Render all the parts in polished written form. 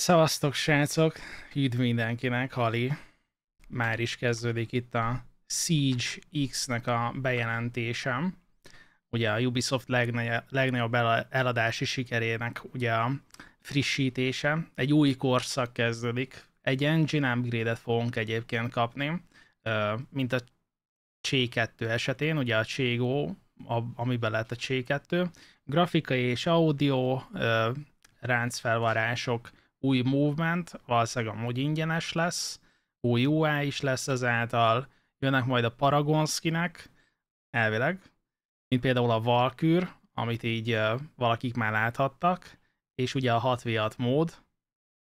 Szevasztok, srácok! Üdv mindenkinek, Hali! Már is kezdődik itt a Siege X-nek a bejelentésem. Ugye a Ubisoft legnagyobb eladási sikerének ugye a frissítése. Egy új korszak kezdődik. Egy engine upgrade-et fogunk egyébként kapni, mint a C2 esetén, ugye a C-Go, amiben lett a C2. Grafikai és audio, ráncfelvarások, új movement, valószínűleg amúgy ingyenes lesz, új UI is lesz ezáltal, jönnek majd a Paragon skinek, elvileg, mint például a Valkyr, amit így valakik már láthattak, és ugye a 6v6 mód,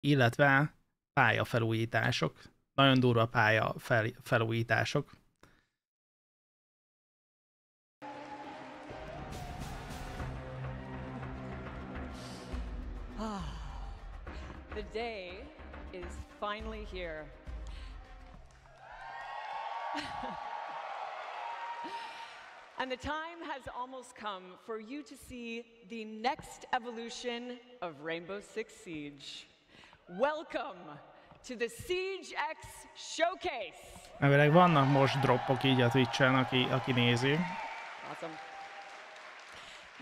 illetve pályafelújítások, nagyon durva pályafelújítások. The day is finally here. And the time has almost come for you to see the next evolution of Rainbow Six Siege. Welcome to the Siege X Showcase. Elvileg vannak most droppok így a Twitch-en, aki nézi. Awesome.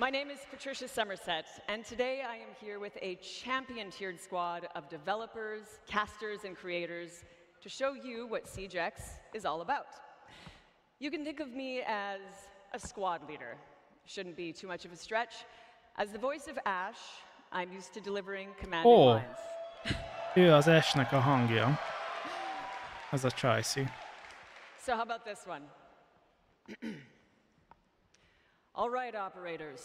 My name is Patricia Somerset, and today I am here with a champion-tiered squad of developers, casters, and creators to show you what Siege X is all about. You can think of me as a squad leader. Shouldn't be too much of a stretch. As the voice of Ash, I'm used to delivering commanding lines. Ő az Ash-nek a hangja. Ez a Chicey. So how about this one? All right, operators,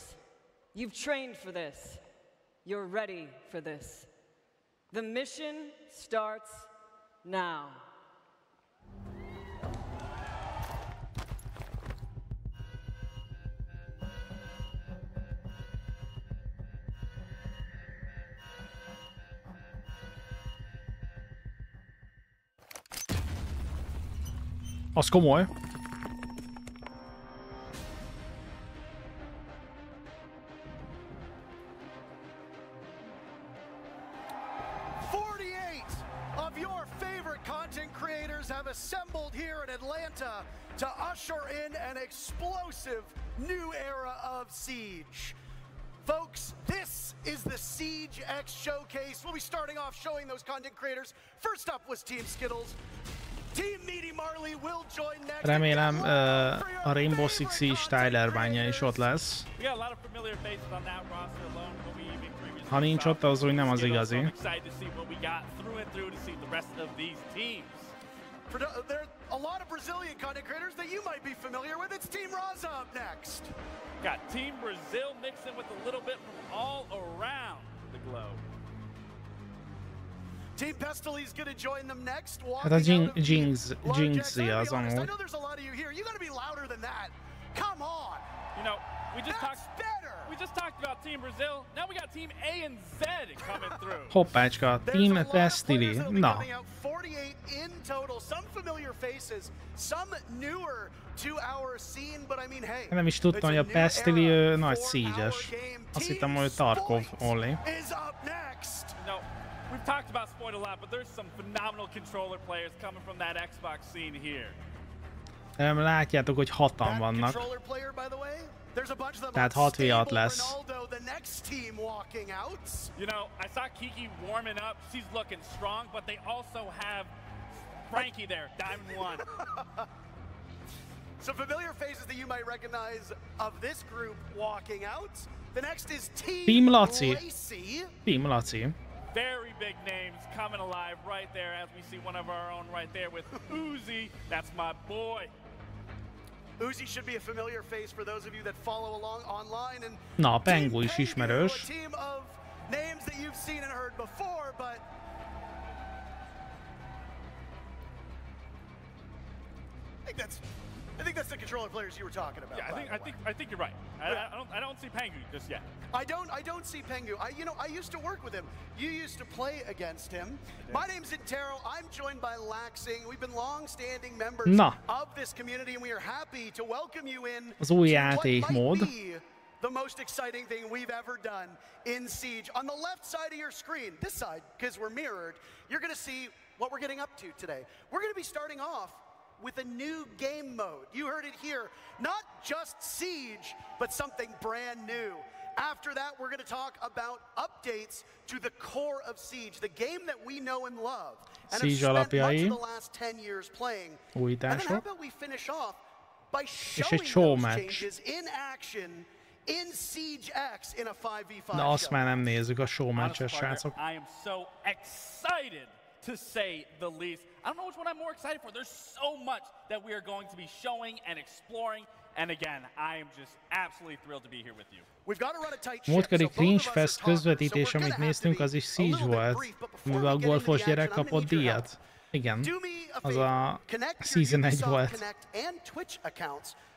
you've trained for this. You're ready for this. The mission starts now. Az komoly. Assembled here in Atlanta to usher in an explosive new era of Siege. Folks, this is the Siege X Showcase. We'll be starting off showing those content creators. First up was Team Skittles. Team Meaty Marley will join next. Remélem a Rainbow Six Siege Tyler bánya is ott lesz. Ha nincs ott, az úgy nem az igazi. There are a lot of Brazilian content creators that you might be familiar with. It's Team Raza up next. Got Team Brazil mixing with a little bit from all around the globe. Team Pestely's gonna join them next. Hát a Jinxie az amúgy. I know there's a lot of you here. You gotta be louder than that. Come on. You know, we just talked about Team Brazil. Now we got Team A and Z coming through. Hoppácska, Team Pestily. Na. 48 in total. Some familiar faces, some newer to our scene, but I mean, hey. Nem is tudtam, hogy a Pestily nagy Siege-es. Azt hittem, hogy Tarkov only. We've talked about Spoit a lot, but there's some phenomenal controller players coming from that Xbox scene here. Látjátok, hogy hatan vannak. Tehát 6v6 lesz. You know, I saw Kiki warming up. She's looking strong, but they also have Frankie there, Diamond 1. Some familiar faces that you might recognize of this group walking out. The next is Team Laci. Team Laci. Very big names coming alive right there as we see one of our own right there with Uzi. That's my boy. Uzi should be a familiar face for those of you that follow along online. And na, Pengu is ismerős. Team of names that you've seen and heard before, but I think that's the controller players you were talking about. Yeah, I think you're right. I don't see Pengu just yet. I don't see Pengu. I used to work with him. You used to play against him. My name's Intero. I'm joined by Laxing. We've been long-standing members of this community, and we are happy to welcome you in az új játékmód. the most exciting thing we've ever done in Siege. On the left side of your screen, this side, because we're mirrored, you're going to see what we're getting up to today. We're going to be starting off with a new game mode. You heard it here. Not just Siege, but something brand new. After that, we're going to talk about updates to the core of Siege, the game that we know and love, and have spent much of the last 10 years playing. And then how about we finish off by showing those changes in action in Siege X in a 5v5 Na azt már nem nézzük, a showmatch-es, srácok. I am so excited, to say the least. I don't know which one I'm more excited for. There's so much that we are going to be showing and exploring. And again, I am just absolutely thrilled to be here with you. Múltkori Cringe Fest közvetítés, amit néztünk, az is Siege volt, mivel a golfos gyerek kapott díjat. Igen, az a Season 1 volt.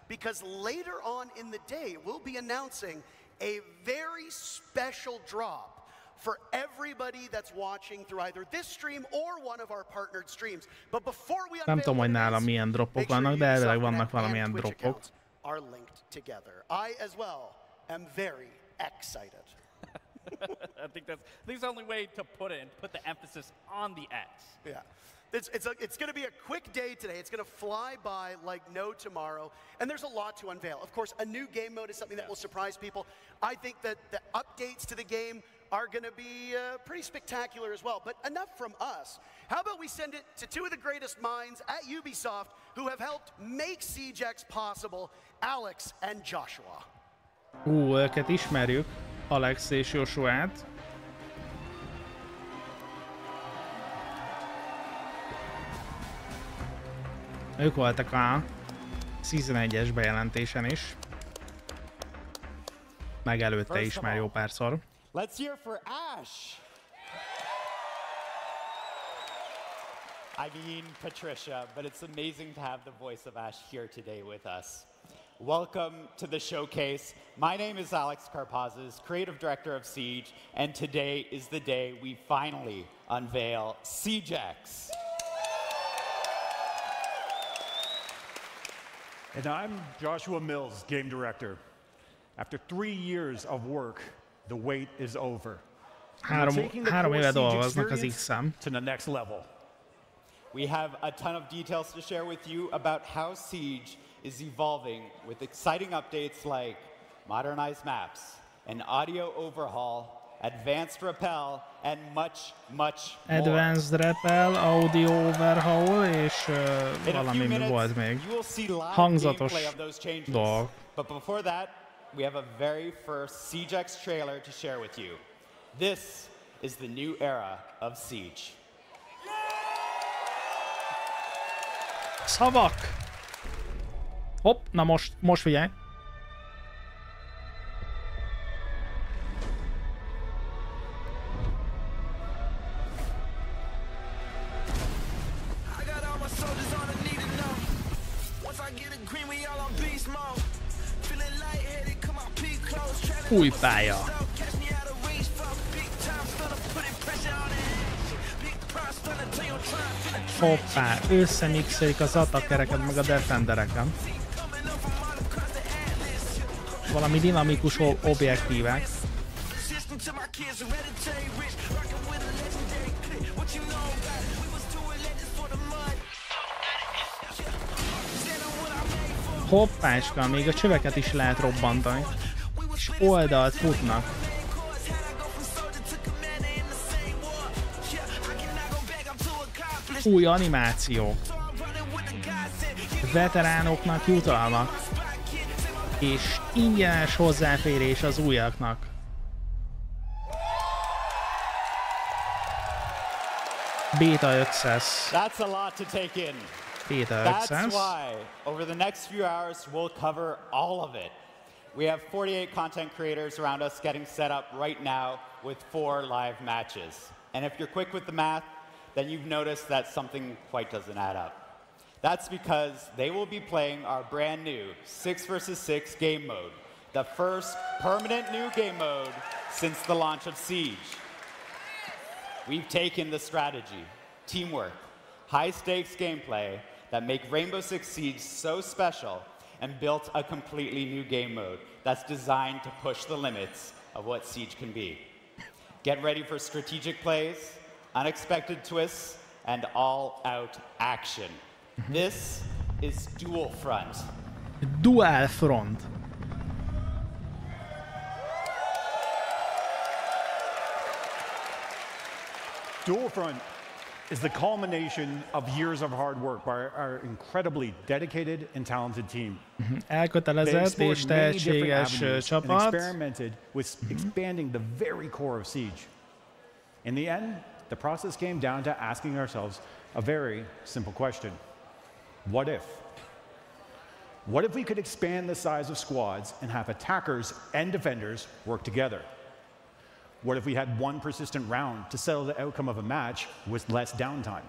Because later on in the day, we'll be announcing a very special drop for everybody that's watching through either this stream or one of our partnered streams. But before we nem tudom, hogy nálam milyen droppok vannak, de elvileg vannak valamilyen droppok. Are linked together. I as well am very excited. I think that's the only way to put it, and put the emphasis on the X. Yeah. It's going to be a quick day today. It's going to fly by like no tomorrow. And there's a lot to unveil. Of course, a new game mode is something that will surprise people. I think that the updates to the game are going to be pretty spectacular as well. But enough from us. How about we send it to two of the greatest minds at Ubisoft who have helped make Siege X possible, Alex and Joshua. Őket ismerjük, Alex és Joshuát. Ők voltak a Season 1-es bejelentésen is. Meg előtte is már jó párszor. Let's hear for Ash. I mean Patricia, but it's amazing to have the voice of Ash here today with us. Welcome to the showcase. My name is Alex Karpazis, creative director of Siege, and today is the day we finally unveil Siege X. And I'm Joshua Mills, game director. After 3 years of work, the wait is over. Három éve dolgoznak az X-en. To the next level. We have a ton of details to share with you about how Siege is evolving with exciting updates like modernized maps, an audio overhaul, advanced rappel, and much more. Advanced rappel, audio overhaul, és valami volt még. Hangzatos dolg. But before that, we have a very first Siege X trailer to share with you. This is the new era of Siege. Szavak! Hopp, na most figyelj! Új pálya! Hoppá, összemixelik az attackereket meg a defendereket. Valami dinamikus objektívek. Hoppáska, még a csöveket is lehet robbantani. És oldalt futnak. Új animációk. Veteránoknak jutalmak. És ingyenes hozzáférés az újaknak. Beta Access. That's a lot to take in. Beta Access. That's why over the next few hours we'll cover all of it. We have 48 content creators around us getting set up right now with 4 live matches. And if you're quick with the math, then you've noticed that something quite doesn't add up. That's because they will be playing our brand new 6 vs 6 game mode, the first permanent new game mode since the launch of Siege. We've taken the strategy, teamwork, high-stakes gameplay that make Rainbow Six Siege so special and built a completely new game mode that's designed to push the limits of what Siege can be. Get ready for strategic plays, unexpected twists, and all-out action. This is Dual Front. Dual Front. Dual Front is the culmination of years of hard work by our incredibly dedicated and talented team. Elkötelezett és tehetséges csapat. Experimented with expanding the very core of Siege. In the end, the process came down to asking ourselves a very simple question. What if? What if we could expand the size of squads and have attackers and defenders work together? What if we had one persistent round to settle the outcome of a match with less downtime?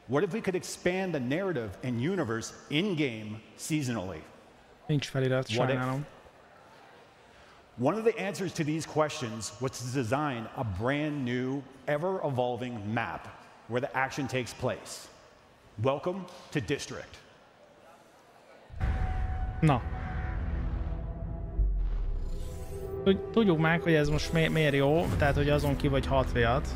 What if we could expand the narrative and universe in-game seasonally? Nincs felirat, sajnálom. One of the answers to these questions was to design a brand new, ever-evolving map where the action takes place. Welcome to District. Na. Tudjuk meg, hogy ez most miért jó, tehát hogy azon ki vagy 6 viat.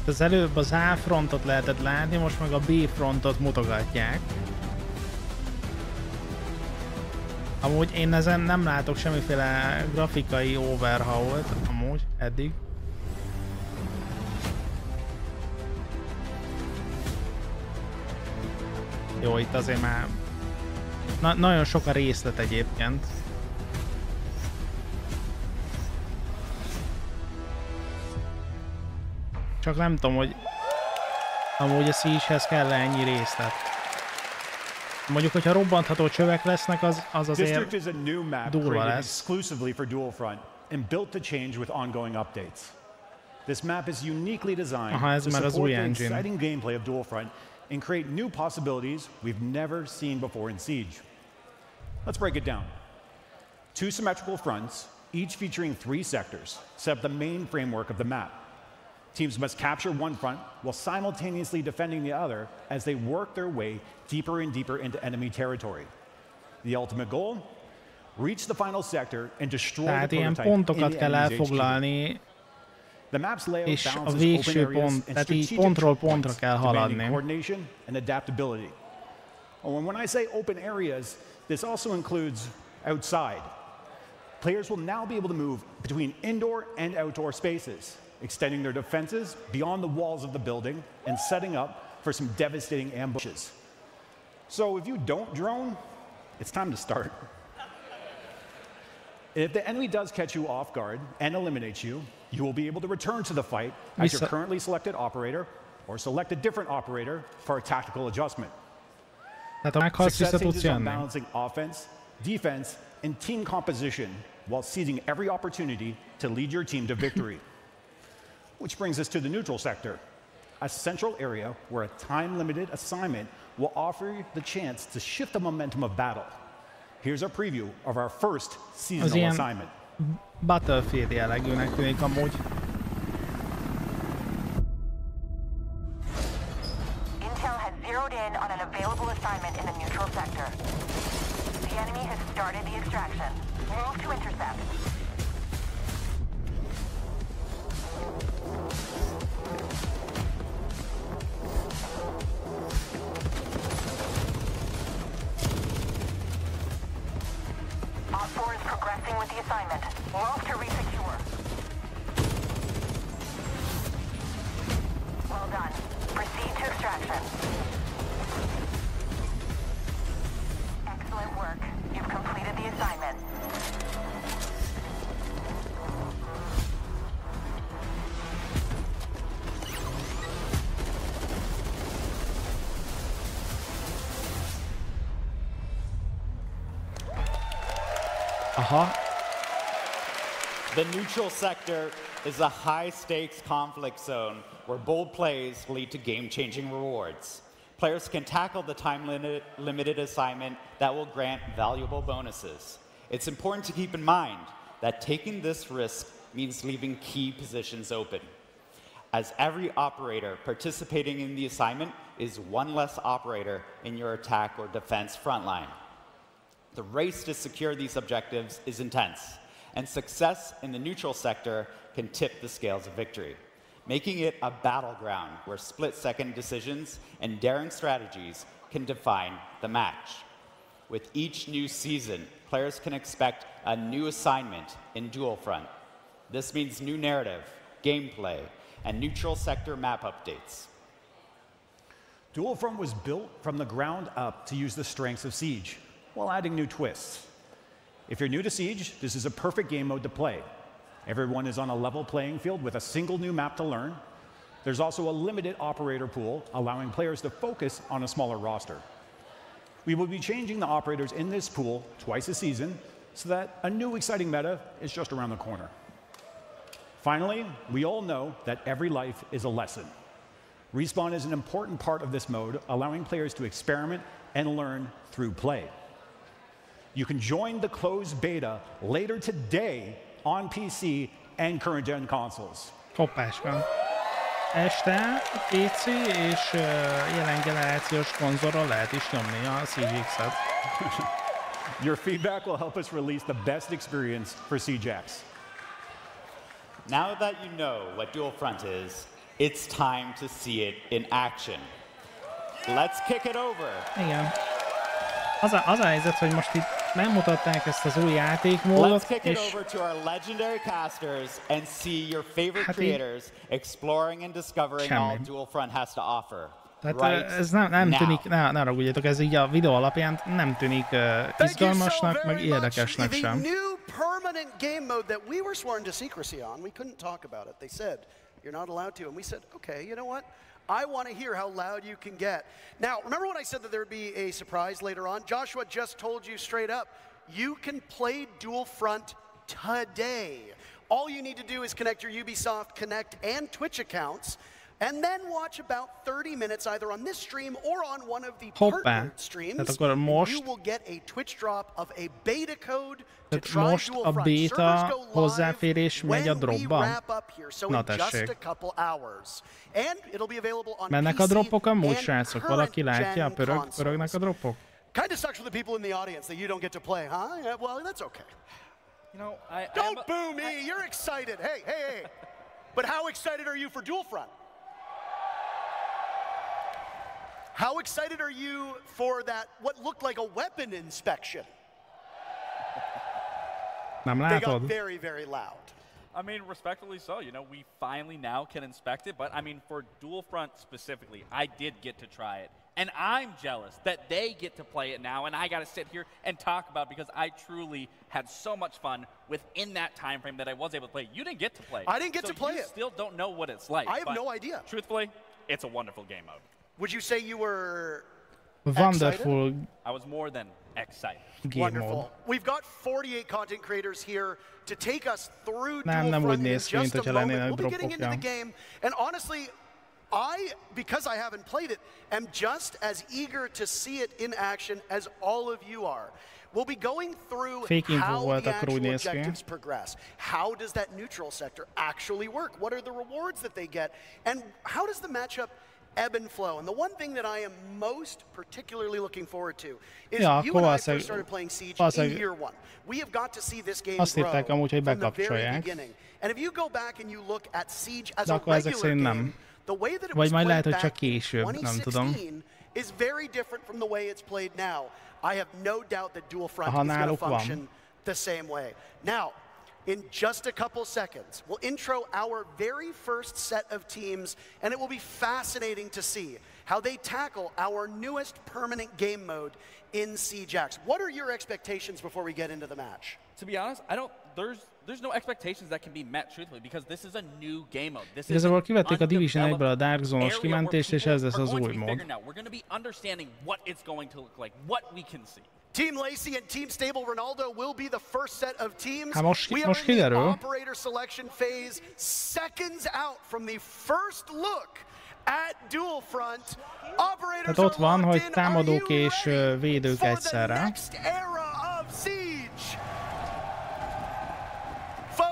Az előbb az A frontot lehetett látni, most meg a B frontot mutogatják. Amúgy én ezen nem látok semmiféle grafikai overhaul-t, amúgy eddig. Jó, itt azért már nagyon sok a részlet egyébként. Csak nem tudom, hogy amúgy a Siege-hez kell ennyi részlet. Mondjuk, hogyha robbantható csövek lesznek, az azért durva lesz. Exclusively for Dual Front and built to change with ongoing updates. This map is uniquely designed to support the exciting gameplay of Dual Front and create new possibilities we've never seen before in Siege. Let's break it down. 2 symmetrical fronts, each featuring 3 sectors, set up the main framework of the map. Teams must capture one front while simultaneously defending the other as they work their way deeper and deeper into enemy territory. The ultimate goal? Reach the final sector and destroy the prototype in the enemy's HQ. The map's layout balances open areas and strategic points, demanding coordination and adaptability. When I say open areas, this also includes outside. Players will now be able to move between indoor and outdoor spaces, extending their defenses beyond the walls of the building and setting up for some devastating ambushes. So if you don't drone, it's time to start. If the enemy does catch you off guard and eliminates you, you will be able to return to the fight as your currently selected operator or select a different operator for a tactical adjustment. Success hinges on balancing offense, defense, and team composition while seizing every opportunity to lead your team to victory. Which brings us to the neutral sector, a central area where a time-limited assignment will offer you the chance to shift the momentum of battle. Here's a preview of our first seasonal assignment. Battlefield jellegűnek tűnik amúgy. Intel has zeroed in on an available assignment in the neutral sector. The enemy has started the extraction. Move to intercept. Op 4 is progressing with the assignment. Move to resecure. Well done. Proceed to extraction. Excellent work. You've completed the assignment. Aha. The neutral sector is a high-stakes conflict zone where bold plays lead to game-changing rewards. Players can tackle the time-limited assignment that will grant valuable bonuses. It's important to keep in mind that taking this risk means leaving key positions open, as every operator participating in the assignment is one less operator in your attack or defense frontline. The race to secure these objectives is intense, and success in the neutral sector can tip the scales of victory, making it a battleground where split-second decisions and daring strategies can define the match. With each new season, players can expect a new assignment in Dual Front. This means new narrative, gameplay, and neutral sector map updates. Dual Front was built from the ground up to use the strengths of Siege, while adding new twists. If you're new to Siege, this is a perfect game mode to play. Everyone is on a level playing field with a single new map to learn. There's also a limited operator pool, allowing players to focus on a smaller roster. We will be changing the operators in this pool twice a season, so that a new exciting meta is just around the corner. Finally, we all know that every life is a lesson. Respawn is an important part of this mode, allowing players to experiment and learn through play. You can join the closed beta later today on PC and current-gen consoles. Hoppáska. Este PC és jelen generációs konzolról lehet is nyomni a CGX-et. Your feedback will help us release the best experience for CJAX. Now that you know what Dual Front is, it's time to see it in action. Let's kick it over. Igen. Az a helyzet, hogy most itt nem mutatták ezt az új játékmódot, Let's kick it over to our legendary casters and see your favorite creators exploring and discovering all Dual Front has to offer. Tehát ez nem tűnik, ne ragudjatok, ez így a videó alapján nem tűnik izgalmasnak, meg érdekesnek sem. Permanent game mode that we were sworn to secrecy on. We couldn't talk about it. They said, you're not allowed to. And we said, okay, you know what? I want to hear how loud you can get. Now, remember when I said that there would be a surprise later on? Joshua just told you straight up, you can play Dual Front today. All you need to do is connect your Ubisoft Connect and Twitch accounts, and then watch about 30 minutes either on this stream or on one of the partnered streams. You will get a Twitch drop of a beta code to try Dual Front. Servers go live when we wrap up here, so in just a couple hours. And it'll be available on Mennek a droppok amúgy, srácok? Valaki látja? Pörögnek a droppok? Kind of sucks for the people in the audience that you don't get to play, huh? Yeah, well, that's okay. You know, don't boo me. You're excited. Hey. But how excited are you for Dual Front? How excited are you for that, what looked like a weapon inspection? They got very, very loud. I mean, respectfully so. You know, we finally now can inspect it. But, I mean, for Dual Front specifically, I did get to try it. And I'm jealous that they get to play it now, and I got to sit here and talk about it because I truly had so much fun within that time frame that I was able to play. You didn't get to play it. I didn't get to play it. You still don't know what it's like. I have no idea. Truthfully, it's a wonderful game mode. Would you say you were wonderful? Excited? I was more than excited. Wonderful. We've got 48 content creators here to take us through Dual Front in just a moment. We'll be getting into the game, and honestly, because I haven't played it, am just as eager to see it in action as all of you are. We'll be going through how the actual objectives progress. How does that neutral sector actually work? What are the rewards that they get? And how does the matchup ebb and flow? And the one thing that I am most particularly looking forward to is you and I first started playing Siege in year one. We have got to see this game grow from the very beginning. And if you go back and you look at Siege as a regular game, the way that it was played back in 2016 is very different from the way it's played now. I have no doubt that Dual Front is going to function the same way. Now, in just a couple seconds, we'll intro our very first set of teams, and it will be fascinating to see how they tackle our newest permanent game mode in CJAX. What are your expectations before we get into the match? To be honest, there's no expectations that can be met truthfully because this is a new game mode. This is Igazából kivették a Division 1-ből a Dark Zone-os kimentést, és ez lesz az új mód. We're going to be understanding what it's going to look like, what we can see. Team Lacey and Team Stable Ronaldo will be the first set of teams. We are in the operator selection phase, seconds out from the first look at Dual Front. Tehát ott van, hogy támadók és védők egyszerre.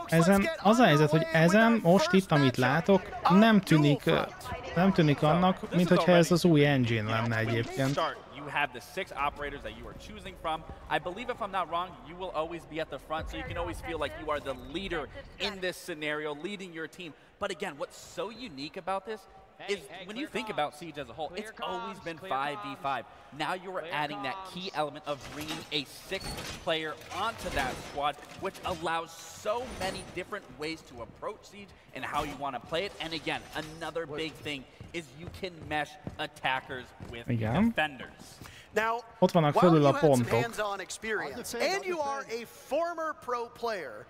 Ezen az a helyzet, hogy ezen most itt, amit látok, nem tűnik annak, mint hogyha ez az új engine lenne egyébként. You have the 6 operators that you are choosing from. I believe, if I'm not wrong, you will always be at the front, so you can always feel like you are the leader in this scenario, leading your team. But again, what's so unique about this is when you think about Siege as a whole, it's always been 5v5. Now you're adding that key element of bringing a 6th player onto that squad, which allows so many different ways to approach Siege and how you want to play it. And again, another big thing is you can mesh attackers with defenders. Now, ott vannak fölül a pontok. And you are a former pro player.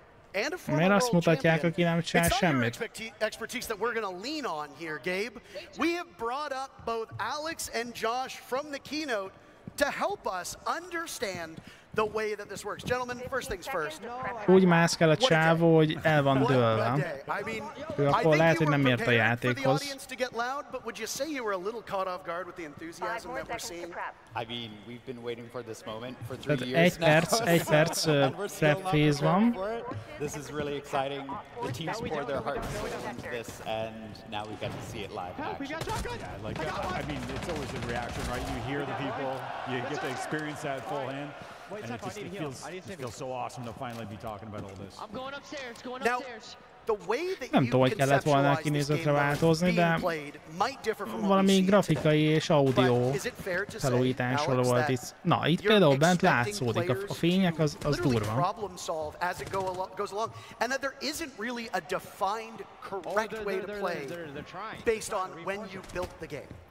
Miért azt mutatják, aki nem csinál semmit? Expertise that we're going to lean on here, Gabe. We have brought up both Alex and Josh from the keynote to help us understand the way that this works. Gentlemen, first things first. Úgy mászkál a csávó, hogy el van dőlve. Ő akkor lehet, hogy nem ért a játékhoz. Tehát egy perc prep phase van. This is really exciting. The teams pour their hearts into this, and now we get to see it live in action. Yeah, like I mean, it's always a reaction, right? You hear the people, you get to experience that full hand, and it feels so awesome to finally be talking about all this. I'm going upstairs. Nem tudom, hogy kellett volna a kinézetre változni, de valami grafikai és audio felújításról volt itt. Na, itt például bent látszódik, a fények az durva.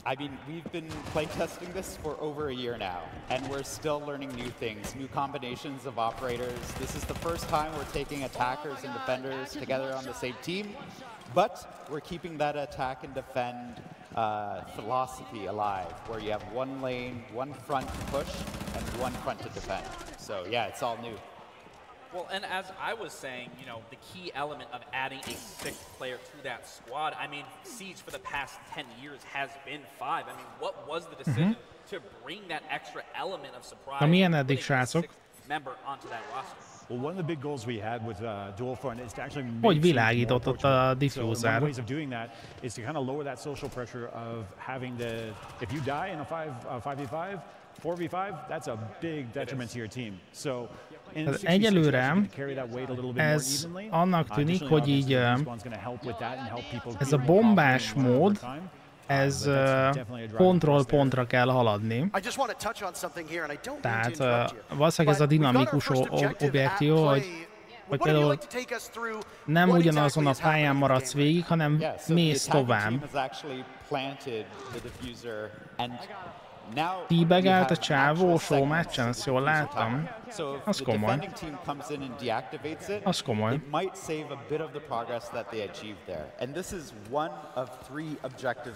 I mean, we've been playtesting this for over a year now, and we're still learning new things, new combinations of operators. This is the first time we're taking attackers and defenders together on the same team, but we're keeping that attack and defend philosophy alive, where you have one lane, one front to push, and one front to defend. So yeah, it's all new. Well, and as I was saying, you know, the key element of adding a 6th player to that squad, I mean, Siege for the past 10 years has been 5. I mean, what was the decision to bring that extra element of surprise, milyen eddig, srácok? member onto that roster? Well, one of the big goals we had with Dual Front is to actually hogy világított ott a diffuser. So one of the ways of doing that is to kind of lower that social pressure of having to, if you die in a 5v5, 4v5, that's a big detriment to your team. So egyelőre ez annak tűnik, hogy így ez a bombás mód, ez pontról pontra kell haladni. Tehát valószínűleg ez a dinamikus objektív, hogy például nem ugyanazon a pályán maradsz végig, hanem mész tovább. Tíbegelt a csávó showmatchen, ezt jól láttam. Az komoly. Az komoly.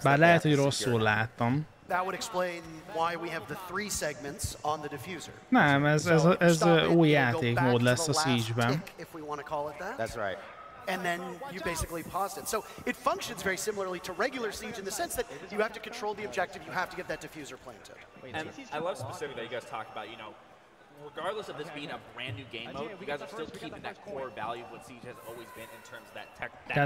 Bár lehet, hogy rosszul láttam. Nem, ez új játékmód lesz a Siege-ben. And then you basically paused it. So it functions very similarly to regular Siege in the sense that you have to control the objective, you have to get that diffuser planted. And I love specifically that you guys talk about, you know, regardless of this being a brand new game mode, you guys are still keeping that core value of what Siege has always been in terms of that tech what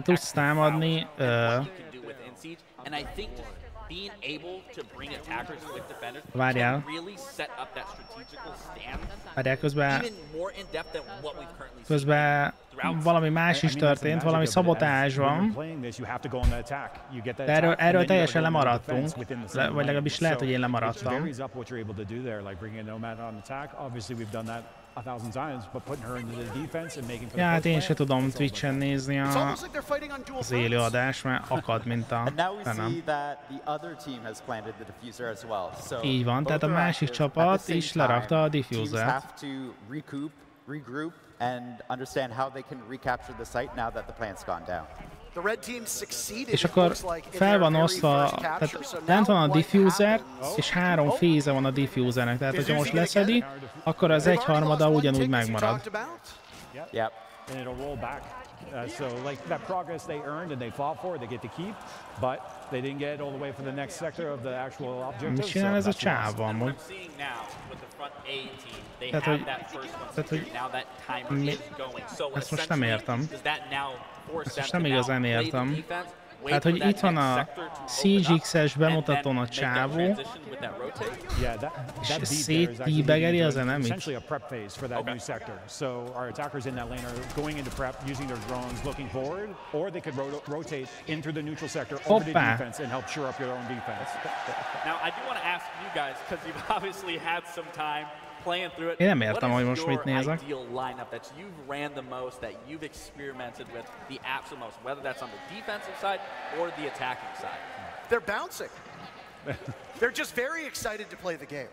you can do within Siege. And I think just being able to bring attackers with defenders can really set up that strategical stand even more in depth than what we've currently seen. Közben valami más is történt, valami szabotázs van. De erről teljesen lemaradtunk, vagy legalábbis lehet, hogy én lemaradtam. Ja, hát én se tudom Twitch-en nézni az élőadást, mert akad, mint a fenem. Így van, tehát a másik csapat is lerakta a diffuser-t. Regroup and understand how they can recapture the site now that the plant's gone down. És akkor fel van osztva, tehát lent van a diffuser, és 3 féze van a diffusernek. Tehát, hogyha most leszedi, akkor az 1/3 ugyanúgy megmarad. Yep. And it'll roll back. So like that progress they earned and they fought for, they get to keep, but they didn't get all the way for the next sector of the actual objective. Mit csinál ez a csáv amúgy? Tehát, hogy ezt most nem értem. Ezt most nem igazán értem. Hát, hogy itt van a CGX-es bemutatón a csávó, és széttívegeli az enemit. Hoppá! Én nem értem, hogy most mit nézek. They're bouncing. They're just very excited to play the game.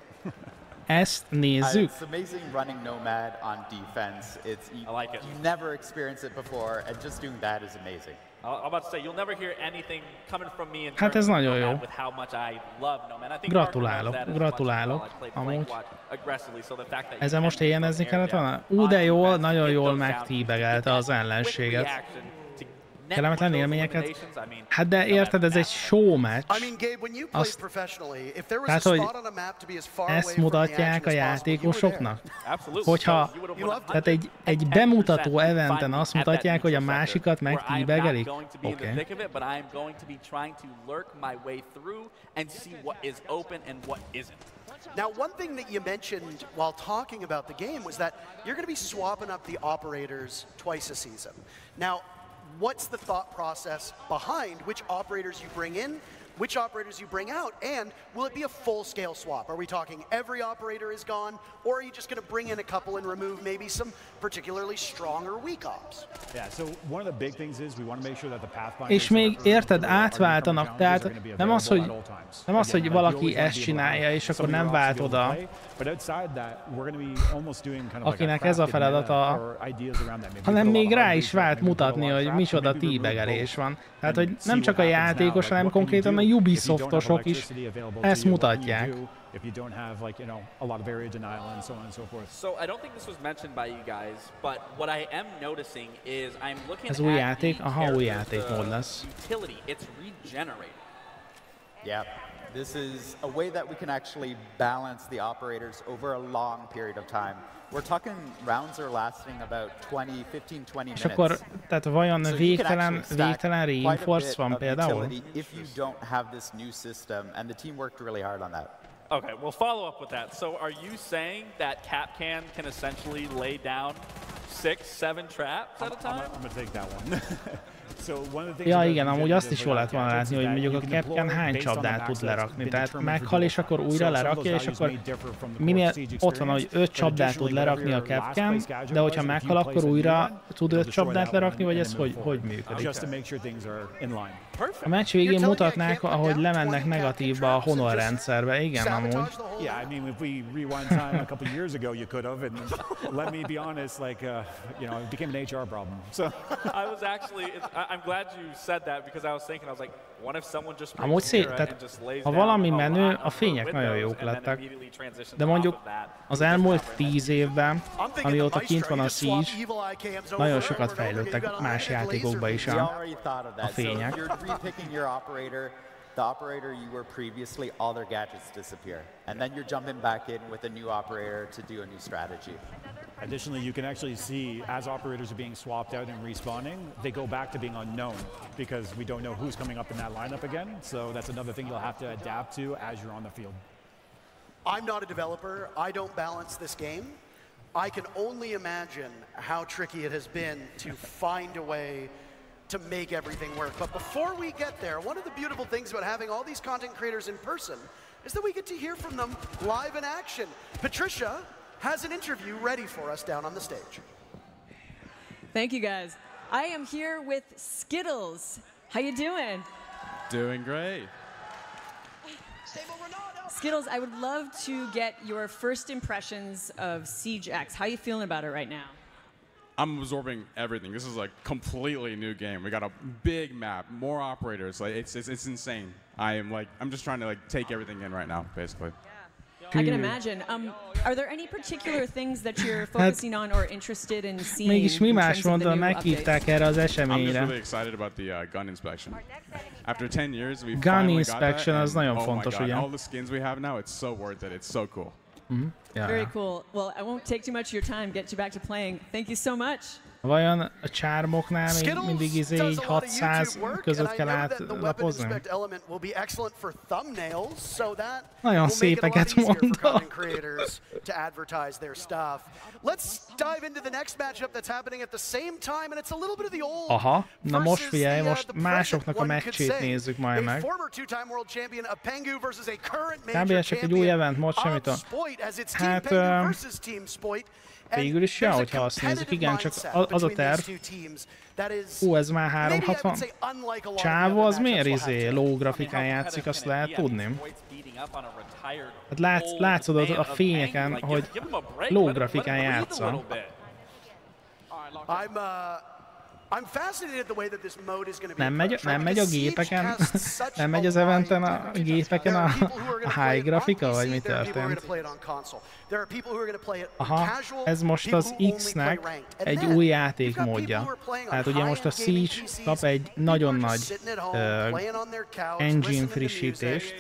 Ezt nézzük. It's amazing running Nomad on defense. I like it. You never experienced it before, and just doing that is amazing. I'm about to say, you'll never hear anything coming from me in Hát ez nagyon jó. with how much I love Nomad. I think Gratulálok, amúgy. Ezzel most éljezni kellett volna? De jól, nagyon jól megtíbegelte az ellenséget. Kellemetlen élményeket? Hát de érted, ez egy showmatch. Tehát, hogy ezt mutatják a játékosoknak? Hogyha tehát egy bemutató eventen azt mutatják, hogy a másikat megtíbegelik? Oké. Now, one thing that you mentioned while talking about the game was that you're going to be swapping up the operators twice a season. Now, what's the thought process behind which operators you bring in, which operators you bring out, and will it be a full-scale swap? Are we talking every operator is gone, or are you just going to bring in a couple and remove maybe some particularly strong or weak ops? Yeah, so one of the big things is we want to make sure that the pathfinders. És még érted, átváltanak, tehát nem az, hogy valaki ezt csinálja, és akkor nem vált oda, akinek ez a feladata, hanem még rá is vált mutatni, hogy micsoda tíbegelés van. Tehát, hogy nem csak a játékos, hanem konkrétan a Ubisoftosok is ezt mutatják. If you don't have, like, a lot of area denial and so on and so forth. So I don't think this was mentioned by you guys, but what I am noticing is I'm looking az új játék, új játékmód lesz. Utility, it's regenerating. Yeah, this is a way that we can actually balance the operators over a long period of time. We're talking rounds are lasting about 15-20 minutes. És akkor, tehát vajon végtelen reinforce van például? If you don't have this new system, and the team worked really hard on that. Okay, we'll follow up with that. So are you saying that Capcan can essentially lay down 6-7 traps at a time? I'm gonna take that one. Ja igen, amúgy azt is jól lehet volna látni, hogy mondjuk a Capcan hány csapdát tud lerakni. Tehát meghal, és akkor újra lerakja, és akkor minél ott van, hogy 5 csapdát tud lerakni a Capcan, de hogyha meghal, akkor újra tud 5 csapdát lerakni, vagy ez hogy működik? A meccs végén mutatnák, ahogy lemennek negatívba a Honor rendszerbe. Igen, amúgy. Yeah, I mean, if we rewind time a couple years ago, you could have, and let me be honest, like, it became an HR problem. So I was actually, I'm glad you said that, because I was thinking, I was like, what if someone just amúgy tehát ha valami menő, a fények nagyon jók lettek. De mondjuk az elmúlt 10 évben, amióta kint van a Siege, nagyon sokat fejlődtek más játékokba is a fények. The operator you were previously, all their gadgets disappear. And then you're jumping back in with a new operator to do a new strategy. Additionally, you can actually see as operators are being swapped out and respawning, they go back to being unknown because we don't know who's coming up in that lineup again. So that's another thing you'll have to adapt to as you're on the field. I'm not a developer. I don't balance this game. I can only imagine how tricky it has been to find a way to make everything work. But before we get there, one of the beautiful things about having all these content creators in person is that we get to hear from them live in action. Patricia has an interview ready for us down on the stage. Thank you, guys. I am here with Skittles. How you doing? Doing great. Skittles, I would love to get your first impressions of Siege X. How are you feeling about it right now? I'm absorbing everything. This is a completely new game. We got a big map, more operators. Like it's insane. I'm just trying to like take everything in right now, basically. I can imagine. Are there any particular things that you're focusing on or interested in seeing? Mégis mi más mondta, meghívták erre az I'm eseményre. just really excited about the gun inspection. After 10 years, we gun finally inspection got that, az nagyon oh fontos, my God, ugye? all the skins we have now, it's so worth it. It's so cool. Very cool. Well, I won't take too much of your time. Get you back to playing. Thank you so much. Vajon a csármoknál még mindig így 600 között kell átlapozni? Nagyon szépeket mondta. Aha, na most figyelj, most másoknak a meccsét nézzük majd meg. Kb. Csak egy új event mod, semmit a... Hát... Végül is, ja, hogyha azt nézzük, igen, csak az a terv. Ez már 360. Csávó az miért low grafikán játszik, azt lehet tudni. Hát látszod a fényeken, hogy low grafikán játsza. Nem megy a gépeken, nem megy az eventen a gépeken a high grafika, vagy mi történt? Aha, ez most az X-nek egy új játékmódja. Tehát ugye most a Siege kap egy nagyon nagy engine frissítést,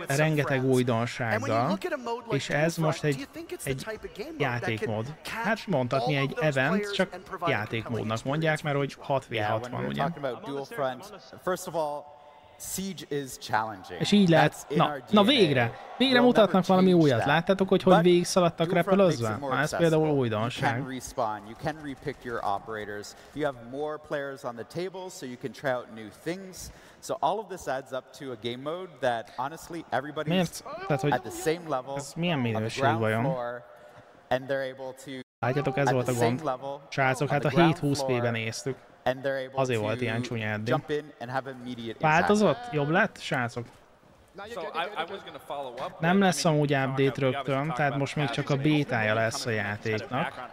rengeteg újdonsággal, és ez most egy játékmód. Hát mondhatni egy event, csak játékmódnak mondják, mert hogy 6v6 van, ugye? És így lehet, na végre mutatnak valami újat. Láttátok, hogy végigszaladtak repülözve? Na, ez például újdonság. Miért? Tehát, hogy ez milyen minőség vajon? Látjátok, ez volt a gond. Srácok, hát a 720p-ben néztük. Azért volt ilyen csúnya eddig. Változott? Jobb lett, srácok? Nem lesz amúgy update rögtön, tehát most még csak a bétája lesz a játéknak.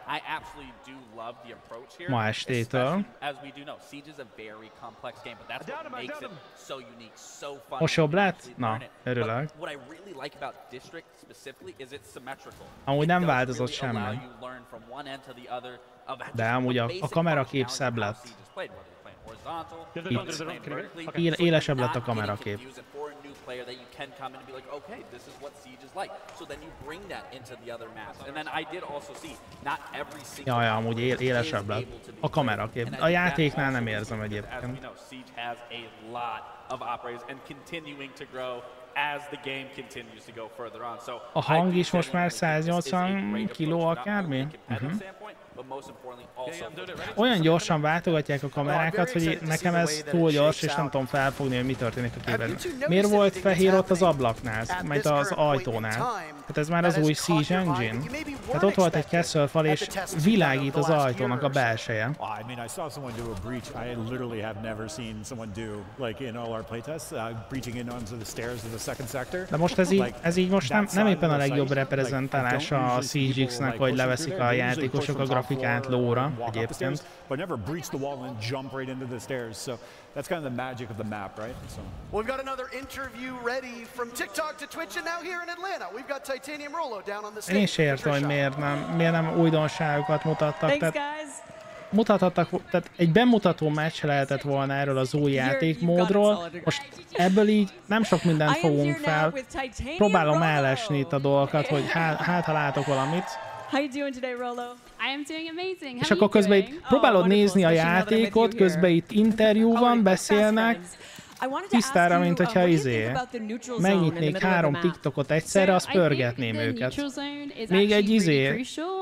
Ma estétől. Most jobb lett? Na, örülök. Amúgy nem változott semmi. De amúgy a kamerakép szebb lett. Itt élesebb lett a kamerakép. Jaj, amúgy élesebb lett. A kamerakép. A játéknál nem érzem egyébként. A hang is most már 180 kiló akármi? Olyan gyorsan váltogatják a kamerákat, hogy nekem ez túl gyors, és nem tudom felfogni, hogy mi történik a képen. Miért volt fehér ott az ablaknál, majd az ajtónál? Hát ez már az új Siege Engine. Hát ott volt egy keszelfal, és világít az ajtónak a belseje. De most ez így most nem éppen a legjobb reprezentálása a Siege X-nek, hogy leveszik a játékosok a grafikát lóra egyébként. That's kind of the magic of the map, right? So. We've got another interview ready from TikTok to Twitch, and now here in Atlanta, we've got Titanium Rollo down on the stage. Én is értem, hogy miért nem újdonságokat mutattak. Mutathattak, tehát egy bemutató meccs lehetett volna erről az új játékmódról. Most ebből így nem sok mindent fogunk fel. Próbálom ellesni itt a dolgokat, hogy hát ha látok valamit. How are you doing today, Rollo? I am doing amazing. How és akkor közben itt próbálod nézni a játékot, közben itt interjú van, beszélnek, tisztára, mint hogyha megnyitnék 3 TikTokot egyszerre, azt pörgetném őket. Még egy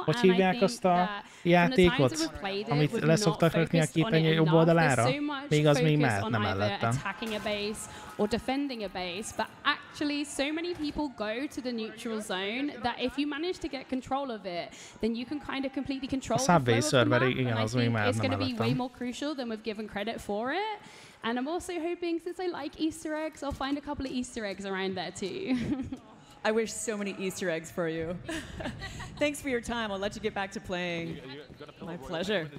hogy hívják azt a játékot, amit leszoktak rakni a képernyő jobb oldalára? Még az még nem mellettem. Or defending a base, but actually so many people go to the neutral zone that if you manage to get control of it, then you can kind of completely control the flow of the map, and I think it's going to be way more crucial than we've given credit for it. And I'm also hoping, since I like Easter eggs, I'll find a couple of Easter eggs around there too. I wish so many Easter eggs for you. Thanks for your time. I'll let you get back to playing. My pleasure.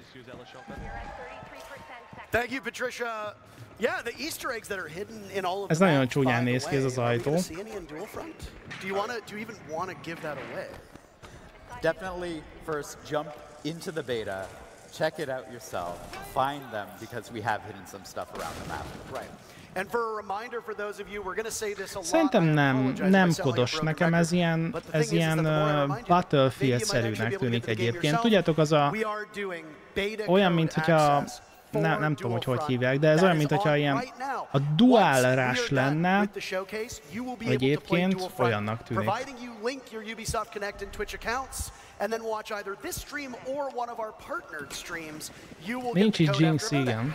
Thank you, Patricia. Yeah, the Easter eggs that are hidden in all of Ez nagyon csúnyán néz ki ez az ajtó. Do you even want to give that away? Definitely first jump into the beta, check it out yourself, find them because we have hidden some stuff around the map. Right. And for a reminder for those of you, we're going to say this a lot. Szerintem nem kodos. Nekem ez ilyen Battlefield-szerűnek tűnik egyébként. Tudjátok, az olyan, mint hogyha nem tudom, hogy hívják, de ez olyan, mint hogyha ilyen a dual rush lenne, egyébként olyannak tűnik. Nincs így Jinx, igen.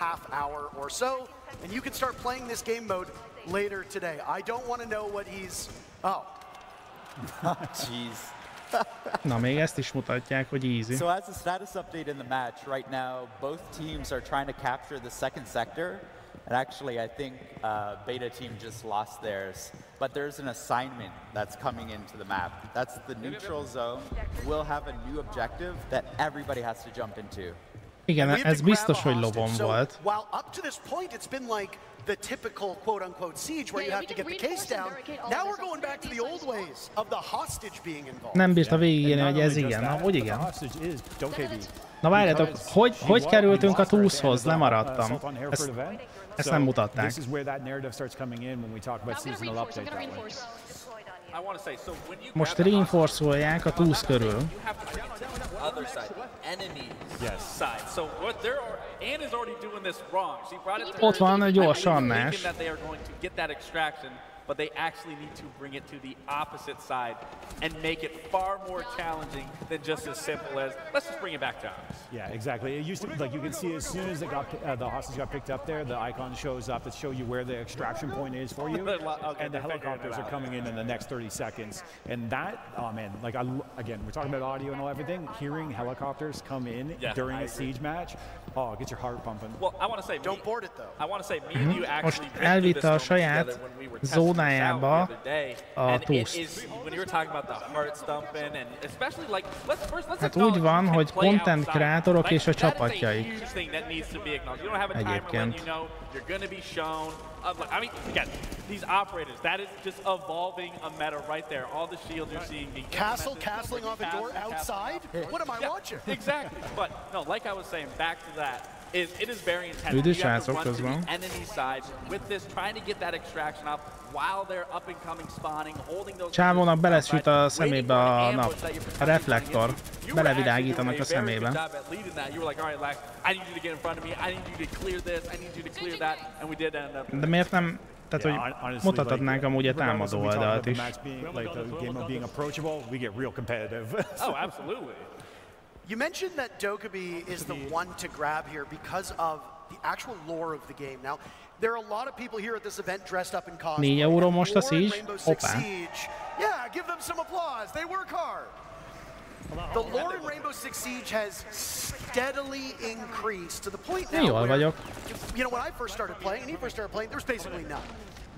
And you can start playing this game mode later today. I don't want to know what he's... Oh. Jeez. Na, még ezt is mutatják, hogy easy. So as a status update in the match, right now, both teams are trying to capture the second sector. And actually, I think Beta team just lost theirs. But there's an assignment that's coming into the map. That's the neutral zone. We'll have a new objective that everybody has to jump into. Igen, ez biztos, hogy lobon volt. While up to this point it's been like the typical quote-unquote siege where you have to get the case down. Now we're going back to the old ways of the hostage being involved. Nem bírta végigírni, hogy ez igen. Na, hogy igen? Na várjátok, hogy kerültünk a túszhoz? Lemaradtam. Ezt nem mutatták. Most reinforcolják a túsz körül. Ott van gyors Annás. But they actually need to bring it to the opposite side and make it far more challenging than just as simple as let's just bring it back to us. Yeah, exactly. It used to be like you can see as soon as the hostage got picked up there, the icon shows up to show you where the extraction point is for you, and the helicopters are coming in the next 30 seconds. And that, oh man, like again, we're talking about audio and everything. Hearing helicopters come in during a siege match, oh, get your heart pumping. Well, I want to say, don't board it though. I want to say, me and you actually elvitte a saját zónájába a túszt. Hát úgy van, hogy content kreatorok és a csapatjaik. Egyébként. I mean, again, these operators, that is just evolving a meta right there. All the shields you're seeing being castling off a door outside? What am I watching? Exactly. But no, like I was saying, back to that, it is very intense. You have to run to the enemy side with this, trying to get that extraction up while they're up and coming, spawning, holding those. Csávónak belesüt a szemébe a nap, a reflektor. Belevilágítanak a szemébe. De miért nem, tehát hogy mutathatnánk amúgy a támadó oldalt is. Oh, absolutely. You mentioned that Dokkaebi is the one to grab here because of the actual lore of the game. Now, there are a lot of people here at this event dressed up in cosplay. 4 euró most a Siege? Hoppá. Yeah, give them some applause. They work hard. The lore in Rainbow Six Siege has steadily increased to the point now where, you know, when I first started playing, and he first started playing, there was basically none.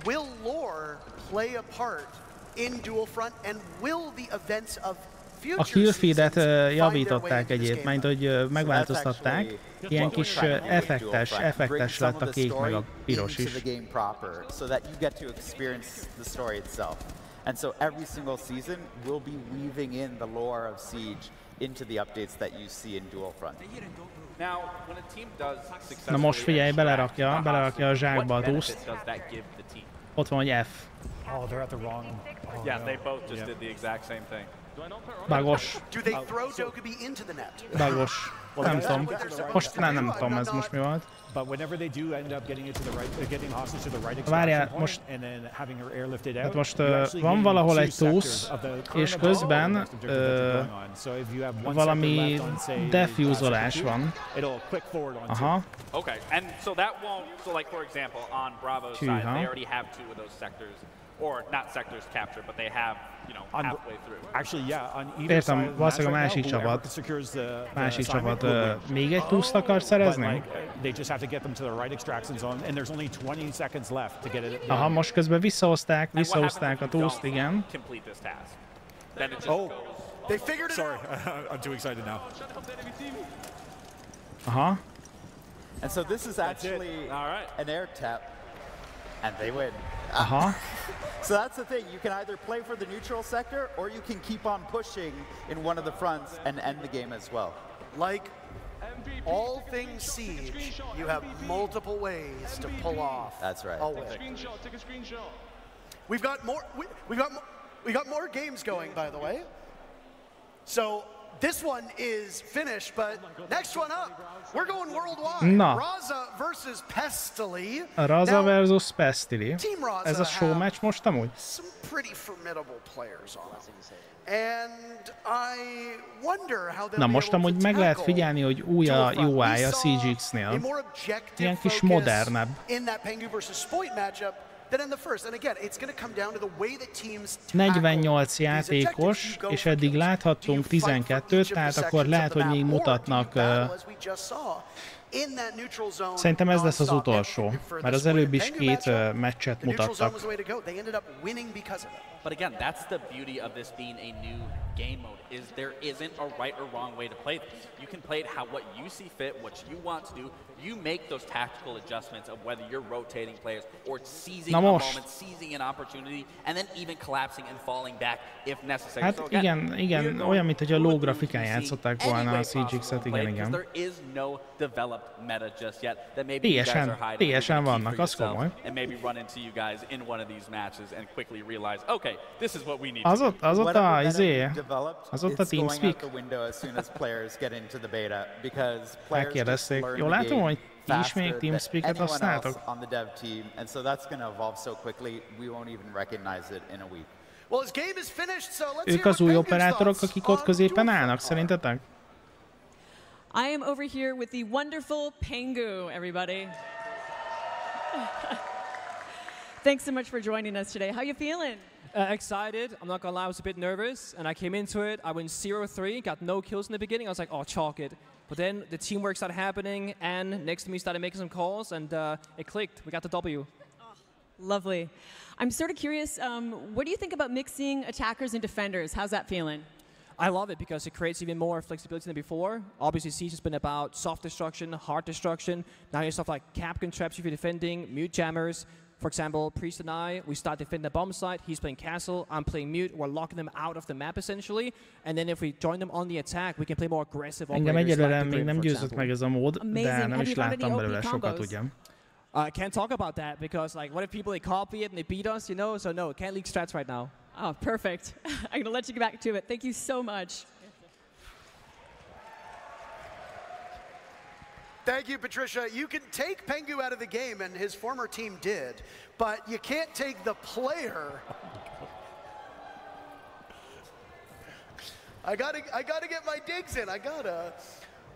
Will lore play a part in Dual Front, and will the events of a killfeedet javították egyébként, hogy megváltoztatták. Ilyen kis effektes lett a kék meg a piros is. And so every single season we'll be weaving in the lore of Siege into the updates that you see in Dual Front. Na most figyelj, belerakja a zsákba a túszt. Ott van, hogy F. Oh, they're at the wrong. Yeah, they both just did the exact same thing. Bagos. Do they throw Dokkaebi into the net? Bagos. Nem tudom. Most nem tudom, ez most mi volt. But whenever they do end up getting it to the right, getting hostage to the right várjál, most, and then having her airlifted out, most van egy túsz, és közben valami defúzolás van. Aha. Okay, and so that won't, so like for example, on Bravo's side, they already have 2 of those sectors or not sectors captured, but they have, you know, halfway through. Actually, yeah, on either side of the match right now, még egy túszt akar szerezni? They just have to get them to the right extraction zone, and there's only 20 seconds left to get it. Aha, most közben visszahozták a túszt, igen. Oh, they figured it out. Sorry, I'm too excited now. Aha. And so this is actually an air tap, and they win. Aha. So that's the thing. You can either play for the neutral sector, or you can keep on pushing in one of the fronts and end the game as well. Like all things Siege, you have multiple ways to pull off. That's right. A win. We've got more. We got more games going, by the way. So this one is finished, but next one up, we're going worldwide. Na. Raza versus Pestily. Raza versus Pestily. Team Raza Ez a showmatch most amúgy? Some pretty formidable players on it. And I wonder how Na most amúgy meg lehet figyelni, hogy új a UI a CGX-nél. Ilyen kis modernebb. In that Pengu versus Spoit matchup than in the first. And again, it's going to come down to the way that teams 48 játékos, és eddig láthattunk 12-t, tehát akkor lehet, hogy még mutatnak. Szerintem ez lesz az utolsó, mert az előbb is 2 meccset mutattak. But again, that's the beauty of this being a new game mode, is there isn't a right or wrong way to play this. You can play it what you see fit, what you want to do. You make those tactical adjustments of whether you're rotating players or seizing a moment, seizing an opportunity, and then even collapsing and falling back if necessary. Hát so igen, olyan, mint hogy a low grafikán játszották volna a CGX-et, igen. There is no developed meta just yet that maybe you guys are hiding. Teljesen vannak, az komoly. And maybe run into you guys in one of these matches and quickly realize, okay, this is what we need. Az ott a TeamSpeak. Megkérdezték, jól látom, hogy ti is még TeamSpeak-et használtok? Ők az új operátorok, akik ott középen állnak, szerintetek? I am over here with the wonderful Pengu, everybody. Thanks so much for joining us today. How you feeling? Excited. I'm not gonna lie, I was a bit nervous, and I came into it. I went 0-3, got no kills in the beginning. I was like, oh, chalk it. But then the teamwork started happening, and next to me started making some calls, and it clicked. We got the W. Oh, lovely. I'm sort of curious, what do you think about mixing attackers and defenders? How's that feeling? I love it because it creates even more flexibility than before. Obviously, Siege has been about soft destruction, hard destruction. Now you have stuff like Capcan traps if you're defending, mute jammers. For example, Priest and I, we start defending the bomb site. He's playing castle, I'm playing mute. We're locking them out of the map essentially. And then if we join them on the attack, we can play more aggressive. Engem egyelőre még nem győzött meg ez a mód, de nem is láttam belőle sokat, ugye? I can't talk about that because, like, what if people, they copy it and they beat us, you know? So no, can't leak strats right now. Oh, perfect. I'm gonna let you get back to it. Thank you so much. Thank you, Patricia. You can take Pengu out of the game, and his former team did, but you can't take the player. I gotta get my digs in.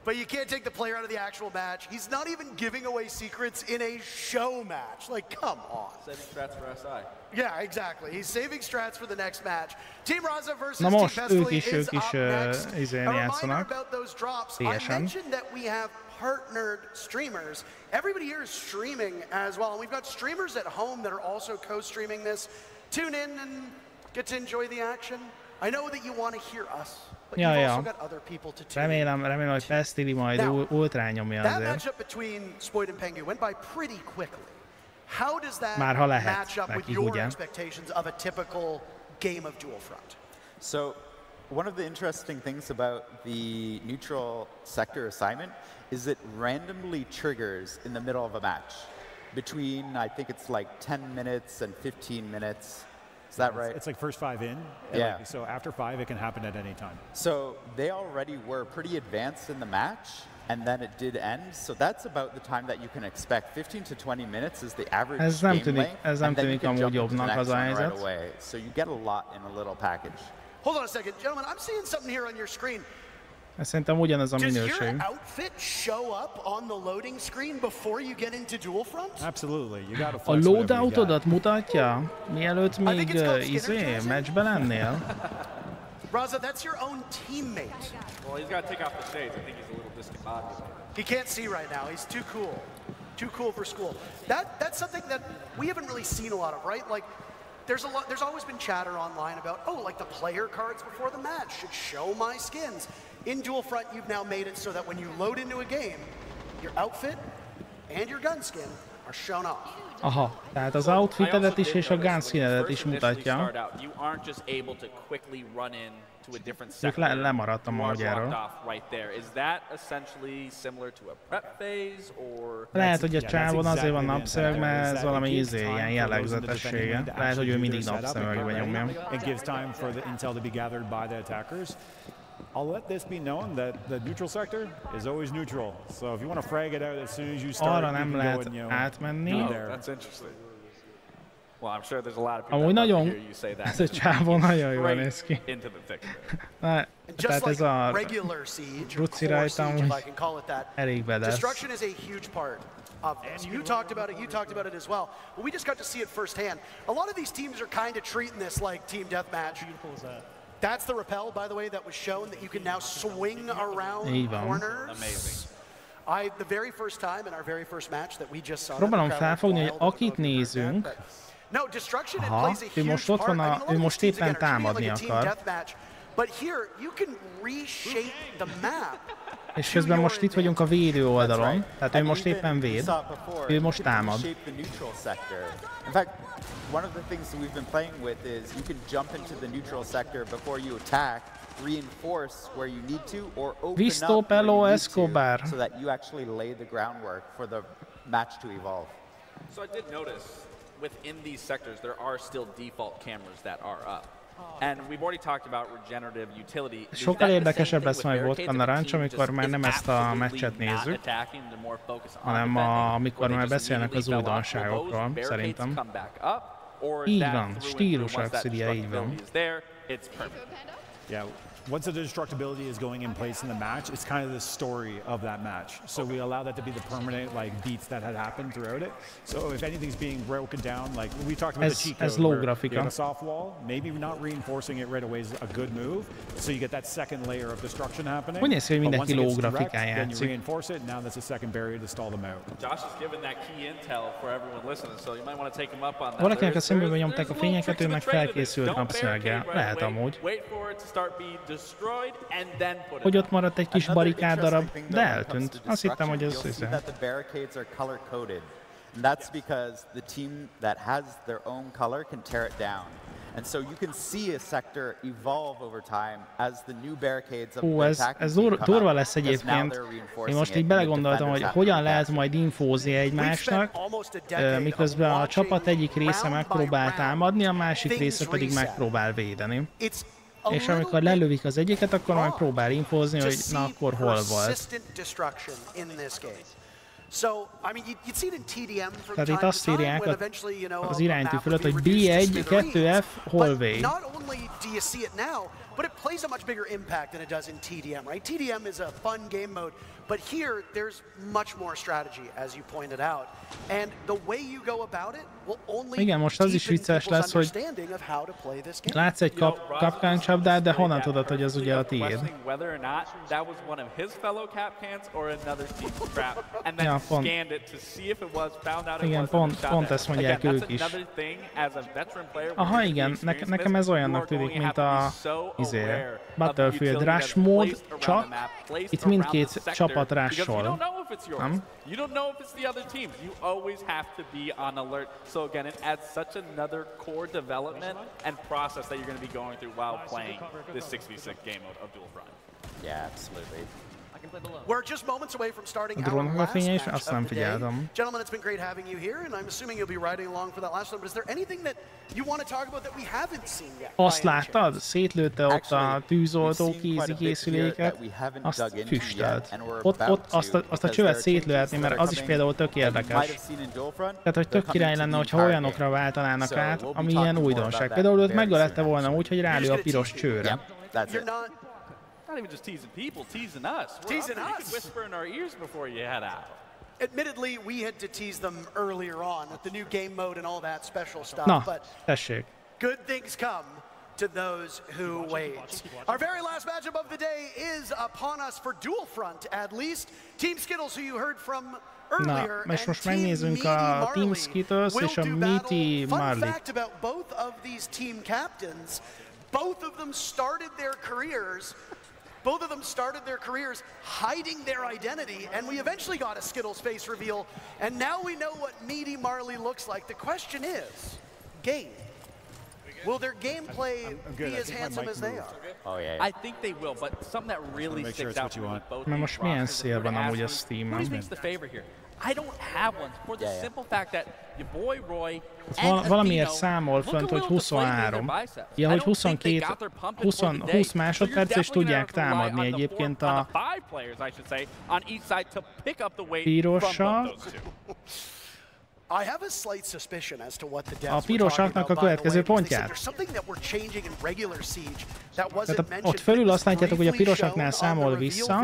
But you can't take the player out of the actual match. He's not even giving away secrets in a show match. Like, come on. Saving strats for SI. Yeah, exactly. He's saving strats for the next match. Team Raza versus Team Pestily is up next. A reminder about those drops. I mentioned that we have partnered streamers. Everybody here is streaming as well. And we've got streamers at home that are also co-streaming this. Tune in and get to enjoy the action. I know that you want to hear us. Remélem, hogy Pestily majd ultrányomja azért. That matchup between Spoit and Pengu went by pretty quickly. How does that match up with your expectations of a typical game of Dual Front? So, one of the interesting things about the neutral sector assignment is it randomly triggers in the middle of a match. Between, I think it's like 10 minutes and 15 minutes. Is that right? It's like first 5 in. Yeah. Like, so after 5, it can happen at any time. So they already were pretty advanced in the match, and then it did end. So that's about the time that you can expect. 15 to 20 minutes is the average game length, and then you can jump into the next one right away. So you get a lot in a little package. Hold on a second, gentlemen. I'm seeing something here on your screen. Szerintem ugyanaz a minőség. Does your outfit show up on the loading screen before you get into dual front? Absolutely. You gotta A flex whatever you loadoutodat got. mutatja, mielőtt még meccsben lennél? Raza, that's your own teammate. Well, he's got to take off the shades. I think he's a little discombobulated. He can't see right now. He's too cool. Too cool for school. That's something that we haven't really seen a lot of, right? Like, there's always been chatter online about, oh, like the player cards before the match should show my skins. In Dual Front, you've now made it so that when you load into a game, your outfit and your gun skin are shown off. Aha, tehát az outfitedet is és a gunskinedet is mutatja. Ők lemaradtam aljáról. Lehet, hogy a csávon azért van napszemeg, mert ez valami ilyen jellegzetessége. Lehet, hogy ő mindig napszemegbe nyomja. It gives time for the intel to be gathered by the attackers. I'll let this be known that the neutral sector is always neutral. So if you want to frag it out as soon as you start, arra nem lehet átmenni. That's interesting. Well, I'm sure there's a lot of people amúgy nagyon, hear you say that. ez a csávó nagyon jól néz ki. Tehát ez a ruci rajta amúgy elég bedesz. Destruction is a huge part of this. You talked about it as well. But we just got to see it firsthand. A lot of these teams are kind of treating this like team deathmatch. That's the rappel, by the way, that was shown that you can now swing around corners. Amazing. The very first time in our very first match that we just saw. Próbálom felfogni, hogy akit nézünk. Aha, ő most ott van, ő most éppen támadni akar. És közben most itt vagyunk a védő oldalon, tehát ő most éppen véd, ő most támad. One of the things that we've been playing with is you can jump into the neutral sector before you attack, reinforce where you need to, or open up where you need to, so that you actually lay the groundwork for the match to evolve. So I did notice within these sectors there are still default cameras that are up. And we've already talked about regenerative utility. Sokkal érdekesebb lesz majd Vodka Narancs, amikor már nem ezt a meccset nézzük, hanem amikor már beszélnek az újdonságokról, szerintem. Így van, stílus Axelia, így van. Yeah. Once the destructibility is going in place in the match, it's kind of the story of that match. So we allow that to be the permanent beats that had happened throughout it. So if anything's being broken down, like we talked about the cheat code, you have a soft wall, maybe not reinforcing it right away is a good move. So you get that second layer of destruction happening. Úgy néz ki, hogy mindenki low then grafikán you játszik. reinforce it, now that's a second barrier to stall them out. Josh is giving that key intel for everyone listening, so you might want to take him up on that. Valakinek a szemébe nyomták a fényeket, ő meg felkészült napszöveggel. Lehet amúgy. Hogy ott maradt egy kis barikád darab, de eltűnt. Azt hittem, hogy ez össze. That's because the team that has their own color can tear it down. And so you can see a sector evolve over time as the new barricades of the attacking ez team come durva up, lesz because now egyébként. they're Én reinforcing most it így and the belegondoltam, hogy defenders hogyan have to lehet back majd infózni egymásnak, miközben a csapat egyik része megpróbál támadni, a másik része pedig megpróbál védeni. És amikor lelövik az egyiket, akkor majd próbál infózni, hogy na akkor hol volt. Tehát itt azt írják az iránytű fölött, hogy B1, 2F, hol V. But it plays a much bigger impact than it does in TDM, right? TDM is a fun game mode, but here there's much more strategy, as you pointed out. And the way you go about it will only igen, most az is vicces lesz, hogy látsz egy kapkáncsapdát, de honnan tudod, hogy az ugye a tiéd? Ja, pont. Igen, pont ezt mondják ők is. Aha, igen, nekem ez olyannak tűnik, mint a Battlefield Rush mód, csak itt mindkét csapat rushol. Nem? You don't know if it's the other teams. You always have to be on alert. So again, it adds such another core development and process that you're going to be going through while playing this 6v6 game of Dual Front. Yeah, absolutely. We're just moments away from starting our last match fényes, of azt the nem day. figyeltem. Gentlemen, it's been great having you here, and I'm assuming you'll be riding along for that last one. But is there anything that you want to talk about that we haven't seen yet? Azt láttad? Szétlőtte ott a tűzoltó kézikészüléket, azt füstölt. Ott azt a csövet szétlőhetni, mert az is például tök érdekes. Tehát, hogy tök király lenne, hogyha olyanokra váltanának át, ami ilyen újdonság. Például őt megölette volna úgy, hogy rálő a piros csőre. not even just teasing people, teasing us. Teasing us. You can whisper in our ears before you head out. Admittedly, we had to tease them earlier on with the new game mode and all that special stuff. Na, but tessék. good things come to those who wait. Our very last matchup of the day is upon us for Dual Front, at least. Team Skittles, who you heard from earlier, és most megnézzünk a Team Skittles és a Meaty Marley. Fun fact about both of these team captains, both of them started their careers hiding their identity, and we eventually got a Skittles face reveal, and now we know what Meaty Marley looks like. The question is, game. Will their gameplay be as handsome as they are? Oh yeah. I think they will, but something that really sticks out to me with both Mert most milyen rosters, szél van amúgy a who Steam-en? makes the favor here? I don't have one for the simple fact that your boy Roy Valamiért számol fönt, hogy 23. Ja, hogy 20 másodperc, és tudják támadni egyébként a pirosak. A pirosaknak a következő pontját. Tehát ott fölül azt látjátok, hogy a pirosaknál számol vissza,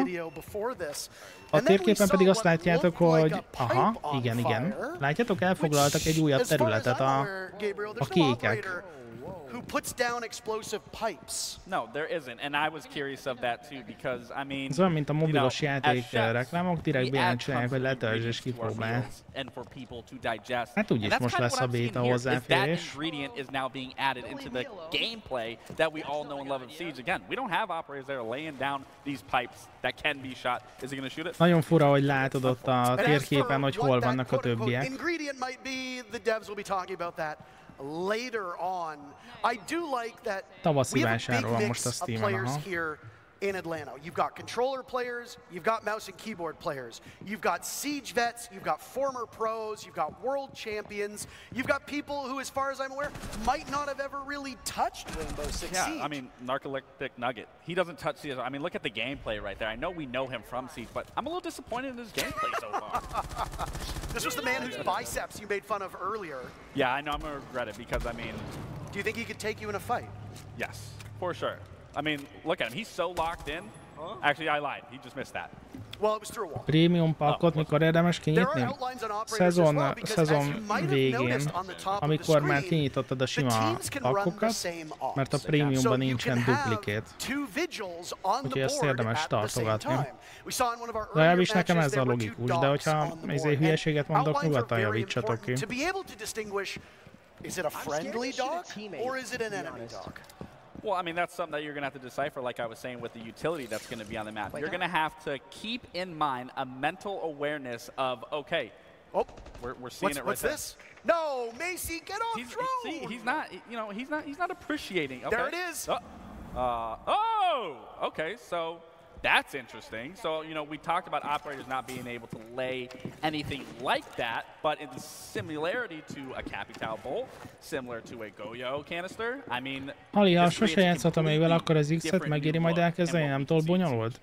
a térképen pedig azt látjátok, hogy aha, igen. Látjátok, elfoglaltak egy újabb területet a kékek. Who puts down explosive pipes? No, there isn't, and I was curious of that too, because I mean, ez olyan, mint a mobilos játék reklámok, direkt bejelentsenek, hogy letöltsd és kipróbál. Hát úgyis most lesz a béta hozzáférés. That ingredient is now being added into the gameplay that we all know and love in Siege. Again, we don't have operators that are laying down these pipes that can be shot. Is he going to shoot it? Nagyon fura, hogy látod ott a térképen, hogy hol vannak a többiek. Ingredient might be, the devs will be talking about that later on. I do like that we have a big mix of players here in Atlanta. You've got controller players, you've got mouse and keyboard players, you've got Siege vets, you've got former pros, you've got world champions, you've got people who, as far as I'm aware, might not have ever really touched Rainbow Six Siege. Yeah, I mean, Narcoleptic Nugget, he doesn't touch Siege. I mean, look at the gameplay right there. I know we know him from Siege, but I'm a little disappointed in his gameplay so far. This was the man whose biceps you made fun of earlier. Yeah, I know I'm going to regret it because, I mean... Do you think he could take you in a fight? Yes, for sure. I mean, look at him. He's so locked in. Actually, I lied. He just missed that. Well, it was through a wall. Prémium pakkot mikor érdemes kinyitni? Szezon végén, amikor már kinyitottad a sima pakkokat, mert a prémiumban nincsen duplikét. Úgyhogy ezt érdemes tartogatni. Legalábbis nekem ez a logikus, de hogyha hülyeséget mondok, nyugodtan javítsatok ki. Is it a friendly dog or is it an enemy dog? Well, I mean, that's something that you're going to have to decipher, like I was saying, with the utility that's going to be on the map. You're going to have to keep in mind a mental awareness of, okay, we're seeing it right what's there. This? No, Macy, get off drone! See, he's not, you know, he's not appreciating. Okay. There it is. Okay, so that's interesting. So, you know, we talked about operators not being able to lay anything like that, but in similarity to a Capital Bolt, similar to a Goyo canister, I mean... Hali, ha sose játszottam még vele, akkor az X-et megéri majd elkezdeni, nem túl bonyolult?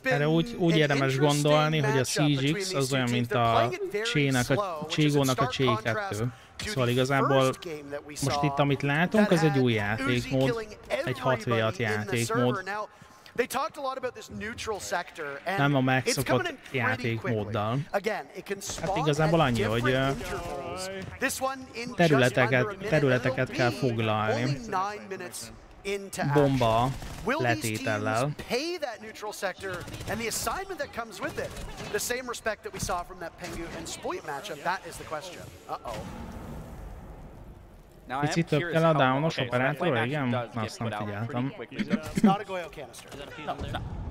Erre úgy érdemes gondolni, hogy a Siege X az olyan, mint a Cségónak a C2. Szóval igazából most itt, amit látunk, az egy új játékmód, egy 6v6 játékmód. Nem a megszokott játékmóddal. Hát igazából annyi, hogy területeket kell foglalni bomba letétellel. Picit több kell a downos operátorra, igen? Azt nem figyeltem. Not a Goyo canister. No.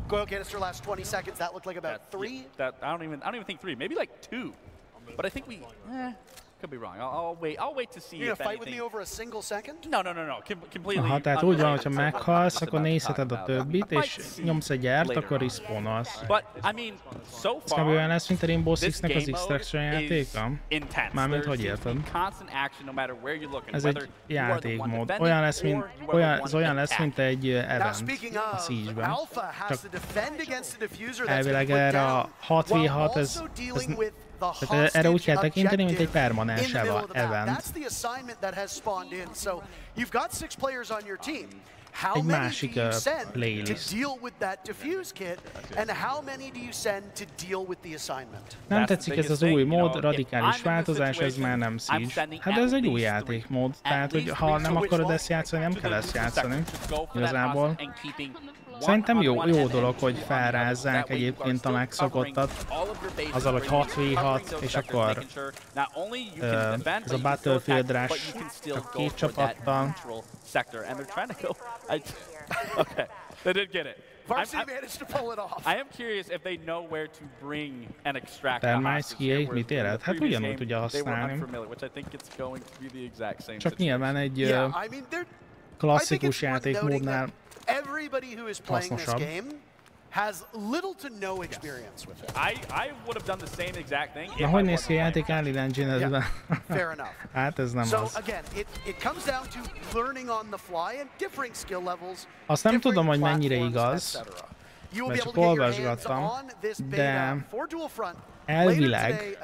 Goyo canister last 20 seconds. That looked like about 3. I don't even think 3. Maybe like 2. But I think we could be wrong. I'll wait to see. You're gonna fight with me over a single second? No. Completely. Aha, tehát úgy van, hogyha meghalsz, akkor nézheted a többit, és nyomsz egy R-t, akkor respawnolsz. But I mean, so far, ez olyan lesz, mint a Rainbow Six-nek az Extraction játéka? Mármint hogy érted? Ez egy játékmód. Ez olyan lesz, mint egy event a Siege-ben. Csak elvileg erre a 6v6, ez tehát erre úgy kell tekinteni, mint egy permanens event. That's the assignment that has spawned in. So you've got 6 players on your team. egy másik playlist. Nem tetszik ez az új mód, radikális változás, ez már nem Siege. Hát ez egy új játékmód, tehát hogy ha nem akarod ezt játszani, nem kell ezt játszani. Igazából. Szerintem jó dolog, hogy felrázzák egyébként a megszokottat, azzal, hogy 6v6, és akkor ez a Battlefield Rush csak 2 csapattal. Okay, they did get it. I am curious if they know where to bring and extract. Termászkiék mit érhet? Hát ugyanúgy tudja használni. Csak nyilván egy klasszikus játékmódnál hasznosabb. Has little to no experience with it. I would have done the same exact thing. Na, hogy néz ki a játék Unreal Engine-edben? Fair enough. Hát ez nem so, az. Again, it comes down to learning on the fly and differing skill levels. Azt nem tudom, hogy mennyire igaz, mert csak olvasgattam, de elvileg,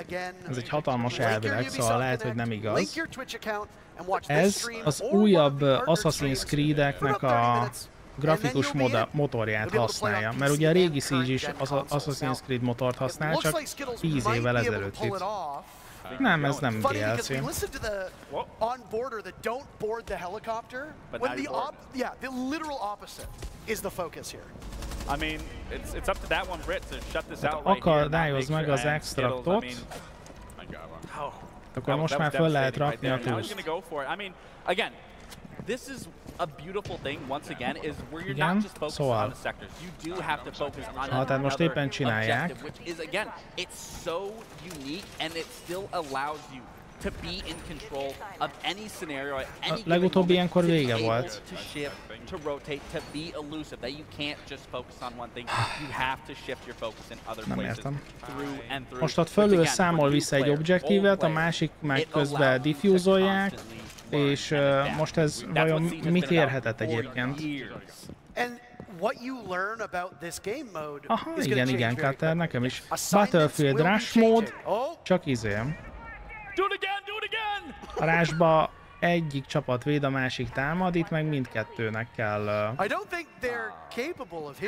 ez egy hatalmas elvileg, szóval lehet, hogy nem igaz. Ez az újabb Assassin's Creed-eknek a grafikus motorját használja, mert ugye a régi Siege is az Assassin's Creed motort használ, csak 10 évvel ezelőtt itt. Nem, ez nem DLC. Akadályozd meg az extraktot, akkor most már föl lehet rakni a túszt. This is a beautiful thing, once again, is where you're not just focused on the sectors. You do have to focus on tehát most éppen csinálják. Which is, again, it's so unique and it still allows you to be in control of any scenario, any legutóbbi ilyenkor vége volt. To shift, to rotate, to be elusive, that you can't just focus on one thing. You have to shift your focus in other places. Through and through. Most ott fölül számol vissza egy objektívet, a másik meg közben diffúzolják, és most ez vajon mit érhetett egyébként? Aha, igen, Cutter, nekem is. Battlefield Rush mód, csak a Rushba egyik csapat véd, a másik támad, itt meg mindkettőnek kell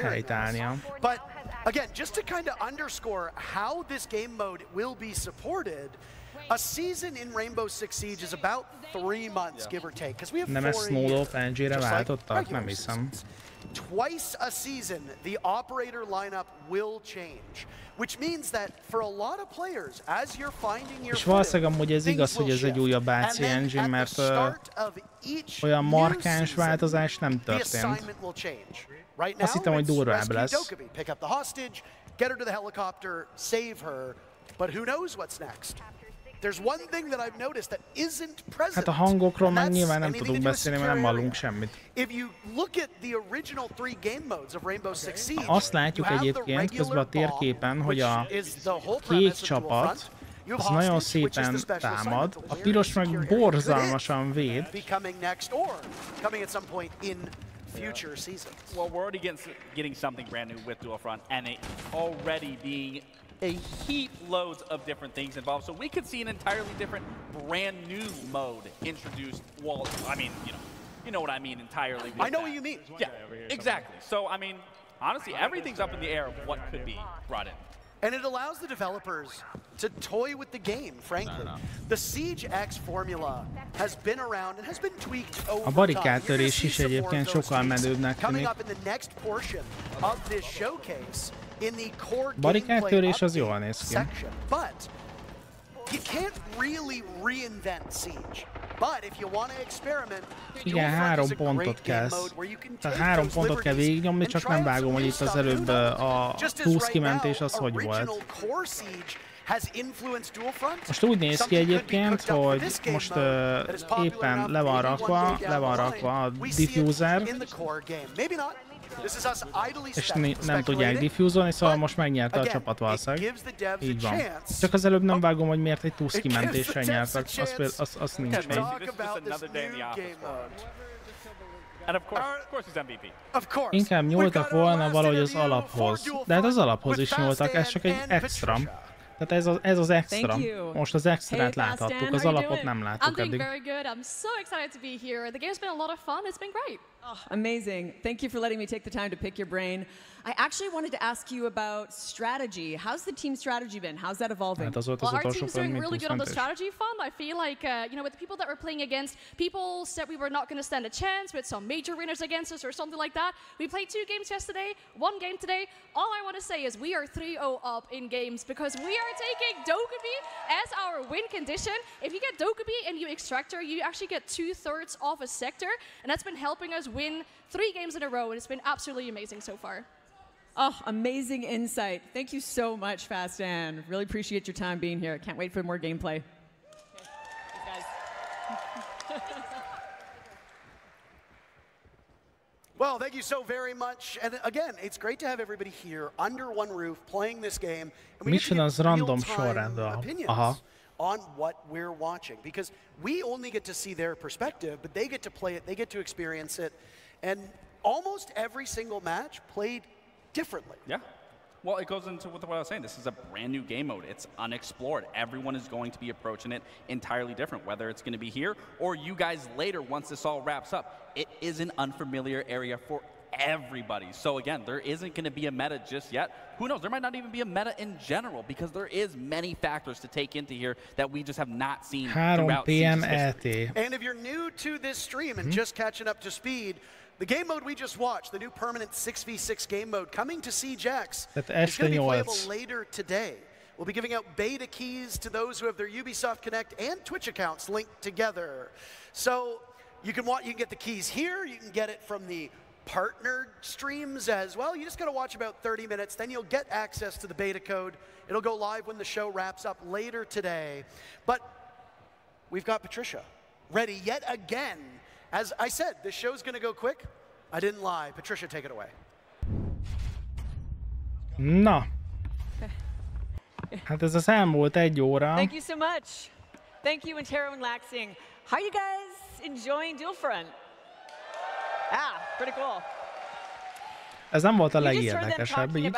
helytállnia. Again, just to kind of underscore how this game mode will be supported, a season in Rainbow Six Siege is about 3 months, give or take, because we have 4 nem ezt Snowdolf NG-re váltottak? Nem hiszem. Twice a season, the operator lineup will change, which means that for a lot of players, as you're finding your és valószínűleg amúgy ez igaz, hogy ez egy újabb AC engine, mert olyan markáns változás nem történt. Azt hittem, hogy durvább lesz. Hát a hangokról meg nyilván nem tudunk beszélni, mert nem hallunk semmit. Azt látjuk egyébként közben a térképen, hogy a kék csapat az nagyon szépen támad, a piros meg borzalmasan véd. Future seasons. Well, we're already getting something brand new with Dual Front, and it already being a heap loads of different things involved. So we could see an entirely different, brand new mode introduced. Well, I mean, you know what I mean entirely. I know what you mean. Yeah, exactly. So I mean, honestly, everything's up in the air of what could be brought in. And it allows the developers to toy with the game, frankly. The Siege X formula has been around and has been tweaked over time. A barikádtörés is egyébként sokkal menőbbnek tűnik. Coming up in the next portion of this showcase in the core barikádtörés az jól néz ki. But you can't really reinvent Siege. But if you want to experiment, igen, 3 pontot kell. Tehát 3 pontot kell végignyomni, csak nem vágom, hogy itt az előbb a túszkimentés az hogy volt. Most úgy néz ki egyébként, hogy most éppen le van rakva a diffuser, és nem tudják diffúzolni, szóval most megnyerte a csapat valószínűleg. Így van. Csak az előbb nem vágom, hogy miért egy túszkimentéssel nyertek, azt nincs még. Inkább nyúltak volna valahogy az alaphoz. De hát az alaphoz is nyúltak, ez csak egy extra. Tehát ez az extra. Most az extrát láthattuk, az alapot nem láttuk eddig. Oh, amazing. Thank you for letting me take the time to pick your brain. I actually wanted to ask you about strategy. How's the team strategy been? How's that evolving? Well, our team's doing really good on the strategy front. I feel like, you know, with the people that we're playing against, people said we were not going to stand a chance with some major winners against us or something like that. We played 2 games yesterday, 1 game today. All I want to say is we are 3-0 up in games because we are taking Dokkaebi as our win condition. If you get Dokkaebi and you extractor, you actually get 2/3 off a sector, and that's been helping us win 3 games in a row, and it's been absolutely amazing so far. Oh, amazing insight. Thank you so much, Fast Ann. Really appreciate your time being here. Can't wait for more gameplay. Okay. Thanks, guys. Well, thank you so very much. And again, it's great to have everybody here under one roof playing this game. And we get to get real-time opinions on what we're watching. Because we only get to see their perspective, but they get to play it, they get to experience it. And almost every single match played differently. Yeah. Well, it goes into what I was saying. This is a brand new game mode. It's unexplored. Everyone is going to be approaching it entirely different, whether it's going to be here or you guys later once this all wraps up. It is an unfamiliar area for everybody. So again, there isn't going to be a meta just yet. Who knows? There might not even be a meta in general because there is many factors to take into here that we just have not seen throughout Siege's history. And if you're new to this stream and just catching up to speed, the game mode we just watched, the new permanent 6v6 game mode coming to Siege X, is going to be playable later today. We'll be giving out beta keys to those who have their Ubisoft Connect and Twitch accounts linked together. So you can get the keys here, you can get it from the partnered streams as well. You just got to watch about 30 minutes, then you'll get access to the beta code. It'll go live when the show wraps up later today. But we've got Patricia ready yet again. As I said, this show's going to go quick. I didn't lie. Patricia, take it away. Na. Hát ez az elmúlt 1 óra. Thank you so much. Thank you, Intero and Laxing. How are you guys enjoying Duel Front? Ah, pretty cool. Ez nem volt a legérdekesebb így.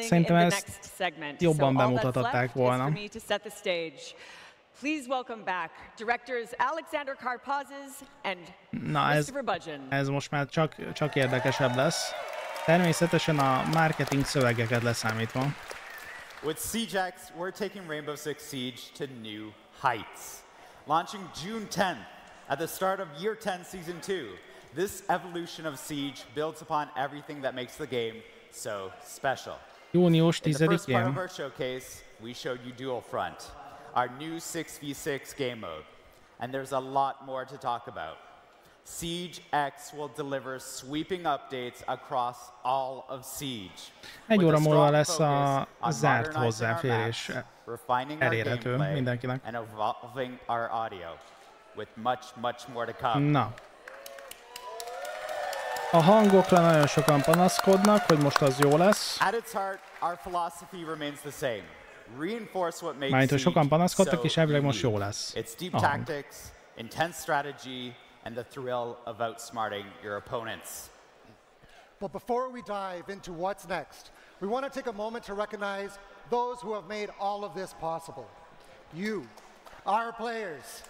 Szerintem ezt jobban bemutatották volna. Please welcome back directors Alexander Karpazes and Christopher Budgeon. Ez most már csak érdekesebb lesz. Természetesen a marketing szövegeket leszámítva. With Siege X, we're taking Rainbow Six Siege to new heights. Launching June 10th at the start of Year 10 Season 2, this evolution of Siege builds upon everything that makes the game so special. Június 10-én. In the first part of our showcase, we showed you Duel Front, our new 6v6 game mode. And there's a lot more to talk about. Siege X will deliver sweeping updates across all of Siege. 1 óra múlva lesz a zárt hozzáférés elérhető mindenkinek. And evolving our audio with much more to come. Na. A hangokra nagyon sokan panaszkodnak, hogy most az jó lesz. At its heart, our philosophy remains the same. Reinforce what makes Siege so sokan panaszkodtak, és elvileg most jó lesz. It's deep tactics, intense strategy, and the thrill of outsmarting your opponents. But before we dive into what's next, we want to take a moment to recognize those who have made all of this possible. You, our players.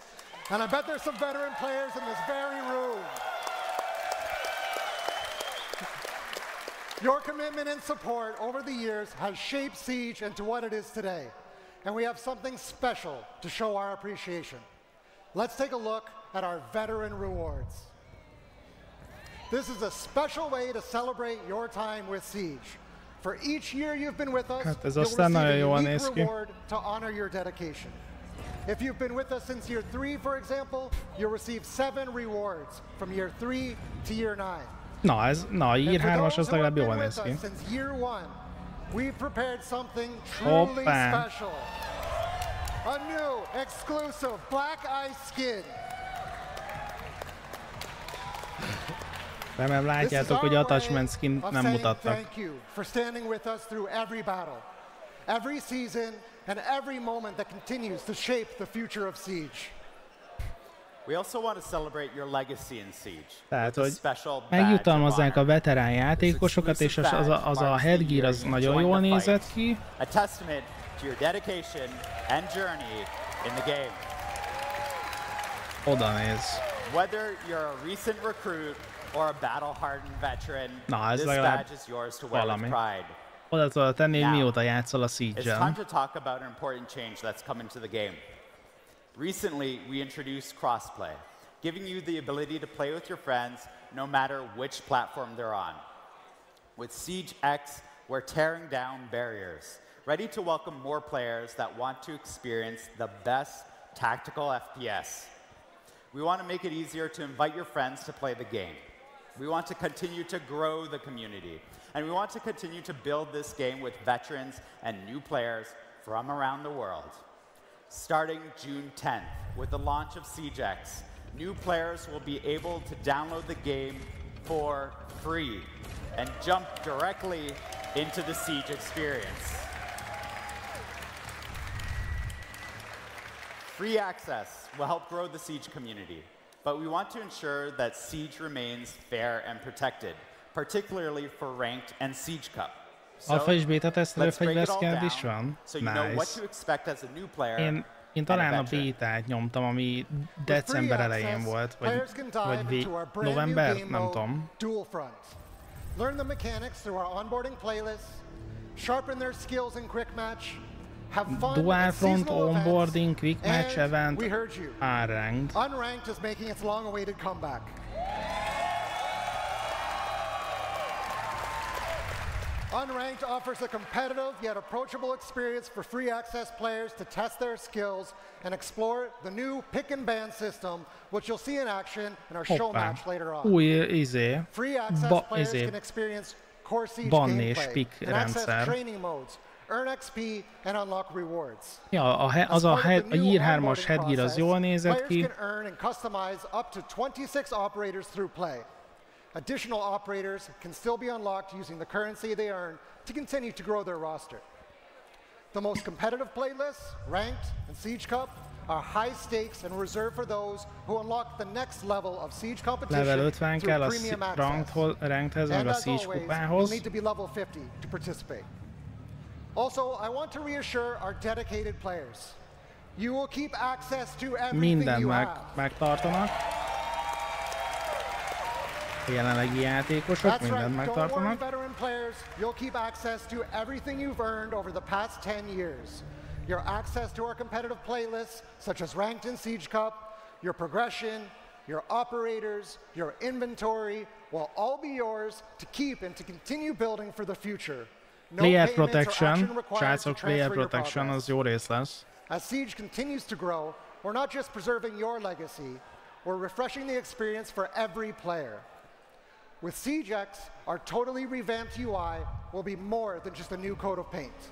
And I bet there's some veteran players in this very room. Your commitment and support over the years has shaped Siege into what it is today. And we have something special to show our appreciation. Let's take a look at our veteran rewards. This is a special way to celebrate your time with Siege. For each year you've been with us, you'll receive a unique reward to honor your dedication. If you've been with us since year 3, for example, you'll receive 7 rewards from year 3 to year 9. Na, Year 3-as az legalább jól néz ki. Since year 1, we've prepared something truly special. A new, exclusive Black Ice skin. Remélem látjátok, hogy attachment skin nem mutattak. Thank you for standing with us through every battle, every season, and every moment that continues to shape the future of Siege. We also want to celebrate your legacy in Siege. Tehát, hogy megjutalmazzák a veterán játékosokat, és az a headgear az nagyon jól nézett ki. A testament to your dedication and journey in the game. Oda néz. Whether you're a recent recruit or a battle-hardened veteran, this badge is yours to wear with pride. Oda tudod tenni, hogy mióta játszol a It's time to talk about an important change that's come into the game. Recently, we introduced crossplay, giving you the ability to play with your friends no matter which platform they're on. With Siege X, we're tearing down barriers, ready to welcome more players that want to experience the best tactical FPS. We want to make it easier to invite your friends to play the game. We want to continue to grow the community. And we want to continue to build this game with veterans and new players from around the world. Starting June 10th, with the launch of Siege X, new players will be able to download the game for free and jump directly into the Siege experience. Free access will help grow the Siege community, but we want to ensure that Siege remains fair and protected, particularly for Ranked and Siege Cup. Alfa és beta tesztelő fegyverszkent is van? Nice. Én talán a bétát nyomtam, ami december elején volt, vagy november, nem tudom. Learn the mechanics through our onboarding playlist, sharpen their skills in quick match, have fun Dual at front seasonal onboarding, events, quick match event, we heard you. Unranked. Unranked is making its long-awaited comeback. Unranked offers a competitive yet approachable experience for free access players to test their skills and explore the new pick and ban system, which you'll see in action in our show match later on. Free access players can experience core Siege gameplay and access training modes, earn XP and unlock rewards. Ja, az a Year 3-as headgear az jól nézett ki. Players can earn and customize up to 26 operators through play. Additional operators can still be unlocked using the currency they earn to continue to grow their roster. The most competitive playlists, Ranked and Siege Cup, are high stakes and reserved for those who unlock the next level of Siege competition Level 50 kell a premium access. Rankedhez, meg a Siege kupához. You'll need to be level 50 to participate. Also, I want to reassure our dedicated players. You will keep access to everything you have. Megtartanak. A jelenlegi játékosok mindent megtartanak. Veteran players, you'll keep access to everything you've earned over the past 10 years. Your access to our competitive playlists, such as Ranked and Siege Cup, your progression, your operators, your inventory, will all be yours to keep and to continue building for the future. Player protection, srácok, player protection az jó rész lesz. As Siege continues to grow, we're not just preserving your legacy, we're refreshing the experience for every player. With Siege X, our totally revamped UI will be more than just a new coat of paint.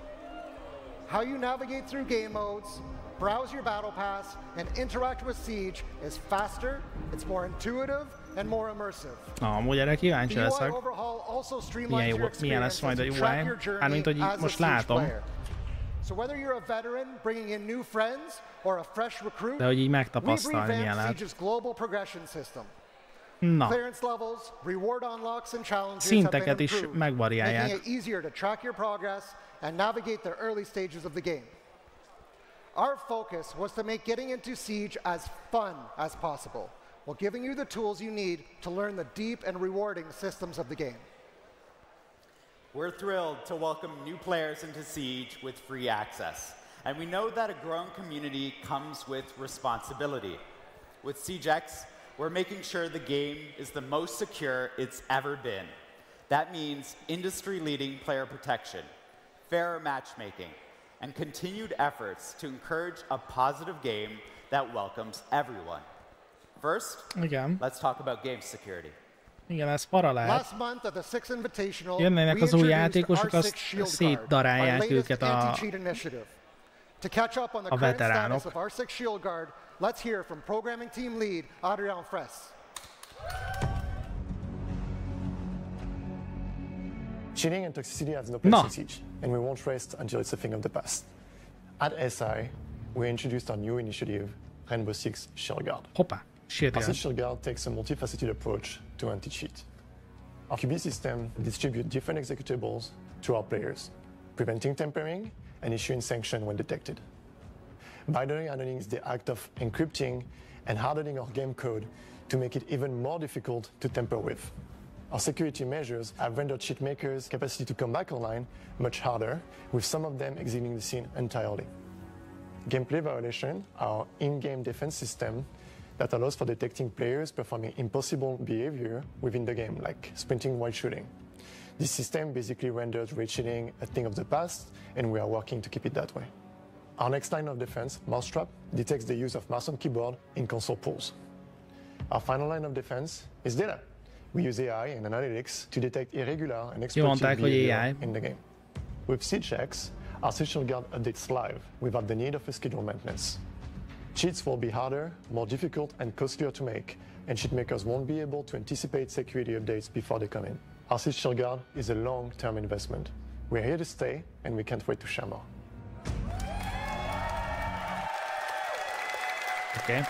How you navigate through game modes, browse your battle pass, and interact with Siege is faster, it's more intuitive, and more immersive. Amúgy erre kíváncsi leszek. Milyen lesz majd a UI, mint hogy most látom. So whether you're a veteran bringing in new friends or a fresh recruit, de hogy így megtapasztalni milyen lehet. Siege's global progression system. Na. Clearance levels, reward unlocks and challenges szinteket is megvariálják. Making it easier to track your progress and navigate the early stages of the game. Our focus was to make getting into Siege as fun as possible, while giving you the tools you need to learn the deep and rewarding systems of the game. We're thrilled to welcome new players into Siege with free access. And we know that a growing community comes with responsibility. With Siege X, we're making sure the game is the most secure it's ever been. That means industry-leading player protection, fairer matchmaking, and continued efforts to encourage a positive game that welcomes everyone. First, let's talk about game security. Igen, ez para lehet. Last month at the Six Invitational, jönnének az új játékosok, azt szétdarálják őket To catch up on the current status of R6 Shield Guard, let's hear from programming team lead Adrian Fress. Cheating and toxicity have no place in Siege, and we won't rest until it's a thing of the past. At SI, we introduced our new initiative, Rainbow Six Shield Guard. R6 Shield Guard takes a multifaceted approach to anti-cheat. Our QB system distributes different executables to our players, preventing tampering and issuing sanctions when detected. Binary hardening is the act of encrypting and hardening our game code to make it even more difficult to tamper with. Our security measures have rendered cheat makers' capacity to come back online much harder, with some of them exiting the scene entirely. Gameplay violation, our in-game defense system that allows for detecting players performing impossible behavior within the game, like sprinting while shooting. This system basically renders raid cheating a thing of the past, and we are working to keep it that way. Our next line of defense, Mousetrap, detects the use of mouse and keyboard in console pools. Our final line of defense is data. We use AI and analytics to detect irregular and exploitative behavior in the game. With SiegeX, our Siege Shield Guard updates live without the need of a scheduled maintenance. Cheats will be harder, more difficult, and costlier to make, and cheat makers won't be able to anticipate security updates before they come in. Our Siege Shield Guard is a long-term investment. We're here to stay, and we can't wait to share more. Okay.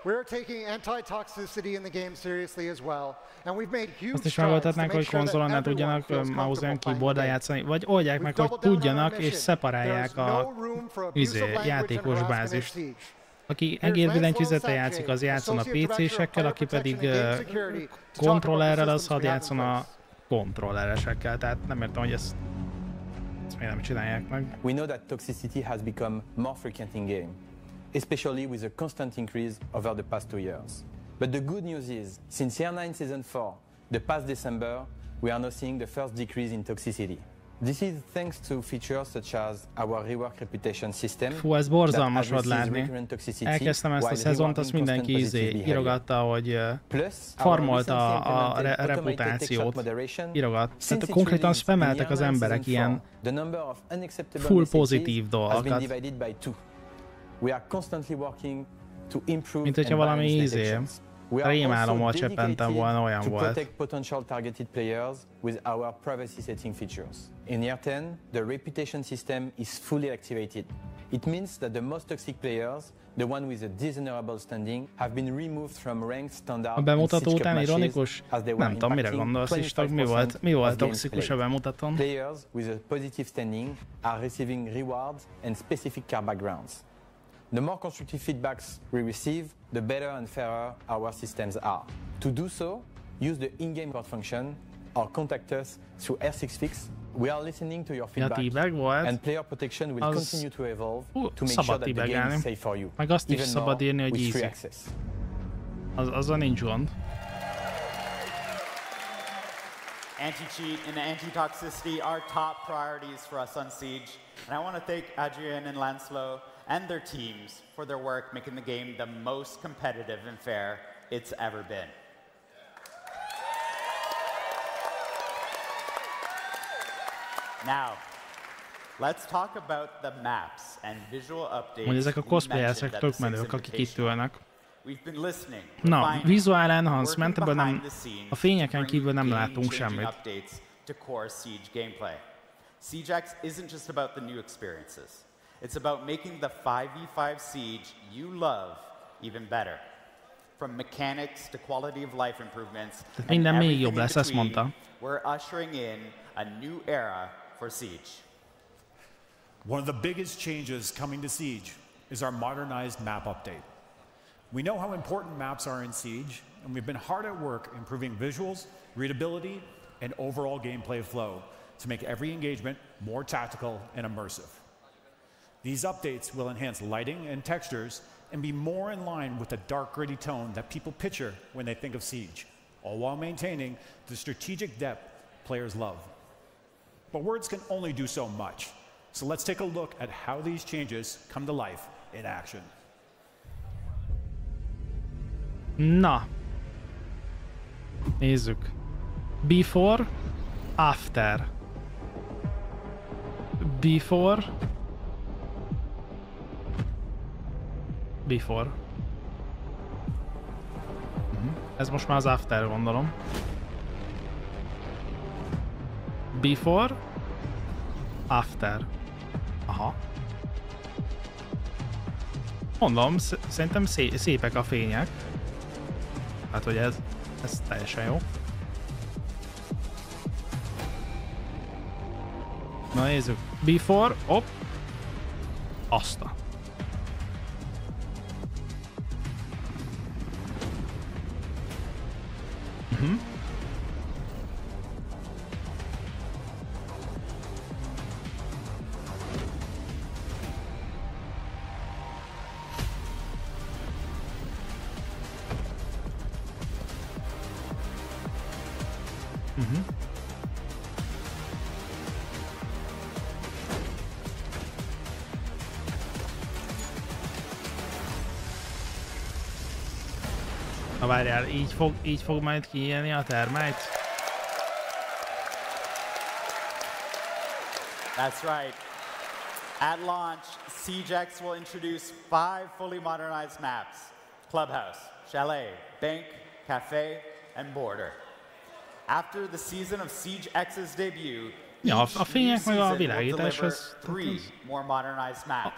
We're taking anti-toxicity in the game seriously as well, and we've made huge Azt is megoldhatnánk, hogy konzolon ne tudjanak mouse-en keyboard-dal játszani, vagy oldják meg, hogy tudjanak és szeparálják a játékos bázist. Aki egérbillentyűzetre játszik, az játszon a PC-sekkel, aki pedig kontrollerrel, az hadd játszon a kontrolleresekkel. Tehát nem értem, hogy ezt miért nem csinálják meg. We know that toxicity has become more frequent in game, especially with a constant increase over the past 2 years. But the good news is, since Year 9 Season 4, the past December, we are now seeing the first decrease in toxicity. This is thanks to features such as our rework reputation system. Fú, ez borzalmas volt látni. Elkezdtem ezt a szezont, azt mindenki írogatta, hogy farmolta a reputációt. Tehát konkrétan spameltek az emberek ilyen full pozitív dolgokat. Mint hogyha valami rémálommal cseppentem volna, olyan volt. In Year 10, the reputation system is fully activated. It means that the most toxic players, the one with a dishonorable standing, have been removed from ranked standard. A bemutató után ironikus? Nem tudom, mire gondolsz, Istag, mi volt toxikus a bemutatón? Players with a positive standing are receiving rewards and specific car backgrounds. The more constructive feedbacks we receive, the better and fairer our systems are. To do so, use the in-game report function or contact us through R6Fix. We are listening to your feedback, and player protection will continue to evolve to make sure that the game is safe for you. Meg azt is szabad írni, hogy easy. Azzal nincs gond. Anti-cheat and anti-toxicity are top priorities for us on Siege. And I want to thank Adrian and Lancelot and their teams for their work making the game the most competitive and fair it's ever been. Now, let's talk about the maps and visual updates. Hogy ezek a cosplayerek tök menők, akik itt ülnek. Na, visual enhancement, ebből nem, a fényeken kívül nem látunk semmit. SiegeX isn't just about the new experiences. It's about making the 5v5 Siege you love even better. From mechanics to quality of life improvements, minden még jobb lesz, ezt mondta. We're ushering in a new era for Siege. One of the biggest changes coming to Siege is our modernized map update. We know how important maps are in Siege, and we've been hard at work improving visuals, readability, and overall gameplay flow to make every engagement more tactical and immersive. These updates will enhance lighting and textures and be more in line with the dark, gritty tone that people picture when they think of Siege, all while maintaining the strategic depth players love. But words can only do so much. So let's take a look at how these changes come to life in action. Na, nézzük. Before, after. Before. Before. Ez most már az after, gondolom. Before, after. Aha. Mondom, szerintem szépek a fények. Hát, hogy ez teljesen jó. Na nézzük. Before, hopp. Azta. Na várjál, így fog majd kiélni a termite? That's right. At launch, SiegeX will introduce 5 fully modernized maps: Clubhouse, Chalet, Bank, Cafe, and Border. After the season of SiegeX's debut, ja, a fények meg a világítás az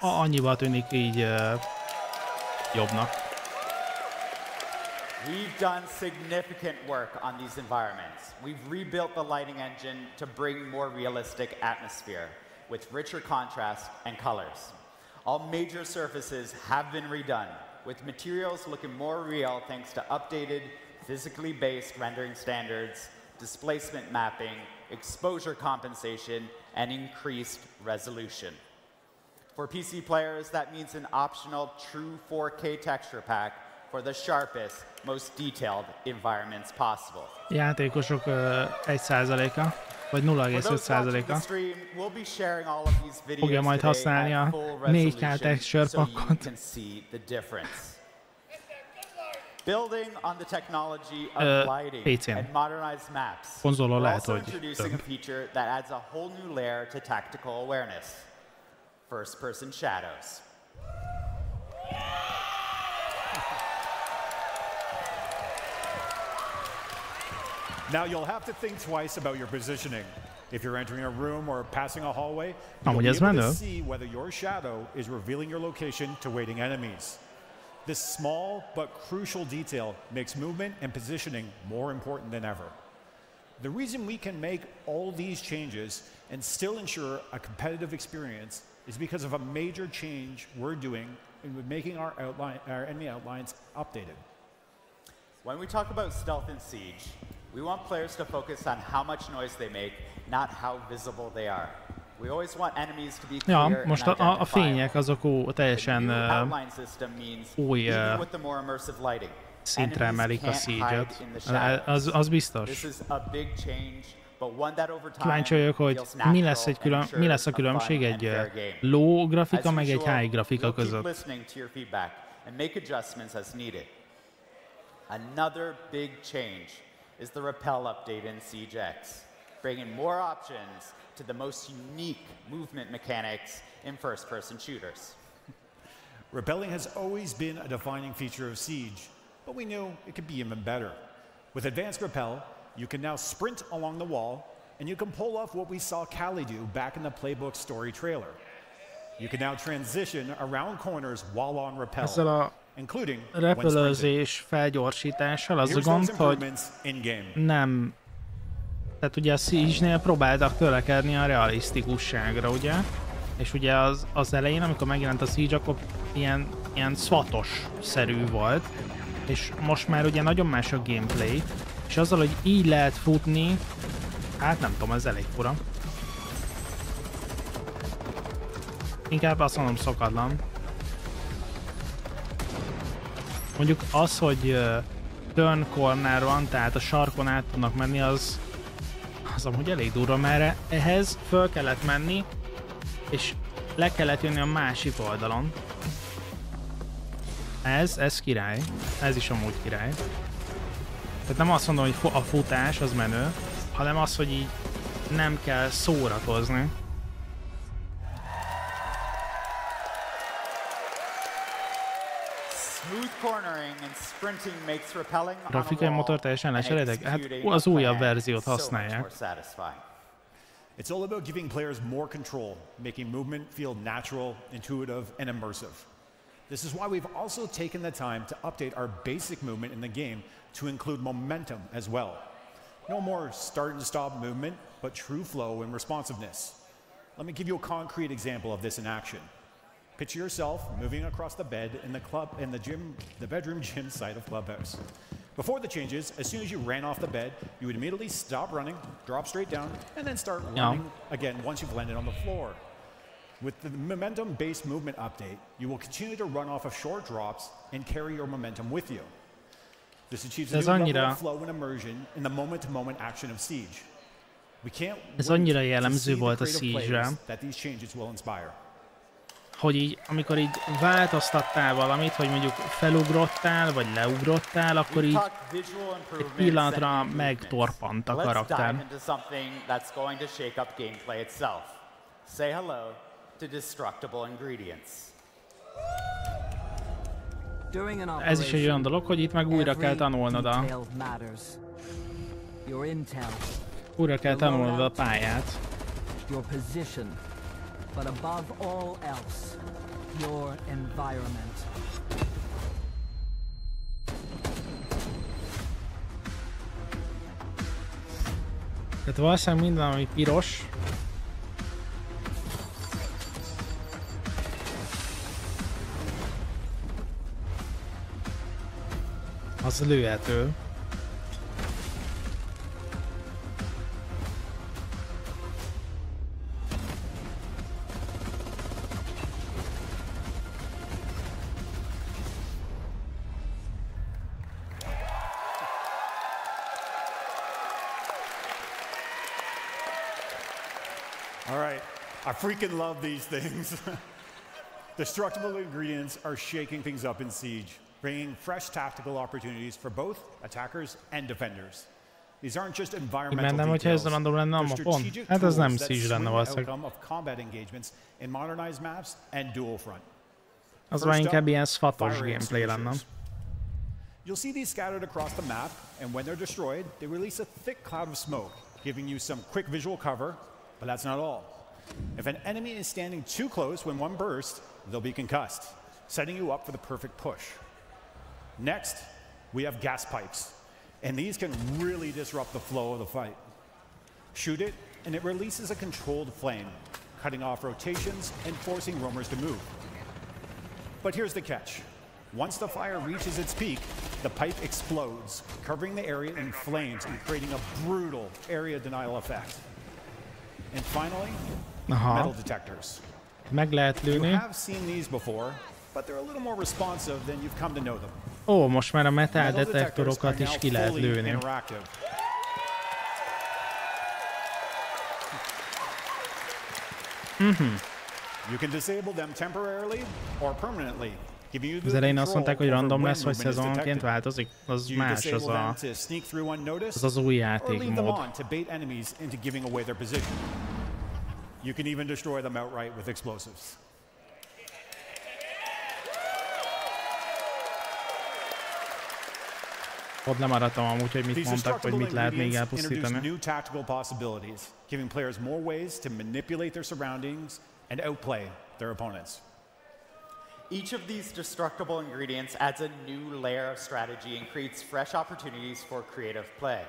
annyiba tűnik így jobbnak. We've done significant work on these environments. We've rebuilt the lighting engine to bring more realistic atmosphere with richer contrast and colors. All major surfaces have been redone, with materials looking more real thanks to updated, physically based rendering standards, displacement mapping, exposure compensation, and increased resolution. For PC players, that means an optional true 4K texture pack for the sharpest, most detailed environments possible. Játékosok 1%-a, vagy 0,5%-a fogja majd használni a 4K texture packot. Building on the technology of lighting and modernized maps, konzolon we're lehet, also hogy introducing a feature that adds a whole new layer to tactical awareness: first-person shadows. Now you'll have to think twice about your positioning. If you're entering a room or passing a hallway, you'll be able to see whether your shadow is revealing your location to waiting enemies. This small but crucial detail makes movement and positioning more important than ever. The reason we can make all these changes and still ensure a competitive experience is because of a major change we're doing in making our enemy outlines updated. When we talk about stealth in Siege, we want players to focus on how much noise they make, not how visible they are. We always want enemies to be clear ja, most a fények azok teljesen új szintre emelik a Siege-et. Az biztos. Kíváncsi vagyok, hogy mi lesz a különbség egy low grafika meg egy high grafika között. Another big change is the repel update in SiegeX, bringing more options to the most unique movement mechanics in first-person shooters. Repelling has always been a defining feature of Siege, but we knew it could be even better. With advanced repel, you can now sprint along the wall, and you can pull off what we saw Callie do back in the Playbook story trailer. You can now transition around corners while on repel, including repülőzés felgyorsítással. Az a gond, hogy nem... Tehát ugye a Siege-nél próbáltak törekedni a realisztikusságra, ugye? És ugye az elején, amikor megjelent a Siege, akkor ilyen SWAT-os-szerű volt. És most már ugye nagyon más a gameplay. És azzal, hogy így lehet futni, hát nem tudom, ez elég fura. Inkább azt mondom, szokatlan. Mondjuk az, hogy turn corner van, tehát a sarkon át tudnak menni, az amúgy elég durva, mert ehhez föl kellett menni, és le kellett jönni a másik oldalon. Ez király. Ez is amúgy király. Tehát nem azt mondom, hogy a futás az menő, hanem az, hogy így nem kell szórakozni. Grafikai motor teljesen lecseréltek? Hát az újabb verziót használják. It's all about giving players more control, making movement feel natural, intuitive, and immersive. This is why we've also taken the time to update our basic movement in the game to include momentum as well. No more start and stop movement, but true flow and responsiveness. Let me give you a concrete example of this in action. Picture yourself moving across the bed in the bedroom gym side of Clubhouse. Before the changes, as soon as you ran off the bed, you would immediately stop running, drop straight down, and then start running again once you've landed on the floor. With the momentum-based movement update, you will continue to run off of short drops and carry your momentum with you. This achieves a new level of flow and immersion in the moment-to-moment action of Siege. We can't wait to see the creative players that these changes will inspire. Hogy így, amikor így változtattál valamit, hogy mondjuk felugrottál, vagy leugrottál, akkor így egy pillanatra megtorpant a karakter. Ez is egy olyan dolog, hogy itt meg újra kell tanulnod a pályát. But above all else, your environment. Tehát valószínűleg minden, ami piros, az lőhető. I freaking love these things. Destructible ingredients are shaking things up in Siege, bringing fresh tactical opportunities for both attackers and defenders. These aren't just environmental details, they're strategic tools that swing the outcome of combat engagements in modernized maps and dual front. Az már inkább ilyen sfatos gameplay lenne. You'll see these scattered across the map, and when they're destroyed, they release a thick cloud of smoke, giving you some quick visual cover, but that's not all. If an enemy is standing too close when one bursts, they'll be concussed, setting you up for the perfect push. Next, we have gas pipes, and these can really disrupt the flow of the fight. Shoot it, and it releases a controlled flame, cutting off rotations and forcing roamers to move. But here's the catch. Once the fire reaches its peak, the pipe explodes, covering the area in flames and creating a brutal area denial effect. And finally, metal detectors. Meg lehet lőni. You have seen these before, but they're a little more responsive than you've come to know them. Ó, most már a metal detektorokat is ki lehet lőni. You can disable them temporarily or permanently. Az elején azt mondták, hogy random lesz, vagy szezononként változik, az más, az az új játékmód. You can even destroy them outright with explosives. Ott lemaradtam amúgy, hogy mit mondtak, hogy mit lehet még elpusztítani. New tactical possibilities, giving players more ways to manipulate their surroundings and outplay their opponents. Each of these destructible ingredients adds a new layer of strategy and creates fresh opportunities for creative play.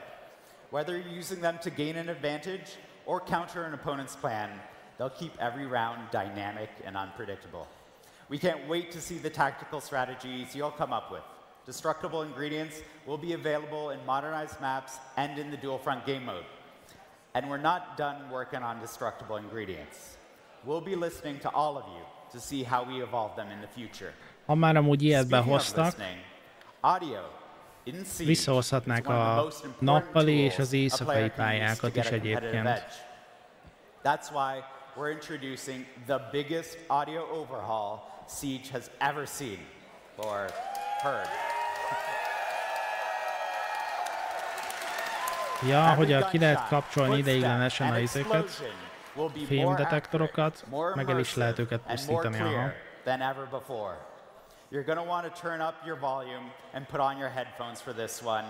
Whether you're using them to gain an advantage or counter an opponent's plan, they'll keep every round dynamic and unpredictable. We can't wait to see the tactical strategies you'll come up with. Destructible ingredients will be available in modernized maps and in the dual front game mode. And we're not done working on destructible ingredients. We'll be listening to all of you to see how we evolve them in the future. Ha már amúgy ilyet behoztak, visszahozhatnák a nappali és az éjszakai pályákat is egyébként. That's why we're introducing the biggest audio overhaul Siege has ever seen or heard. Ja, hogy ki lehet kapcsolni ideiglenesen a izéket, fémdetektorokat, meg el is lehet őket pusztítani. You're going to want to turn up your volume and put on your headphones for this one.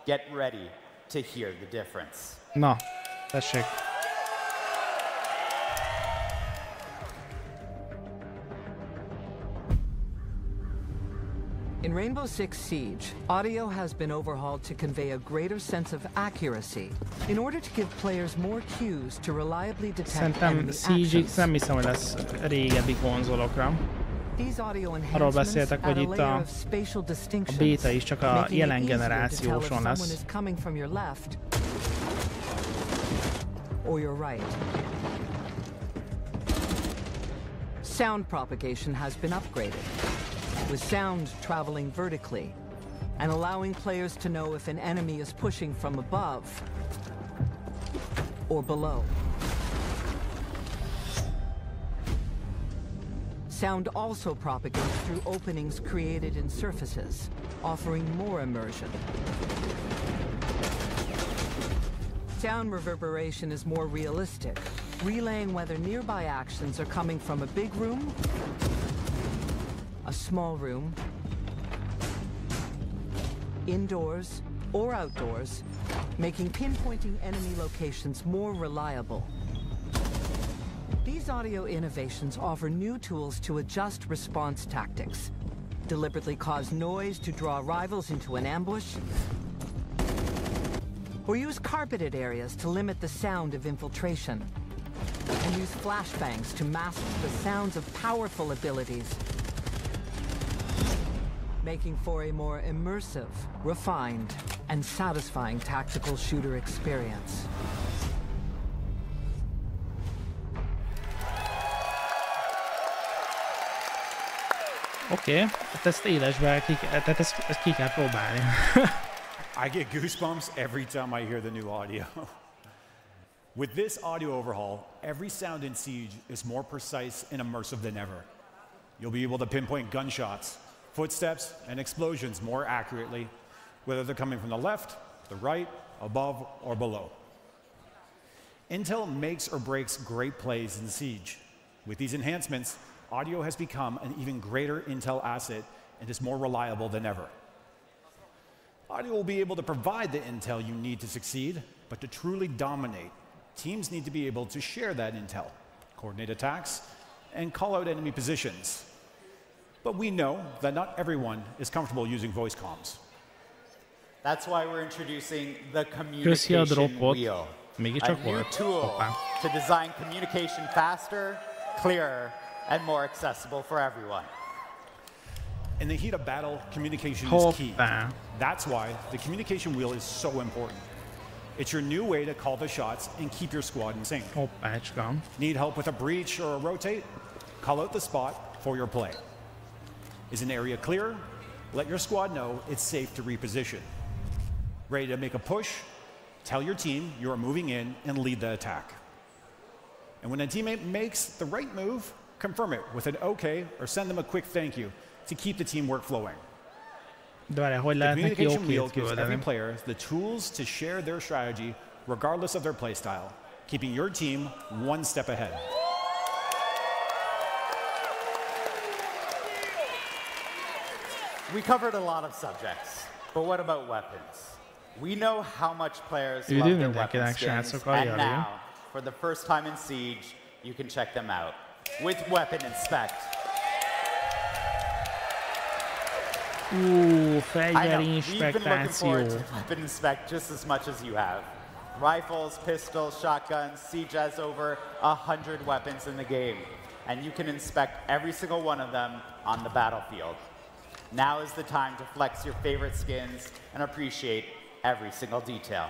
Get ready to hear the difference. Na, tessék. In Rainbow Six Siege, audio has been overhauled to convey a greater sense of accuracy in order to give players more cues to reliably detect enemy actions. Nem hiszem, hogy lesz régebbi konzolokra. Arról beszéltek, hogy itt a beta is csak a jelen generációson lesz. Sound propagation has been upgraded, with sound traveling vertically and allowing players to know if an enemy is pushing from above or below. Sound also propagates through openings created in surfaces, offering more immersion. Sound reverberation is more realistic, relaying whether nearby actions are coming from a big room, a small room, indoors, or outdoors, making pinpointing enemy locations more reliable. These audio innovations offer new tools to adjust response tactics, deliberately cause noise to draw rivals into an ambush, or use carpeted areas to limit the sound of infiltration, and use flashbangs to mask the sounds of powerful abilities, making for a more immersive, refined, and satisfying tactical shooter experience. Oké, hát ezt élesben tehát ezt ki kell próbálni. I get goosebumps every time I hear the new audio. With this audio overhaul, every sound in Siege is more precise and immersive than ever. You'll be able to pinpoint gunshots, footsteps, and explosions more accurately, whether they're coming from the left, the right, above, or below. Intel makes or breaks great plays in Siege. With these enhancements, audio has become an even greater Intel asset and is more reliable than ever. Audio will be able to provide the intel you need to succeed, but to truly dominate, teams need to be able to share that intel, coordinate attacks, and call out enemy positions. But we know that not everyone is comfortable using voice comms. That's why we're introducing the communication wheel, a new tool to design communication faster, clearer, and more accessible for everyone. In the heat of battle, communication is key. That's why the communication wheel is so important. It's your new way to call the shots and keep your squad in sync. Need help with a breach or a rotate? Call out the spot for your play. Is an area clear? Let your squad know it's safe to reposition. Ready to make a push? Tell your team you are moving in and lead the attack. And when a teammate makes the right move, confirm it with an okay or send them a quick thank you to keep the teamwork flowing. The communication wheel gives every player the tools to share their strategy regardless of their play style, keeping your team one step ahead. We covered a lot of subjects, but what about weapons? We know how much players love their weapon skins, and now, for the first time in Siege, you can check them out with Weapon Inspect. Fegyverinspektáció. We've been looking forward to Weapon Inspect just as much as you have. Rifles, pistols, shotguns, Siege has over 100 weapons in the game, and you can inspect every single one of them on the battlefield. Now is the time to flex your favorite skins and appreciate every single detail.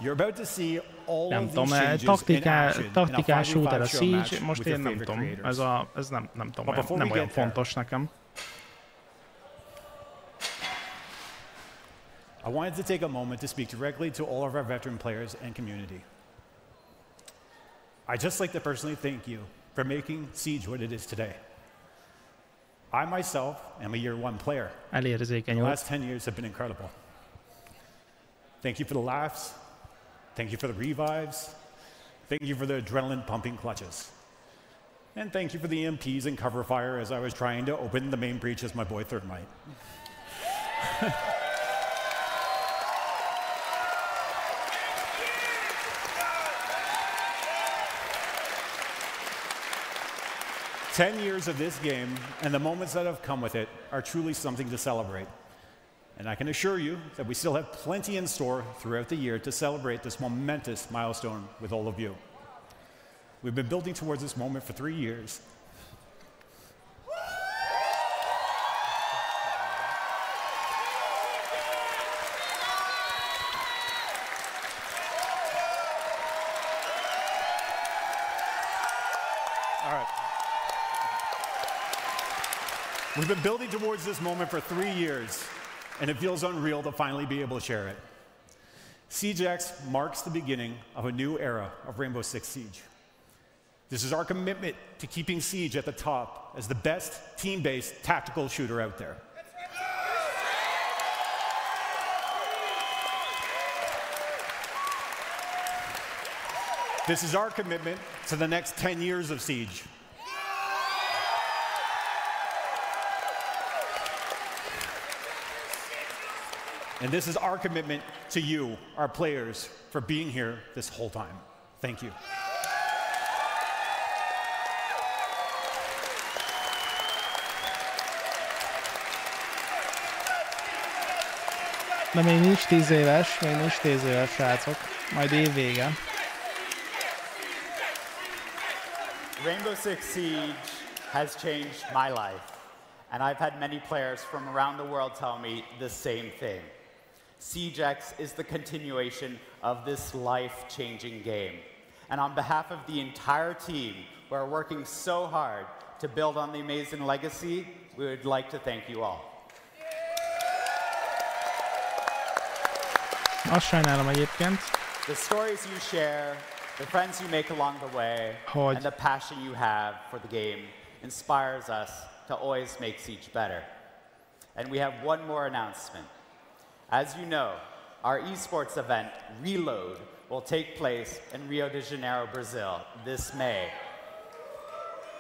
You're about to see all of these changes in action in a 5v5 show match with your favorite creators. Ez nem olyan fontos nekem. I wanted to take a moment to speak directly to all of our veteran players and community. I'd just like to personally thank you for making Siege what it is today. I myself am a year one player. The last 10 years have been incredible. Thank you for the laughs. Thank you for the revives. Thank you for the adrenaline pumping clutches. And thank you for the EMPs and cover fire as I was trying to open the main breach as my boy Thermite. 10 years of this game and the moments that have come with it are truly something to celebrate. And I can assure you that we still have plenty in store throughout the year to celebrate this momentous milestone with all of you. We've been building towards this moment for 3 years. We've been building towards this moment for 3 years, and it feels unreal to finally be able to share it. Siege X marks the beginning of a new era of Rainbow Six Siege. This is our commitment to keeping Siege at the top as the best team-based tactical shooter out there. This is our commitment to the next 10 years of Siege. And this is our commitment to you, our players, for being here this whole time. Thank you. De még nincs 10 éves, srácok. Majd év vége. Rainbow Six Siege has changed my life. And I've had many players from around the world tell me the same thing. Siege X is the continuation of this life-changing game. And on behalf of the entire team, who are working so hard to build on the amazing legacy, we would like to thank you all. Azt sajnálom egyébként. The stories you share, the friends you make along the way, and the passion you have for the game inspires us to always make Siege better. And we have one more announcement. As you know, our esports event, Reload, will take place in Rio de Janeiro, Brazil, this May.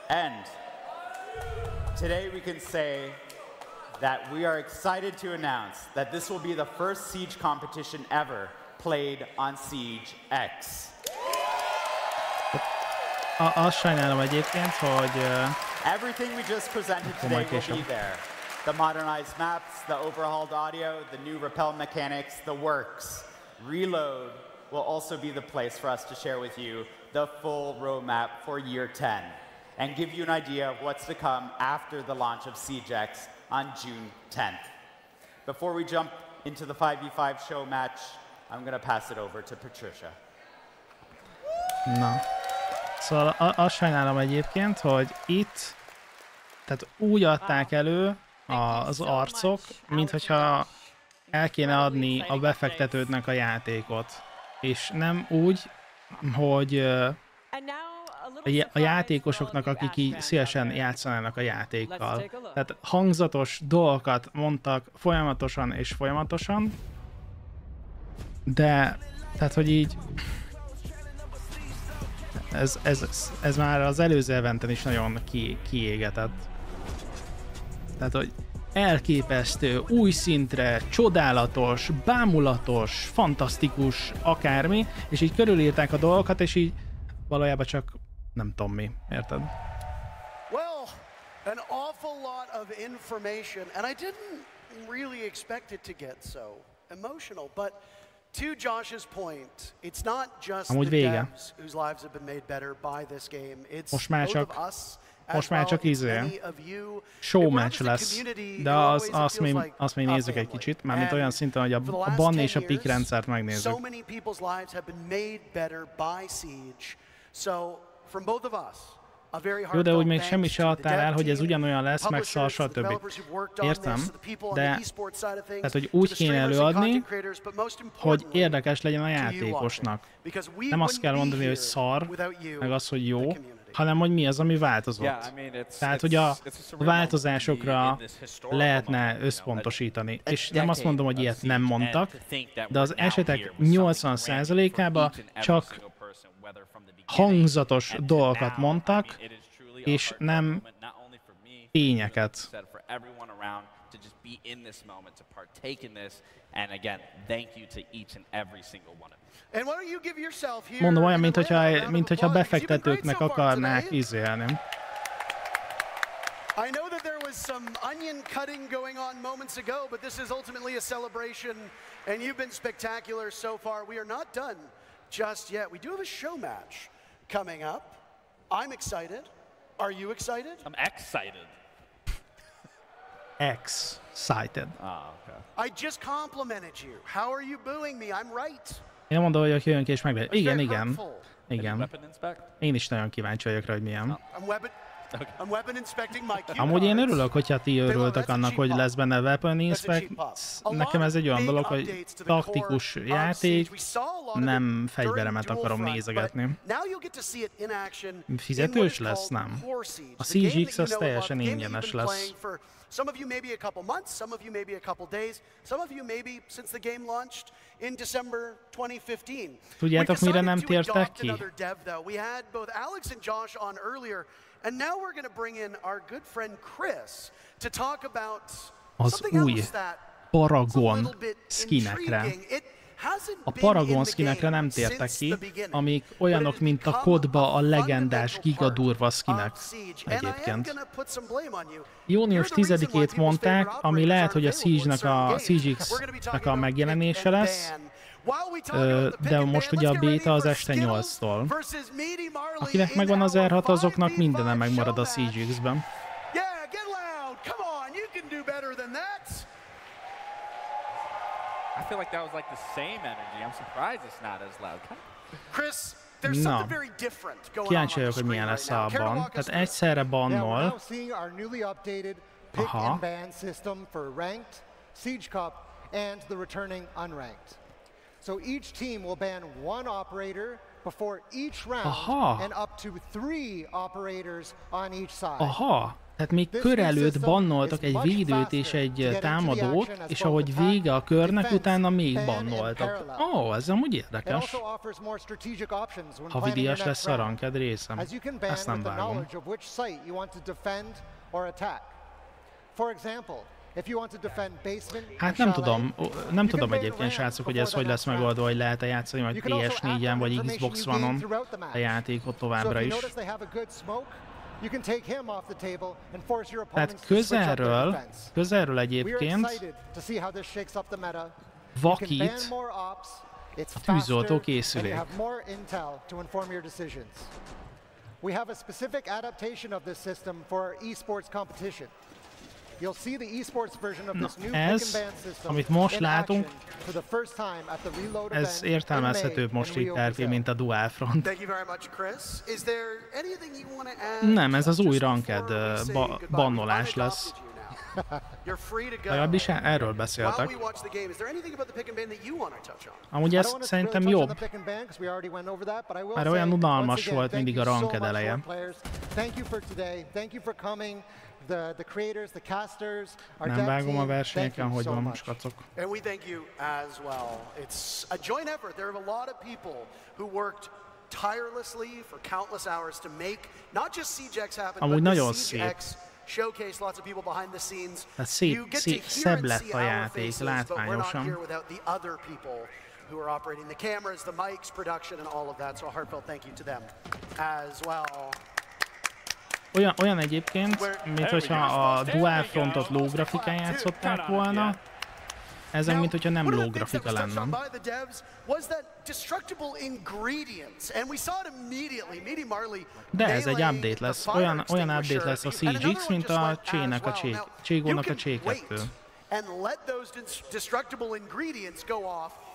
And today we can say that we are excited to announce that this will be the first Siege competition ever played on Siege X. Azt sajnálom egyébként, hogy... Everything we just presented today will be there. The modernized maps, the overhauled audio, the new rappel mechanics, the works. Reload will also be the place for us to share with you the full roadmap for year 10 and give you an idea of what's to come after the launch of Siege X on June 10th. Before we jump into the 5v5 show match, I'm going to pass it over to Patricia. Na. Szóval azt sajnálom egyébként, hogy itt tehát úgy adták elő az arcok, minthogyha el kéne adni a befektetőknek a játékot. És nem úgy, hogy a játékosoknak, akik így szívesen játszanának a játékkal. Tehát hangzatos dolgokat mondtak folyamatosan és folyamatosan, de tehát, hogy így ez már az előző eventen is nagyon kiégetett. Tehát, hogy elképesztő, új szintre, csodálatos, bámulatos, fantasztikus, akármi, és így körülírták a dolgokat, és így valójában csak nem tudom mi, érted? Well, an awful lot of information, and I didn't really expect it to get so emotional, but to Josh's point, it's not just the devs whose lives have been made better by this game. It's both of us. Most már csak showmatch lesz, de azt még nézzük egy kicsit, mármint olyan szinten, hogy a ban és a pick rendszert megnézzük. Jó, de úgy még semmi se adtál el, hogy ez ugyanolyan lesz, meg szar, stb. Értem, de tehát, hogy úgy kéne előadni, hogy érdekes legyen a játékosnak. Nem azt kell mondani, hogy szar, meg az, hogy jó, hanem hogy mi az, ami változott. Tehát, hogy a változásokra lehetne összpontosítani. És nem azt mondom, hogy ilyet nem mondtak, de az esetek 80%-ában csak hangzatos dolgokat mondtak, és nem tényeket. Mondom, olyan, mintha befektetőknek akarnák izélni. I know that there was some onion cutting going on moments ago, but this is ultimately a celebration, and you've been spectacular so far. We are not done just yet. We do have a show match coming up. I'm excited. Are you excited? I'm excited. Excited. Okay. I just complimented you. How are you booing me? I'm right. Én mondom, hogy aki jön és meg. Igen, igen. Igen. Én is nagyon kíváncsi vagyok rá, hogy milyen. Amúgy én örülök, hogyha ti örültek annak, hogy lesz benne Weapon Inspect. Nekem ez egy olyan dolog, hogy taktikus játék, nem fegyveremet akarom nézegetni. Fizetős lesz? Nem. A Siege X az teljesen ingyenes lesz. Some of you maybe a couple months, some of you maybe a couple days, some of you maybe since the game launched in December 2015. Tudjátok, mire nem tértek ki? We had both Alex and Josh on earlier, and now we're going to bring in our good friend Chris to talk about something else that Paragon skinekre. A Paragon skinekre nem tértek ki, amik olyanok, mint a kodba a legendás gigadurva skinek egyébként. Június 10-ét mondták, ami lehet, hogy a Siege X-nek a megjelenése lesz, de most ugye a beta az este 8-tól. Akinek megvan az R6, azoknak mindenen megmarad a Siege X-ben. I feel like that was like the same energy. I'm surprised it's not as loud. Chris, there's something very different going on. Kíváncsi vagyok, hogy milyen lesz a ban. Tehát egyszerre bannol. Aha. And the returning unranked. So each team will ban one operator before each round and up to 3 operators on each side. Aha. Tehát még kör előtt bannoltak egy védőt és egy támadót, és ahogy vége a körnek, utána még bannoltak. Ó, ez amúgy érdekes. Havidíjas lesz a ranked részem. Ezt nem vágom. Hát nem tudom egyébként, srácok, hogy ez hogy lesz megoldva, hogy lehet-e játszani majd PS4-en vagy Xbox One-on a játékot továbbra is. Tehát közelről egyébként vakít a tűzoltó készülék. We have a specific adaptation of this system for our esports competition. You'll see the esports version of this new pick and ban system amit most látunk, for the first time at the reload ez értelmezhetőbb most itt RP, mint a Dual Front. Nem, ez az új ranked bannolás lesz. Legalábbis erről beszéltek. Amúgy ez szerintem jobb. Már olyan unalmas volt mindig a ranked eleje. Nem vágom a versenyeken, hogy van most kacok. Amúgy nagyon szép. Szebb lett a játék, látványosan. Who are operating the cameras, the mics, production, and all of that. So a heartfelt thank you to them as well. Olyan egyébként, mint hogyha a Dual Frontot low grafikán játszották volna, ezen, mint hogyha nem low grafika lenne. De ez egy update lesz, olyan update lesz a Siege X, mint a Cségónak a C2.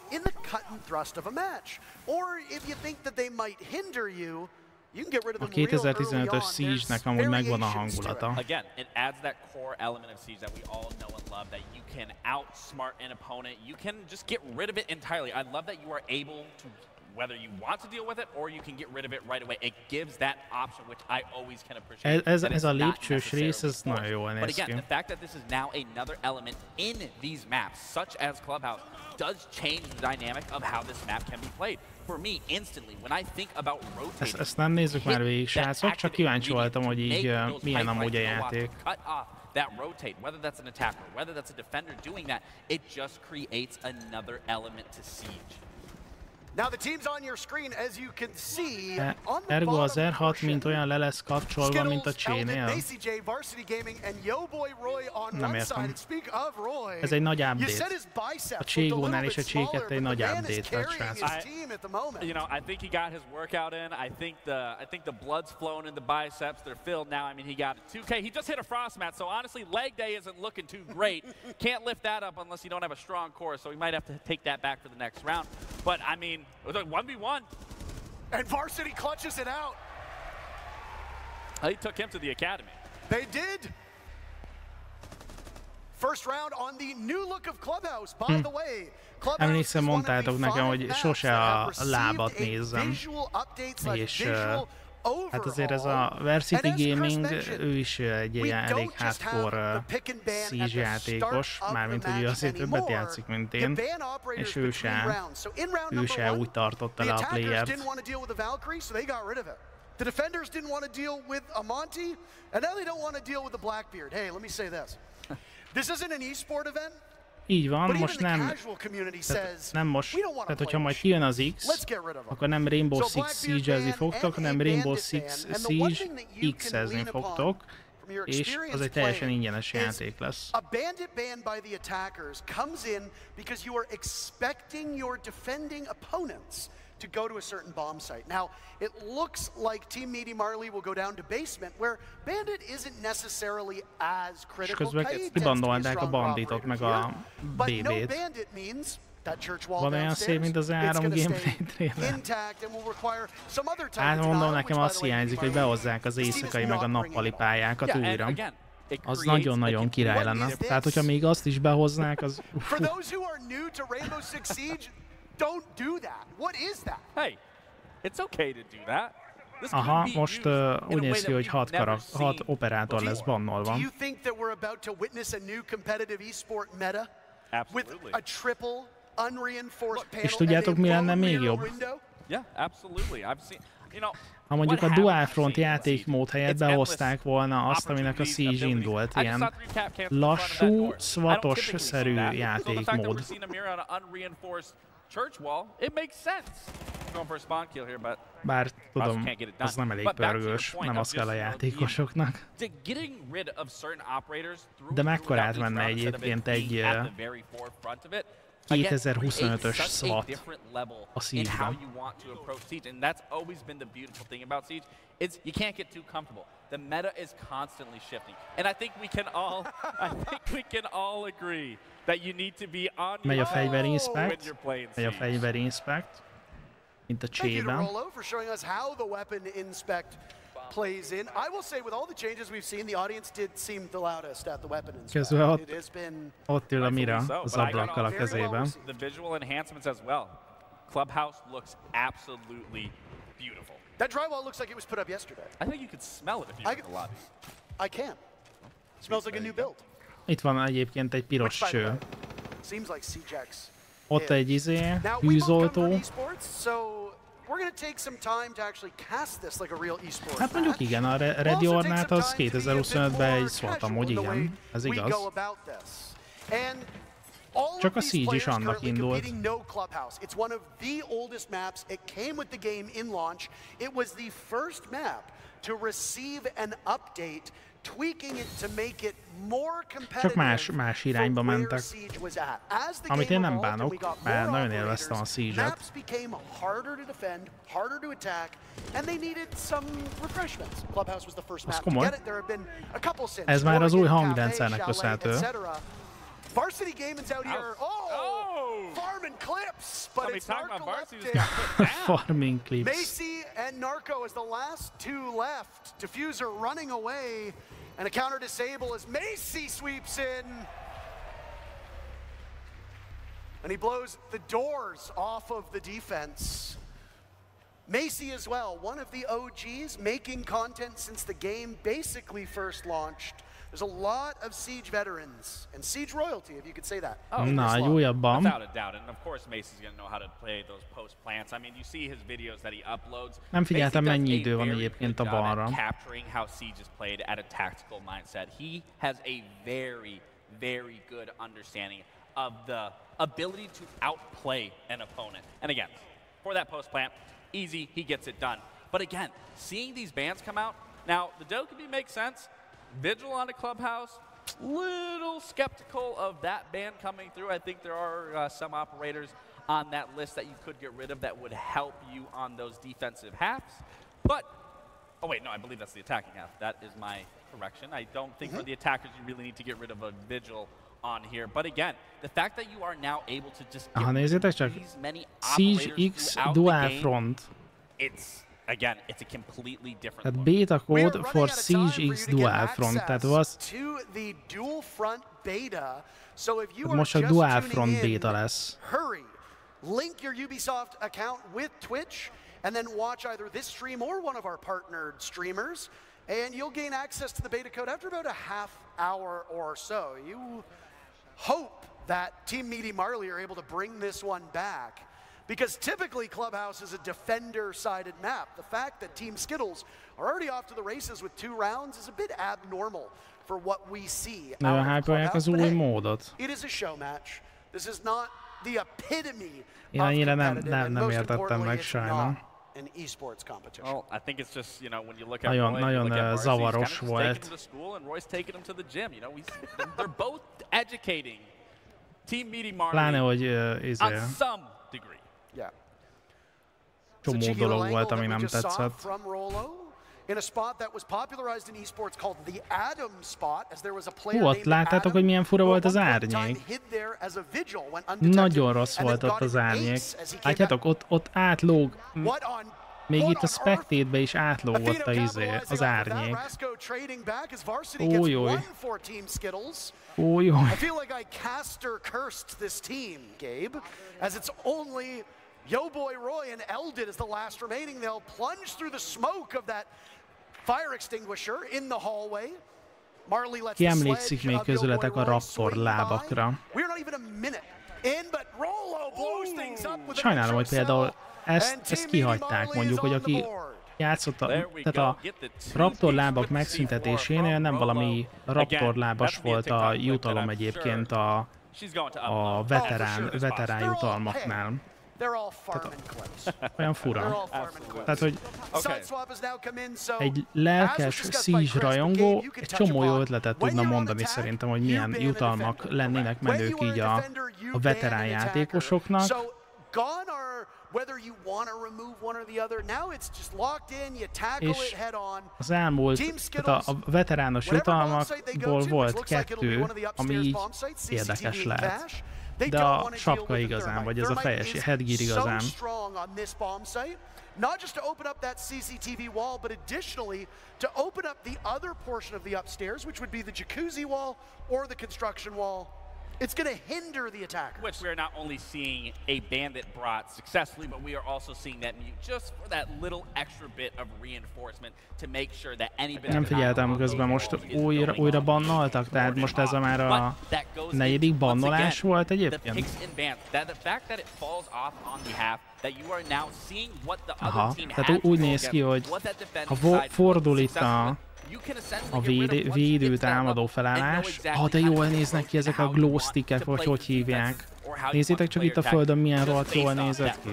In the cut and thrust of a match, or if you think that they might hinder you, you can get rid of them real early on. Siege-nek amúgy megvan a hangulata. Again, it adds that core element of Siege that we all know and love, that you can outsmart an opponent, you can just get rid of it entirely. I love that you are able to, whether you want to deal with it or you can get rid of it right away. It gives that option, which I always can appreciate. Ez a lépcsős rész, ez nagyon jól néz ki. But again, the fact that this is now another element in these maps, such as Clubhouse, does change the dynamic of how this map can be played. For me, instantly, when I think about rotating, ezt nem nézzük már végig, srácok, csak kíváncsi voltam, hogy így milyen amúgy a játék. That rotate, whether that's an attacker, whether that's a defender doing that, it just creates another element to Siege. Ergo az R6 mint olyan le lesz kapcsolva, mint a Csénél. Nem értem. Ez egy nagy update. A Cségónál és a Cséket egy nagy update lett, srácok. You know, I think he got his workout in. I think the blood's flowing in the biceps. They're filled now. I mean, he got 2K. He just hit a frost mat, so honestly, leg day isn't looking too great. Can't lift that up unless you don't have a strong core, so he might have to take that back for the next round. But I mean, it was like 1v1. And Varsity clutches it out. They took him to the academy. They did. First round on the new look of Clubhouse. By the way, Emlékszem, mondtátok nekem, hogy sose a lábat nézzem, és hát azért ez a Varsity Gaming, ő is egy ilyen elég hardcore Siege játékos, mármint hogy ő azért többet játszik, mint én, és ő se úgy tartotta le a playert. The defenders didn't want to deal with Amonte, and now they don't want to deal with the Blackbeard. Hey, let me say this. This isn't an e-sport event. Így van, most nem most, tehát hogyha majd kijön az X, akkor nem Rainbow Six Siege-ezni fogtok, hanem Rainbow Six Siege X-ezni fogtok, és az egy teljesen ingyenes játék lesz. A bandit ban by the attackers comes in because you are expecting your defending opponents to go to a certain bomb site. Now, it looks like Team Meaty Marley will go down to basement, where Bandit isn't necessarily as critical. Kibandolták a banditot, meg a BB-t. Van olyan szép, mint az A3 gameplay trailer. Hát mondom, nekem azt hiányzik, hogy behozzák az éjszakai meg a nappali pályákat újra. Az nagyon-nagyon király lenne. Tehát, hogyha még azt is behoznák, az... Don't do that. What is that? Hey, it's okay to do that. Aha, most úgy néz ki, hogy 6 operátor lesz bannolva. Do you think that we're about to witness a new competitive esport meta? Absolutely. With a triple unreinforced panel? És tudjátok, mi lenne még jobb? Yeah, absolutely. I've seen, you know, ha mondjuk a Dual Front játékmód helyett behozták volna azt, aminek a Siege indult, ilyen lassú, SWAT-os-szerű játékmód. Bár tudom, az nem elég pörgős, nem az kell a játékosoknak. De mekkorát menne egyébként egy 2025-ös SWAT a Siege-ben. You can't get too comfortable. The meta is constantly shifting, and I think we can all agree that you need to be on megy a when you're playing Siege. Megy a fegyverinspect, mint a Csében. Plays in. I will say, with all the changes we've seen, the audience did seem the loudest at the weapon inspect. Közben ott ül a Mira az ablakkal a kezében. The visual enhancements as well. Clubhouse looks absolutely beautiful. That drywall looks like it was put up yesterday. I think you could smell it if you were in the lobby. I can. Smells like a new build. Itt van egyébként egy piros cső. Seems like CJX. Ott egy hűzoltó. Hát mondjuk igen, a Ready or Not az 2025-ben egy SWAT amúgy, igen, ez igaz. Csak a Siege is annak indult. It's one of the oldest maps. It came with the game in launch. It was the first map to receive an update, tweaking it to make it more competitive. Csak más irányba mentek. Amit én nem bánok, mert nagyon élveztem a Siege-et. Maps became harder to defend, harder to attack, and they needed some refreshments. Clubhouse was the first map to get it. There have been a couple since. Ez már az új hangrendszernek köszönhető. Varsity Gaming's out here. Farming clips, but it's narcoleptic. Farming clips. Macy and Narco as the last two left. Diffuser running away, and a counter disable as Macy sweeps in. And he blows the doors off of the defense. Macy as well, one of the OGs, making content since the game basically first launched. There's a lot of Siege veterans and Siege royalty, if you could say that. Na, egy újabban. Without a doubt, and of course Macy's going to know how to play those post plants. I mean, you see his videos that he uploads. Nem figyeltem, mennyi idő van egyébként a balra. Capturing how Siege is played at a tactical mindset. He has a very, very good understanding of the ability to outplay an opponent. And again, for that post plant. Easy, he gets it done. But again, seeing these bans come out, now the Dokkaebi makes sense. Vigil on a clubhouse, little skeptical of that ban coming through. I think there are some operators on that list that you could get rid of that would help you on those defensive halves. But, oh wait, no, I believe that's the attacking half. That is my correction. I don't think for the attackers you really need to get rid of a Vigil on here. But again, the fact that you are now able to just get these many operators throughout the game, again, it's a completely different look. Beta code for Siege X Dual Front. Tehát was to the dual front beta. So if you most csak Dual Front beta lesz. Hurry. Link your Ubisoft account with Twitch and then watch either this stream or one of our partnered streamers and you'll gain access to the beta code after about a half hour or so. You hope that Team Meaty Marley are able to bring this one back. Because typically Clubhouse is a defender-sided map. The fact that Team Skittles are already off to the races with 2 rounds is a bit abnormal for what we see out of Clubhouse. But hey, it is a show match. This is not the epitome of competitive, and most importantly, it's not an esports competition. Well, I think it's just, you know, when you look at Roy, you look at Marcy, he's kind of taking him to school and Roy's taking him to the gym. You know, they're both educating Team Meaty Marley on some degree. Yeah. Csomó dolog volt, ami nem tetszett. In a spot that was popularized in esports called the Adam spot, as there was a player ott láttátok, hogy milyen fura volt az árnyék. Nagyon rossz volt ott az árnyék. Látjátok, ott átlóg. Még itt a Spectate-be is átlógott az árnyék. Újjúj. Újjúj. I feel like I caster cursed this team, Gabe, as it's only Yo Boy Roy and Eldid as the last remaining. They'll plunge through the smoke of that fire extinguisher in the hallway. Marley lets Ki emlékszik még közületek a Raptor lábakra? We're not even a minute in, but Rollo blows things up with sajnálom, hogy például ezt kihagyták, mondjuk, hogy aki játszott, tehát a Raptor lábak megszüntetésénél nem valami Raptor lábas volt a jutalom egyébként a veterán jutalmaknál. Olyan fura. Tehát, hogy egy lelkes Siege rajongó egy csomó jó ötletet tudna mondani szerintem, hogy milyen jutalmak lennének menők így a veterán játékosoknak. És az elmúlt, tehát a veterános jutalmakból volt 2, ami így érdekes lehet. De a sapka igazán, vagy ez a fejes headgear igazán. Not just to open up that CCTV wall, but additionally to open up the other portion of the upstairs, which would be the jacuzzi wall or the construction wall. It's going to hinder the attackers. Which we are not only seeing a bandit brought successfully, but we are also seeing that mute just for that little extra bit of reinforcement to make sure that anybody. Nem figyeltem közben, most újra bannoltak, tehát most ez már a 4. bannolás volt egyébként. Aha, tehát úgy néz ki, hogy ha fordul itt a védő támadó felállás. De jól néznek ki ezek a glow stickek, vagy hogy hívják. Nézzétek csak itt a földön, milyen rohadt jól nézett ki.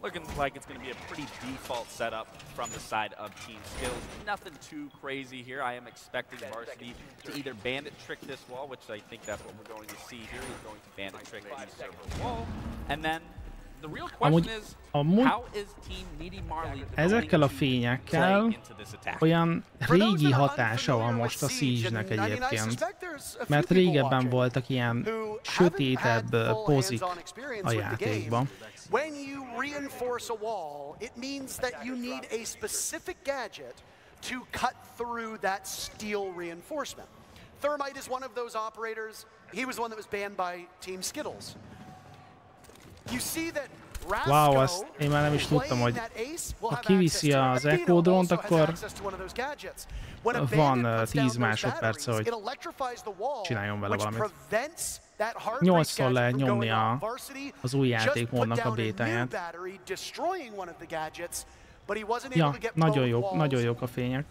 Looking like it's going to be a pretty default setup from the side of Team Skills. Nothing too crazy here. I am expecting Varsity to either bandit trick this wall, which I think that's what we're going to see here. He's going to bandit trick the server wall, and then the real question is, how is Team Meaty Marley ezekkel a fényekkel olyan régi hatása van most a Siege-nek egyébként. Mert régebben voltak ilyen sötétebb pozik a játékban. When you reinforce a wall, it means that you need a specific gadget to cut through that steel reinforcement. Thermite is one of those operators. He was the one that was banned by Team Skittles. You see that wow, azt én már nem is tudtam, hogy ha kiviszi az Echo Drone-t, akkor van 10 másodperce, hogy csináljon vele valamit. 8-szor lehet nyomni az új játékmódnak a bétáját. Ja, nagyon jók a fények.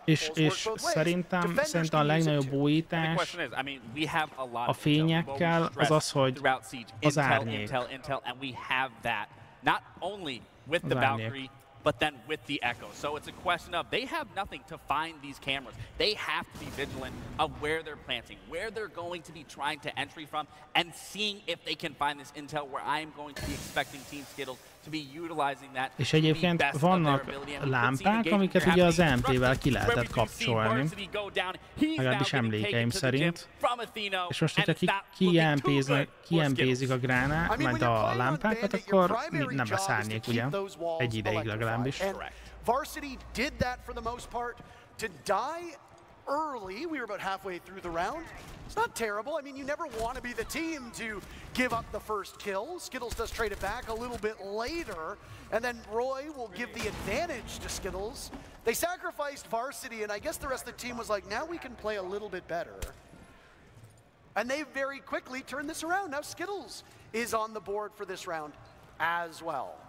És szerintem a legnagyobb újítás a fényekkel az az, hogy az árnyék. Az árnyék. But then with the echo. So it's a question of they have nothing to find these cameras. They have to be vigilant of where they're planting, where they're going to be trying to entry from, and seeing if they can find this intel where I am going to be expecting Team Skittles to be utilizing that. És egyébként vannak lámpák, amiket ugye az MP-vel ki lehetett kapcsolni. Legalábbis emlékeim szerint. És most, hogyha ki-MP-zik a gránát, majd a lámpákat, akkor nem lesz árnyék, ugye? Egy ideig legalábbis. Varsity did that for the most part. To die early, we were about halfway through the round. It's not terrible. I mean, you never want to be the team to give up the first kill. Skittles does trade it back a little bit later, and then Roy will give the advantage to Skittles. They sacrificed Varsity, and I guess the rest of the team was like, now we can play a little bit better. And they very quickly turned this around. Now Skittles is on the board for this round as well.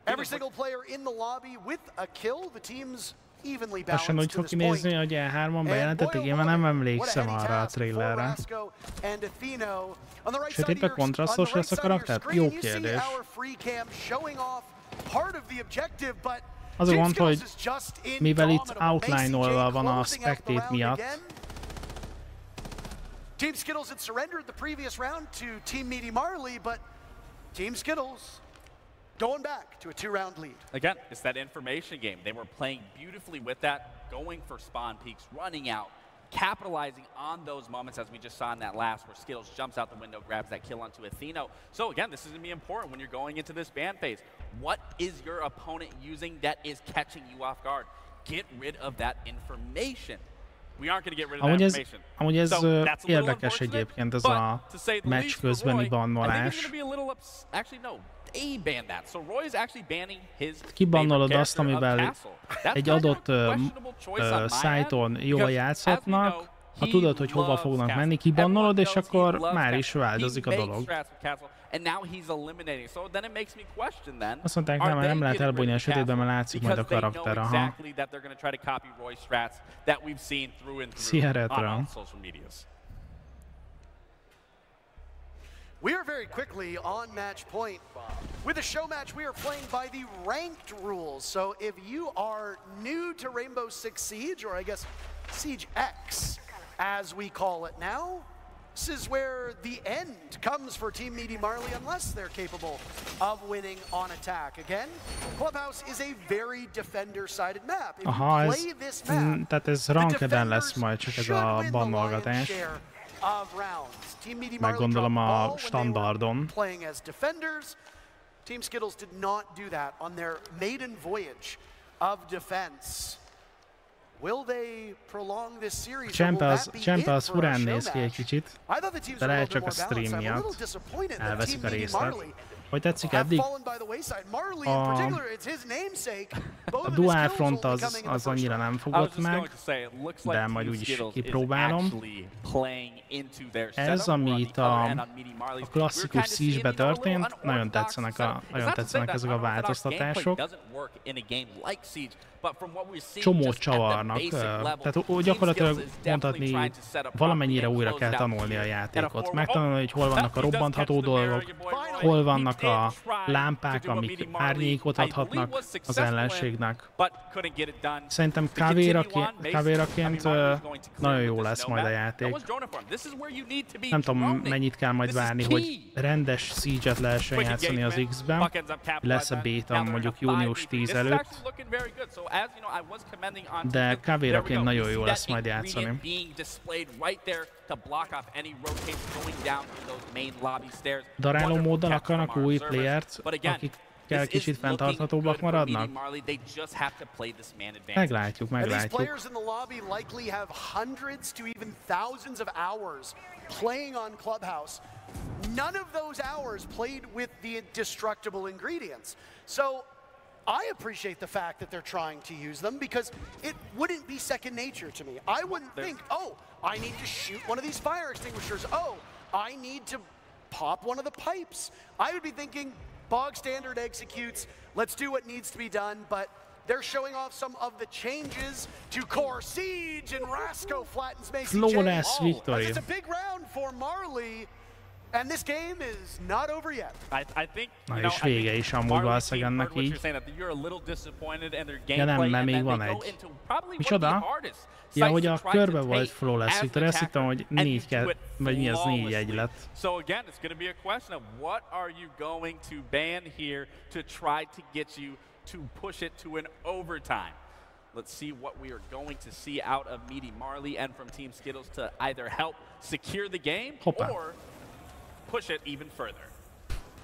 Every single player in the lobby with a kill. The team's evenly balanced úgy fog kinézni, hogy E3-on bejelentették, én már nem emlékszem arra a trailerre. Sötétbe kontrasztos lesz a karakter? Jó kérdés. Az a gond, hogy mivel itt outline-olva van a spectate miatt, Team Skittles had surrendered the previous round to Team Meaty Marley, but Team Skittles going back to a 2-round lead. Again, it's that information game. They were playing beautifully with that, going for spawn peaks, running out, capitalizing on those moments as we just saw in that last where Skittles jumps out the window, grabs that kill onto Atheno. So again, this is going to be important when you're going into this ban phase. What is your opponent using that is catching you off guard? Get rid of that information. We aren't going to get rid of that information. Amúgy ez érdekes egyébként, ez a meccs közbeni bannolás. Kibannolod azt, amivel egy adott szájton jól játszhatnak, ha tudod, hogy hova fognak menni, kibannolod, és akkor már is változik a dolog. Azt mondták, nem lehet elbújni a sötétben, mert látszik majd a karakter. Aha. Szia, Retro. We are very quickly on match point. With a show match, we are playing by the ranked rules. So if you are new to Rainbow Six Siege, or I guess Siege X, as we call it now, this is where the end comes for Team Meaty Marley unless they're capable of winning on attack. Again, Clubhouse is a very defender-sided map. If you play this map, tehát ez rankeden lesz majd csak ez a bannolgatás. Meg gondolom a standardon. Playing as defenders. Team Skittles did not do that on their maiden voyage of defense. Will they prolong this series? Champa az furán néz ki egy kicsit, de lehet csak a stream miatt elveszik a részlet. Hogy tetszik eddig? A dual front az annyira nem fogott meg, de majd úgyis kipróbálom. Ez, amit a klasszikus Siege-be történt, nagyon tetszenek ezek a változtatások. Csomót csavarnak, tehát gyakorlatilag mondhatni, valamennyire újra kell tanulni a játékot. Megtanulni, hogy hol vannak a robbantható dolgok, hol vannak a lámpák, amik árnyékot adhatnak az ellenségnek. Szerintem kávéraként nagyon jó lesz majd a játék. Nem tudom, mennyit kell majd várni, hogy rendes Siege-et lehessen játszani az X-ben. Lesz a beta mondjuk június 10 előtt. De kávéraként nagyon jó lesz majd játszani. Daráló móddal akarnak új playert, akik kicsit fenntarthatóbbak maradnak? Meglátjuk. None of those hours played with the destructible ingredients. So I appreciate the fact that they're trying to use them because it wouldn't be second nature to me. I wouldn't think, oh, I need to shoot one of these fire extinguishers. Oh, I need to pop one of the pipes. I would be thinking bog standard executes. Let's do what needs to be done. But They're showing off some of the changes to Core Siege, and Rasco flattens Macy Flawless victory. It's a big round for Marley, and this game is not over yet. I think, na és vége is amúgy valószínűleg ennek így. Ja nem, mert még van egy. Micsoda? Ja, hogy a körbe volt Flawless victory, azt hittem, hogy 4-2, vagy mi az 4-1 lett. So again, it's going to be a question of what are you going to ban here to try to get you to push it to an overtime. Let's see what we are going to see out of Meaty Marley and from Team Skittles to either help secure the game or push it even further.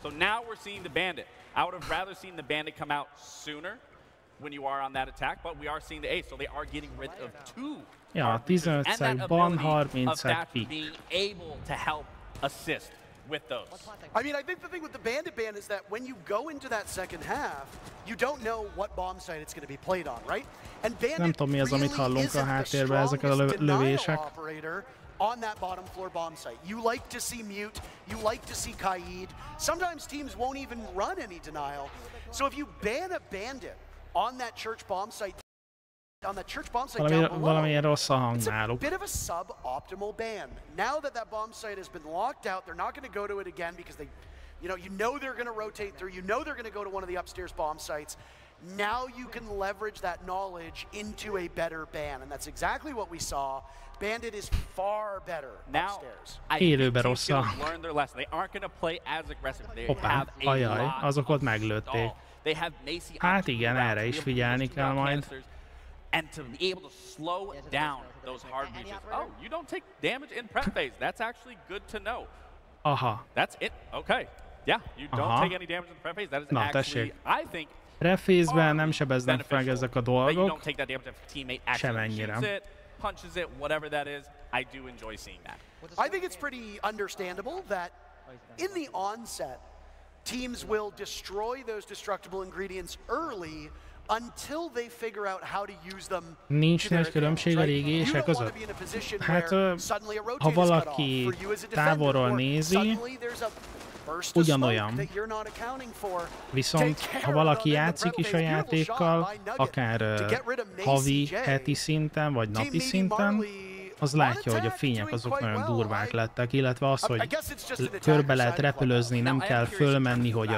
So now we're seeing the Bandit. I would have rather seen the Bandit come out sooner when you are on that attack, but we are seeing the ace, so they are getting rid of 2. Ja, 15-ban, 30-ban pick. Being able to help assist with those. I mean, I think the thing with the Bandit ban is that when you go into that second half, you don't know what bomb site it's going to be played on, right? And Bandit really isn't the strongest denial operator on that bottom floor bomb site. You like to see Mute, you like to see Kaid. Sometimes teams won't even run any denial. So if you ban a Bandit on that church bomb site, down below, it's a bit of a suboptimal ban. Now that that bomb site has been locked out, they're not going to go to it again because they, you know they're going to rotate through. You know they're going to go to one of the upstairs bomb sites. Now you can leverage that knowledge into a better ban, and that's exactly what we saw. Bandit is far better upstairs. I think teams learn their lesson. They aren't going to play as aggressive. They have a lot azok ott meglőtték. They have Macy. Hát igen, erre is figyelni kell majd. And to be able to slow down those hard breaches. Oh, you don't take damage in prep phase. That's actually good to know. Aha. That's it. Okay. Yeah, you don't take any damage in prep phase. That is actually, I think, prep phase-ben nem sebeznek meg ezek a dolgok. You don't take that damage if a teammate actually shoots it, punches it, whatever that is. I do enjoy seeing that. I think it's pretty understandable that in the onset, teams will destroy those destructible ingredients early until they figure out how to use them. Nincs nagy különbség a régi és a között. Hát, ha valaki távolról nézi, ugyanolyan. Viszont, ha valaki játszik is a játékkal, akár havi, heti szinten, vagy napi szinten, az látja, hogy a fények azok nagyon durvák lettek, illetve az, hogy körbe lehet repülözni, nem kell fölmenni, hogy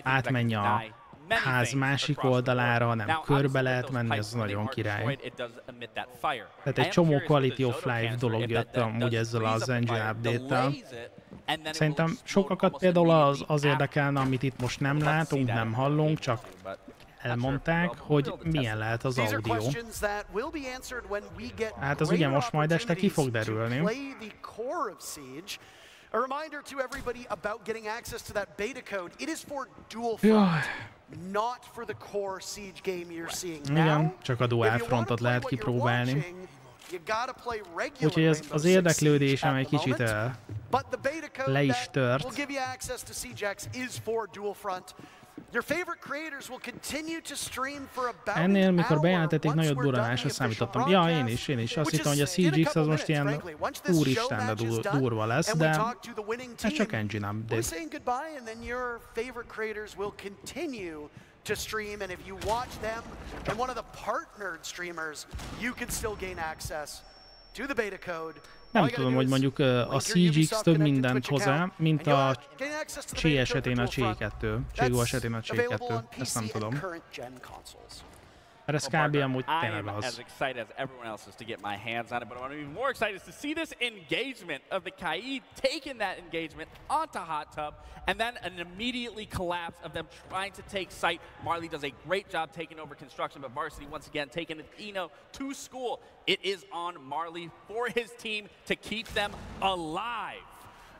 átmenj a ház másik oldalára, hanem körbe lehet menni, ez nagyon király. Tehát egy csomó quality of life dolog jött amúgy ezzel az engine update-tel. Szerintem sokakat például az érdekelne, amit itt most nem látunk, nem hallunk, csak elmondták, hogy milyen lehet az audio. Hát az ugye most majd este ki fog derülni. A reminder to everybody about getting access to that beta code. It is for dual front, not for the core Siege game you're seeing now. Igen, csak a dual frontot lehet kipróbálni. Úgyhogy az érdeklődésem egy kicsit le is tört. Ennél, mikor bejelentették, nagyobb durranásra számítottam. Ja, én is. Azt hittem, hogy a CGX az most ilyen úristen, de durva lesz, de ez csak engine update. To stream, and if you watch them and one of the partnered streamers, you can still gain access to the beta code. Nem tudom, hogy mondjuk a CGX több mindent hozzá, mint a Csé esetén a C2, Cségó esetén a C2, ezt nem tudom. Ez kb. Amúgy tényleg az. As excited as everyone else is to get my hands on it, but what I'm even more excited is to see this engagement of the Kaid taking that engagement onto Hot Tub, and then an immediately collapse of them trying to take site. Marley does a great job taking over construction, but Varsity once again taking Eno to school. It is on Marley for his team to keep them alive.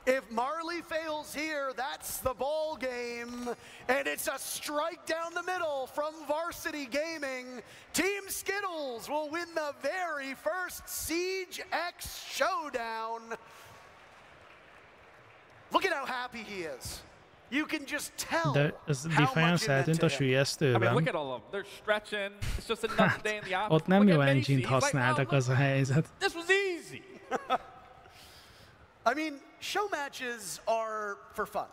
If Marley fails here, that's the ball game. And it's a strike down the middle from Varsity Gaming. Team Skittles will win the very first Siege X showdown. Look at how happy he is. You can just tell de ez defense eltűnt a sülyeztőben. Look at all of them. They're stretching. It's just another day in the office. Ott nem jó engine-t használtak, az a helyzet. This was easy. I mean, show matches are for fun.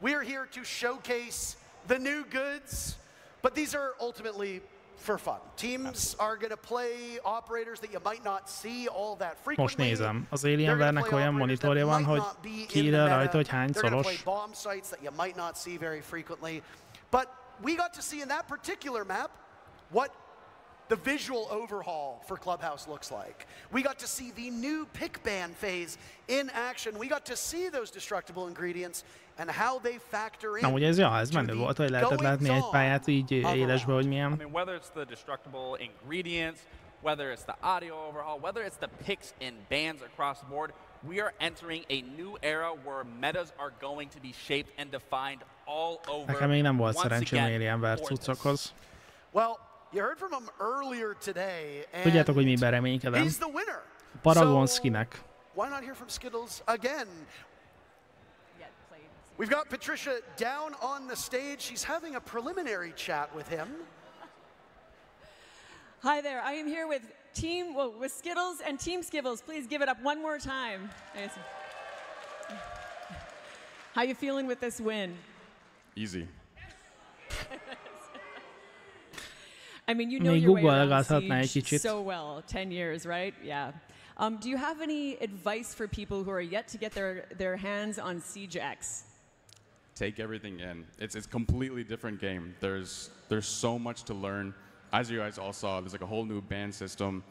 We're here to showcase the new goods, but these are ultimately for fun. Teams are going to play operators that you might not see all that frequently. Most nézem. Az Alienware-nek olyan monitorja van, hogy kiírja rajta, hogy hány szoros. They're going to play bomb sites that you might not see very frequently. But we got to see in that particular map what the visual overhaul for Clubhouse looks like. We got to see the new pick ban phase in action. We got to see those destructible ingredients and how they factor in. Na, ugye ez menő volt, hogy lehetett látni egy pályát így élesbe, hogy milyen. I mean, whether it's the destructible ingredients, whether it's the audio overhaul, whether it's the picks and bans across the board, we are entering a new era where metas are going to be shaped and defined all over. Nekem még nem volt szerencsém Alienware cuccokhoz. Well, you heard from him earlier today, and tudjátok, hogy miben reménykedem? he's the winner. Paragon skinek. Why not hear from Skittles again? We've got Patricia down on the stage. She's having a preliminary chat with him. Hi there. I am here with with Skittles and Team Skibbles. Please give it up one more time. How you feeling with this win? Easy. I mean, you know your way around Siege so well, 10 years, right? Yeah. Do you have any advice for people who are yet to get their hands on Siege X? Take everything in. It's a completely different game. There's so much to learn. As you guys all saw, there's like a whole new band system,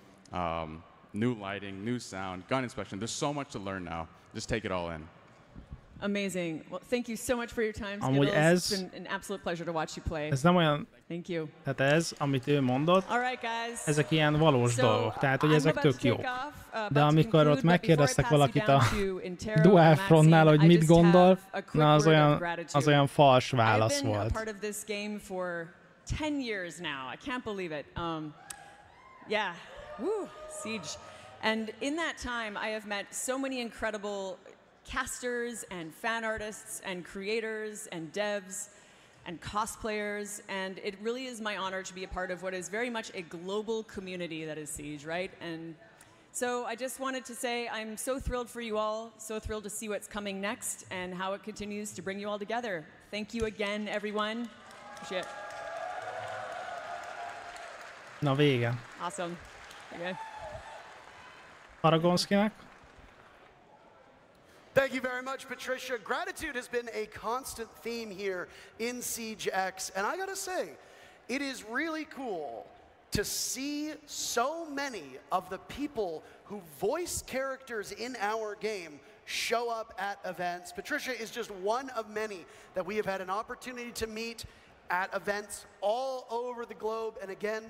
new lighting, new sound, gun inspection. There's so much to learn now. Just take it all in. Amazing. Well, thank you so much for your time, Skittles. It's been an absolute pleasure to watch you play. Ez nem olyan... Thank you. Tehát ez, amit ő mondott, ezek ilyen valós dolgok, tehát hogy ezek tök jók. De amikor ott megkérdeztek valakit a Dual Frontnál, hogy mit gondol, na az olyan fals válasz volt. 10 years now. I can't believe it. Yeah, woo, Siege. And in that time, I have met so many incredible casters and fan artists and creators and devs and cosplayers, and it really is my honor to be a part of what is very much a global community that is Siege, right? And so I just wanted to say I'm so thrilled for you all, so thrilled to see what's coming next and how it continues to bring you all together. Thank you again, everyone. Appreciate it. Na, vége. Awesome. Okay. Paragonskinek. Thank you very much, Patricia. Gratitude has been a constant theme here in Siege X, and I gotta say, it is really cool to see so many of the people who voice characters in our game show up at events. Patricia is just one of many that we have had an opportunity to meet at events all over the globe, and again,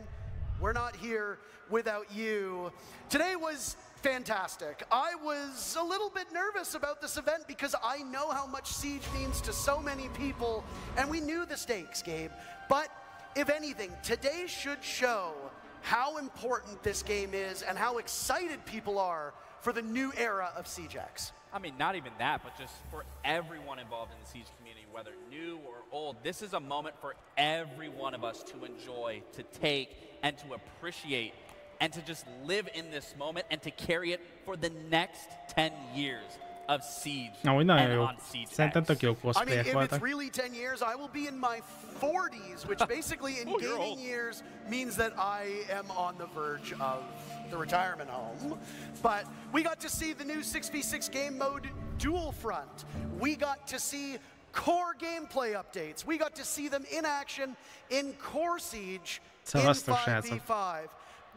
we're not here without you. Today was fantastic. I was a little bit nervous about this event because I know how much Siege means to so many people, and we knew the stakes, Gabe. But if anything, today should show how important this game is and how excited people are for the new era of Siege X. I mean, not even that, but just for everyone involved in the Siege community, whether new or old, this is a moment for every one of us to enjoy, to take, and to appreciate, and to just live in this moment and to carry it for the next 10 years of Siege and on Siege X. I mean, if it's really 10 years, I will be in my 40s, which basically in gaming years means that I am on the verge of the retirement home. But we got to see the new 6v6 game mode Dual Front. We got to see core gameplay updates. We got to see them in action in Core Siege in 5v5.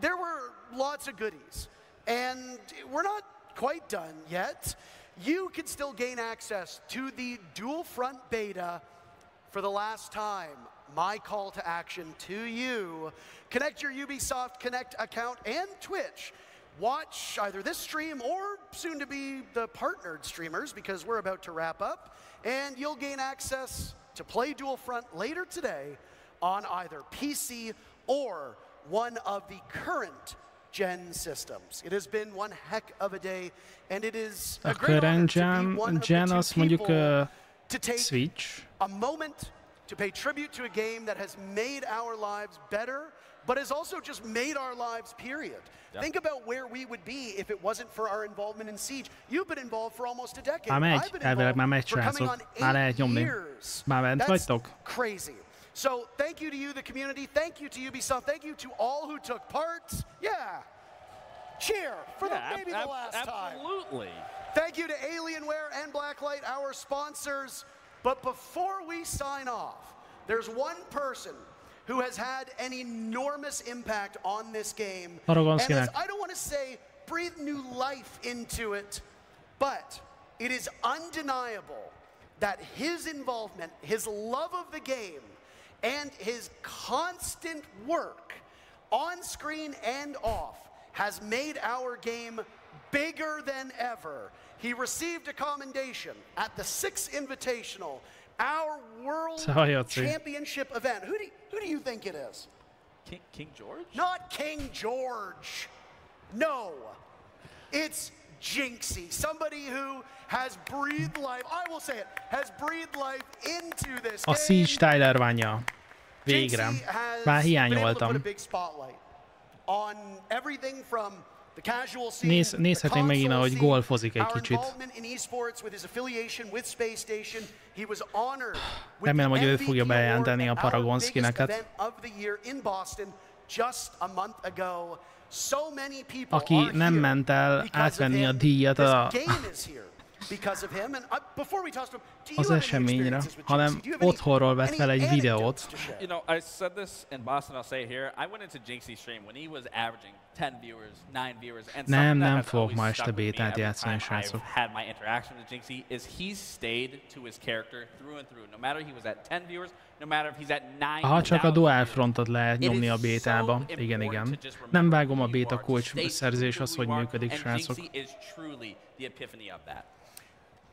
There were lots of goodies, and we're not quite done yet. You can still gain access to the Dual Front beta for the last time. My call to action to you. Connect your Ubisoft Connect account and Twitch. Watch either this stream or soon to be the partnered streamers because we're about to wrap up, and you'll gain access to play Dual Front later today on either PC or one of the current gen systems. It has been one heck of a day, and it is a great honor to be one of the two people to take Switch. A moment to pay tribute to a game that has made our lives better, but has also just made our lives, period. Yep. Think about where we would be if it wasn't for our involvement in Siege. You've been involved for almost a decade. I've been involved for coming on 8 years. That's crazy. So thank you to you, the community. Thank you to Ubisoft. Thank you to all who took part. Yeah. Cheer for maybe the last time. Absolutely. Thank you to Alienware and Blacklight, our sponsors. But before we sign off, there's one person who has had an enormous impact on this game. And I don't want to say breathe new life into it, but it is undeniable that his involvement, his love of the game, and his constant work on screen and off has made our game bigger than ever. He received a commendation at the 6th Invitational, our World Championship event. Who do you think it is? King George? Not King George. No. It's Jinxie, somebody who has breathed life, I will say it, has breathed life into this game. A Siege Tylervanya. Végre. Már hiányoltam. Nézhetnénk megint, ahogy golfozik egy kicsit. Remélem, hogy ő fogja bejelenteni a Paragon skineket. Aki nem ment el átvenni a díjat az eseményre, hanem otthonról vett fel egy videót. You know, I said this in Boston, I'll say it here. I went into Jinxie's stream when he was averaging 10 viewers, 9 viewers, and nem fogok ma este bétát játszani, srácok. Had my interaction with Jinxie is he's stayed to his character through and through. No matter he was at 10 viewers, no matter if he's at 9. Ha csak a dual frontot lehet nyomni a bétába, igen. Nem vágom a béta kulcs szerzés, az hogy működik, srácok.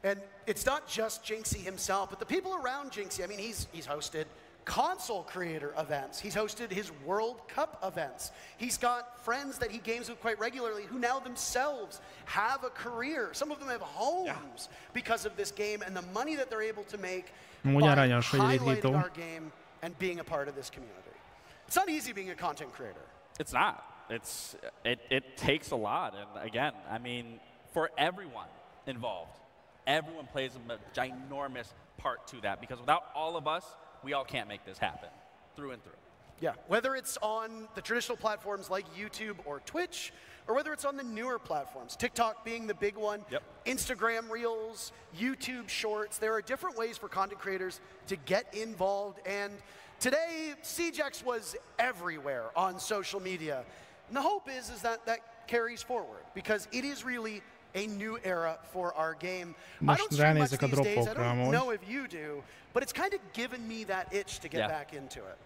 And it's not just Jinxie himself, but the people around Jinxie. I mean, he's hosted console creator events. He's hosted his World Cup events. He's got friends that he games with quite regularly who now themselves have a career. Some of them have homes because of this game and the money that they're able to make by highlighting our game and being a part of this community. It's not easy being a content creator. It's not. It takes a lot. And again, I mean, for everyone involved, everyone plays a ginormous part to that, because without all of us, we all can't make this happen, through and through. Yeah, whether it's on the traditional platforms like YouTube or Twitch, or whether it's on the newer platforms, TikTok being the big one, Instagram Reels, YouTube Shorts, there are different ways for content creators to get involved. And today, SiegeX was everywhere on social media. And the hope is that carries forward, because it is really a new era for our game. I don't stream much these days, I don't know if you do, but it's kind of given me that itch to get back into it.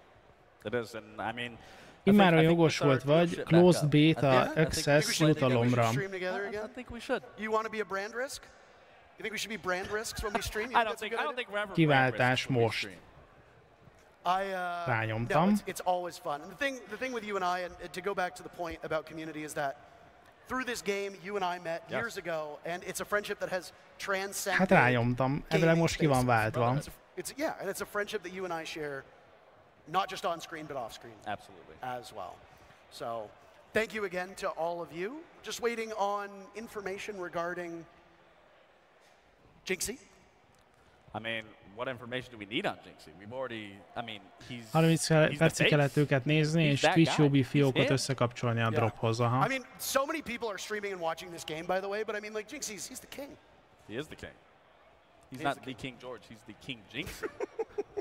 It is, and I mean, immáron jogos volt vagy, closed beta access jutalomra. I think we should. You want to be a brand risk? You think we should be brand risks when we stream? I don't think we're ever Kiváltás most. Rányomtam. No, it's always fun. And the thing with you and I, and to go back to the point about community, is that through this game, you and I met years ago, and it's a friendship that has transcended. Hát rányomtam, ebből most ki van váltva. And it's a friendship that you and I share, not just on screen, but off screen. Absolutely. As well. So, thank you again to all of you. Just waiting on information regarding Jinxie. I mean, what information do we need on Jinxie? We've already, I mean, he's 30 percig kellett őket nézni, és Twitch Ubi fiókot összekapcsolni a drophoz. I mean, so many people are streaming and watching this game, by the way, but I mean, like, Jinxie's, he's the king. He is the king. He's not the King George, he's the King Jinxie.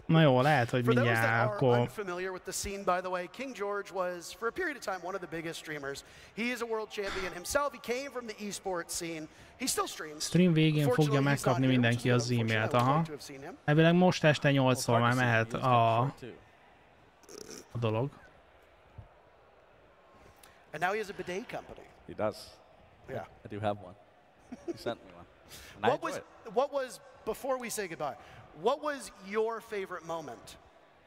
Na jó, lehet, hogy mindjárt akkor... For those that are unfamiliar with the scene, by the way, King George was, for a period of time, one of the biggest streamers. He is a world champion himself. He came from the esports scene. He still streams. Stream végén fogja megkapni mindenki az e-mailt, aha. Elvileg most este 8-tól már mehet a dolog. And now he has a bidet company. He does. Yeah. I do have one. He sent me one. What was, before we say goodbye, what was your favorite moment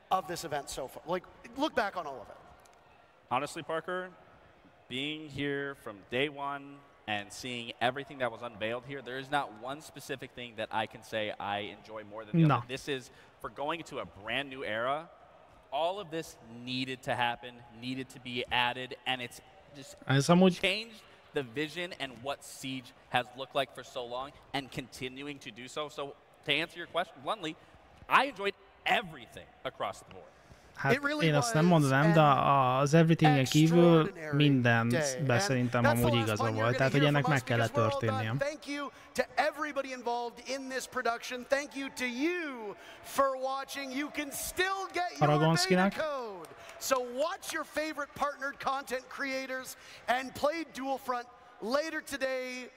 of this event so far? Like, look back on all of it. Honestly, Parker, being here from day one and seeing everything that was unveiled here, there is not one specific thing that I can say I enjoy more than the other. This is, for going into a brand new era, all of this needed to happen, needed to be added, and it's just changed the vision and what Siege has looked like for so long and continuing to do so. So, to answer your question bluntly, I enjoyed everything across the board. Hát én azt nem mondanám, de az Everything-en kívül minden szerintem amúgy igaza volt, tehát hogy ennek meg kellett történnie. To everybody involved in this production. Thank you to you for watching. You can still get your beta code. So watch your favorite partnered content creators and play Dual Front later today.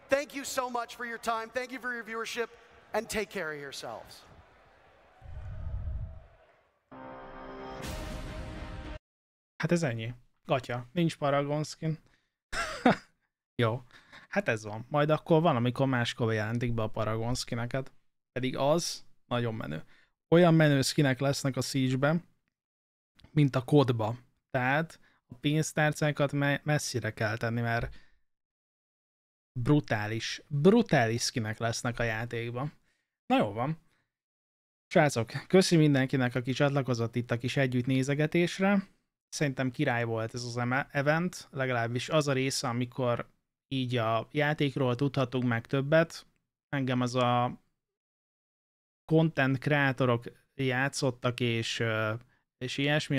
Thank you so much for your time. Thank you for your viewership and take care of yourselves. Hát ez ennyi. Gatya. Nincs Paragon skin. Jó. Hát ez van. Majd akkor valamikor máskor jelentik be a Paragon skineket. Pedig az nagyon menő. Olyan menő skinek lesznek a Siege-ben, mint a kodba. Tehát a pénztárcákat messzire kell tenni, mert brutális skinek lesznek a játékban. Na jó van. Srácok, köszi mindenkinek, aki csatlakozott itt a kis együttnézegetésre. Szerintem király volt ez az event, legalábbis az a része, amikor így a játékról tudhatunk meg többet. Engem az a content kreatorok játszottak, és ilyesmi,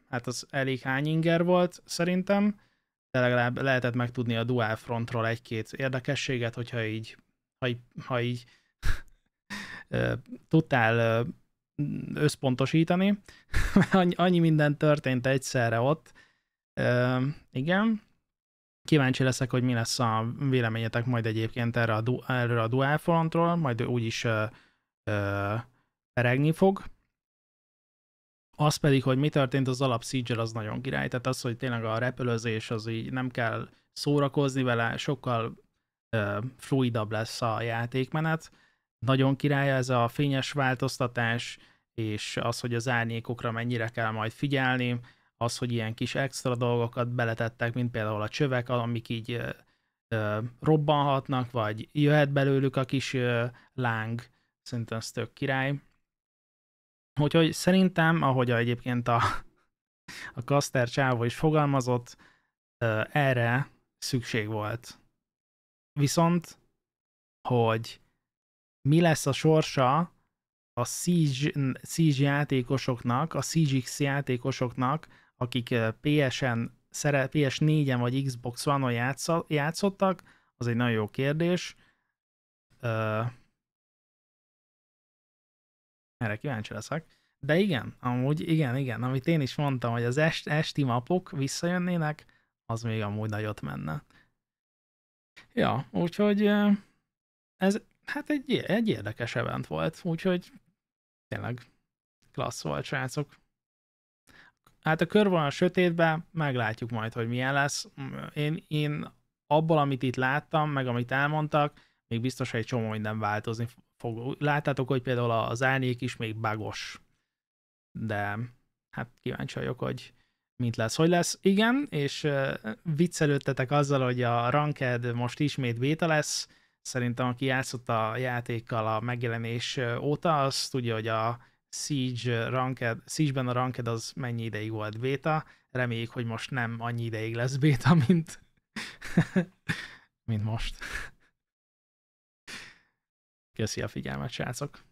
hát az elég hányinger volt szerintem, de legalább lehetett megtudni a Dual Frontról egy-két érdekességet, hogyha így tudtál összpontosítani. Annyi minden történt egyszerre ott. Igen. Kíváncsi leszek, hogy mi lesz a véleményetek majd egyébként erről a Dual Frontról, majd úgyis peregni fog. Az pedig, hogy mi történt az alap Siege-el, az nagyon király. Tehát az, hogy tényleg a repülőzés, az így nem kell szórakozni vele, sokkal fluidabb lesz a játékmenet. Nagyon király ez a fényes változtatás, és az, hogy az árnyékokra mennyire kell majd figyelni, az, hogy ilyen kis extra dolgokat beletettek, mint például a csövek, amik így robbanhatnak, vagy jöhet belőlük a kis láng. Szerintem ez tök király. Úgyhogy szerintem, ahogy egyébként a Caster csávó is fogalmazott, erre szükség volt. Viszont, hogy mi lesz a sorsa a Siege játékosoknak, a SiegeX játékosoknak, akik PS4-en vagy Xbox One-on játszottak, az egy nagyon jó kérdés. Erre kíváncsi leszek. De igen, amúgy igen, amit én is mondtam, hogy az esti mapok visszajönnének, az még amúgy nagyot menne. Ja, úgyhogy ez hát egy érdekes event volt, úgyhogy tényleg klassz volt, srácok. Hát a körvonal sötétben meglátjuk majd, hogy milyen lesz. Én abból, amit itt láttam, meg amit elmondtak, még biztos, hogy egy csomó minden változni fog. Láttátok, hogy például az árnyék is még bugos. De hát kíváncsi vagyok, hogy mint lesz, hogy lesz. Igen, és viccelődtetek azzal, hogy a Ranked most ismét béta lesz. Szerintem, aki játszott a játékkal a megjelenés óta, az tudja, hogy a Siege-ben a Ranked az mennyi ideig volt béta. Reméljük, hogy most nem annyi ideig lesz béta, mint most. Köszi a figyelmet, srácok!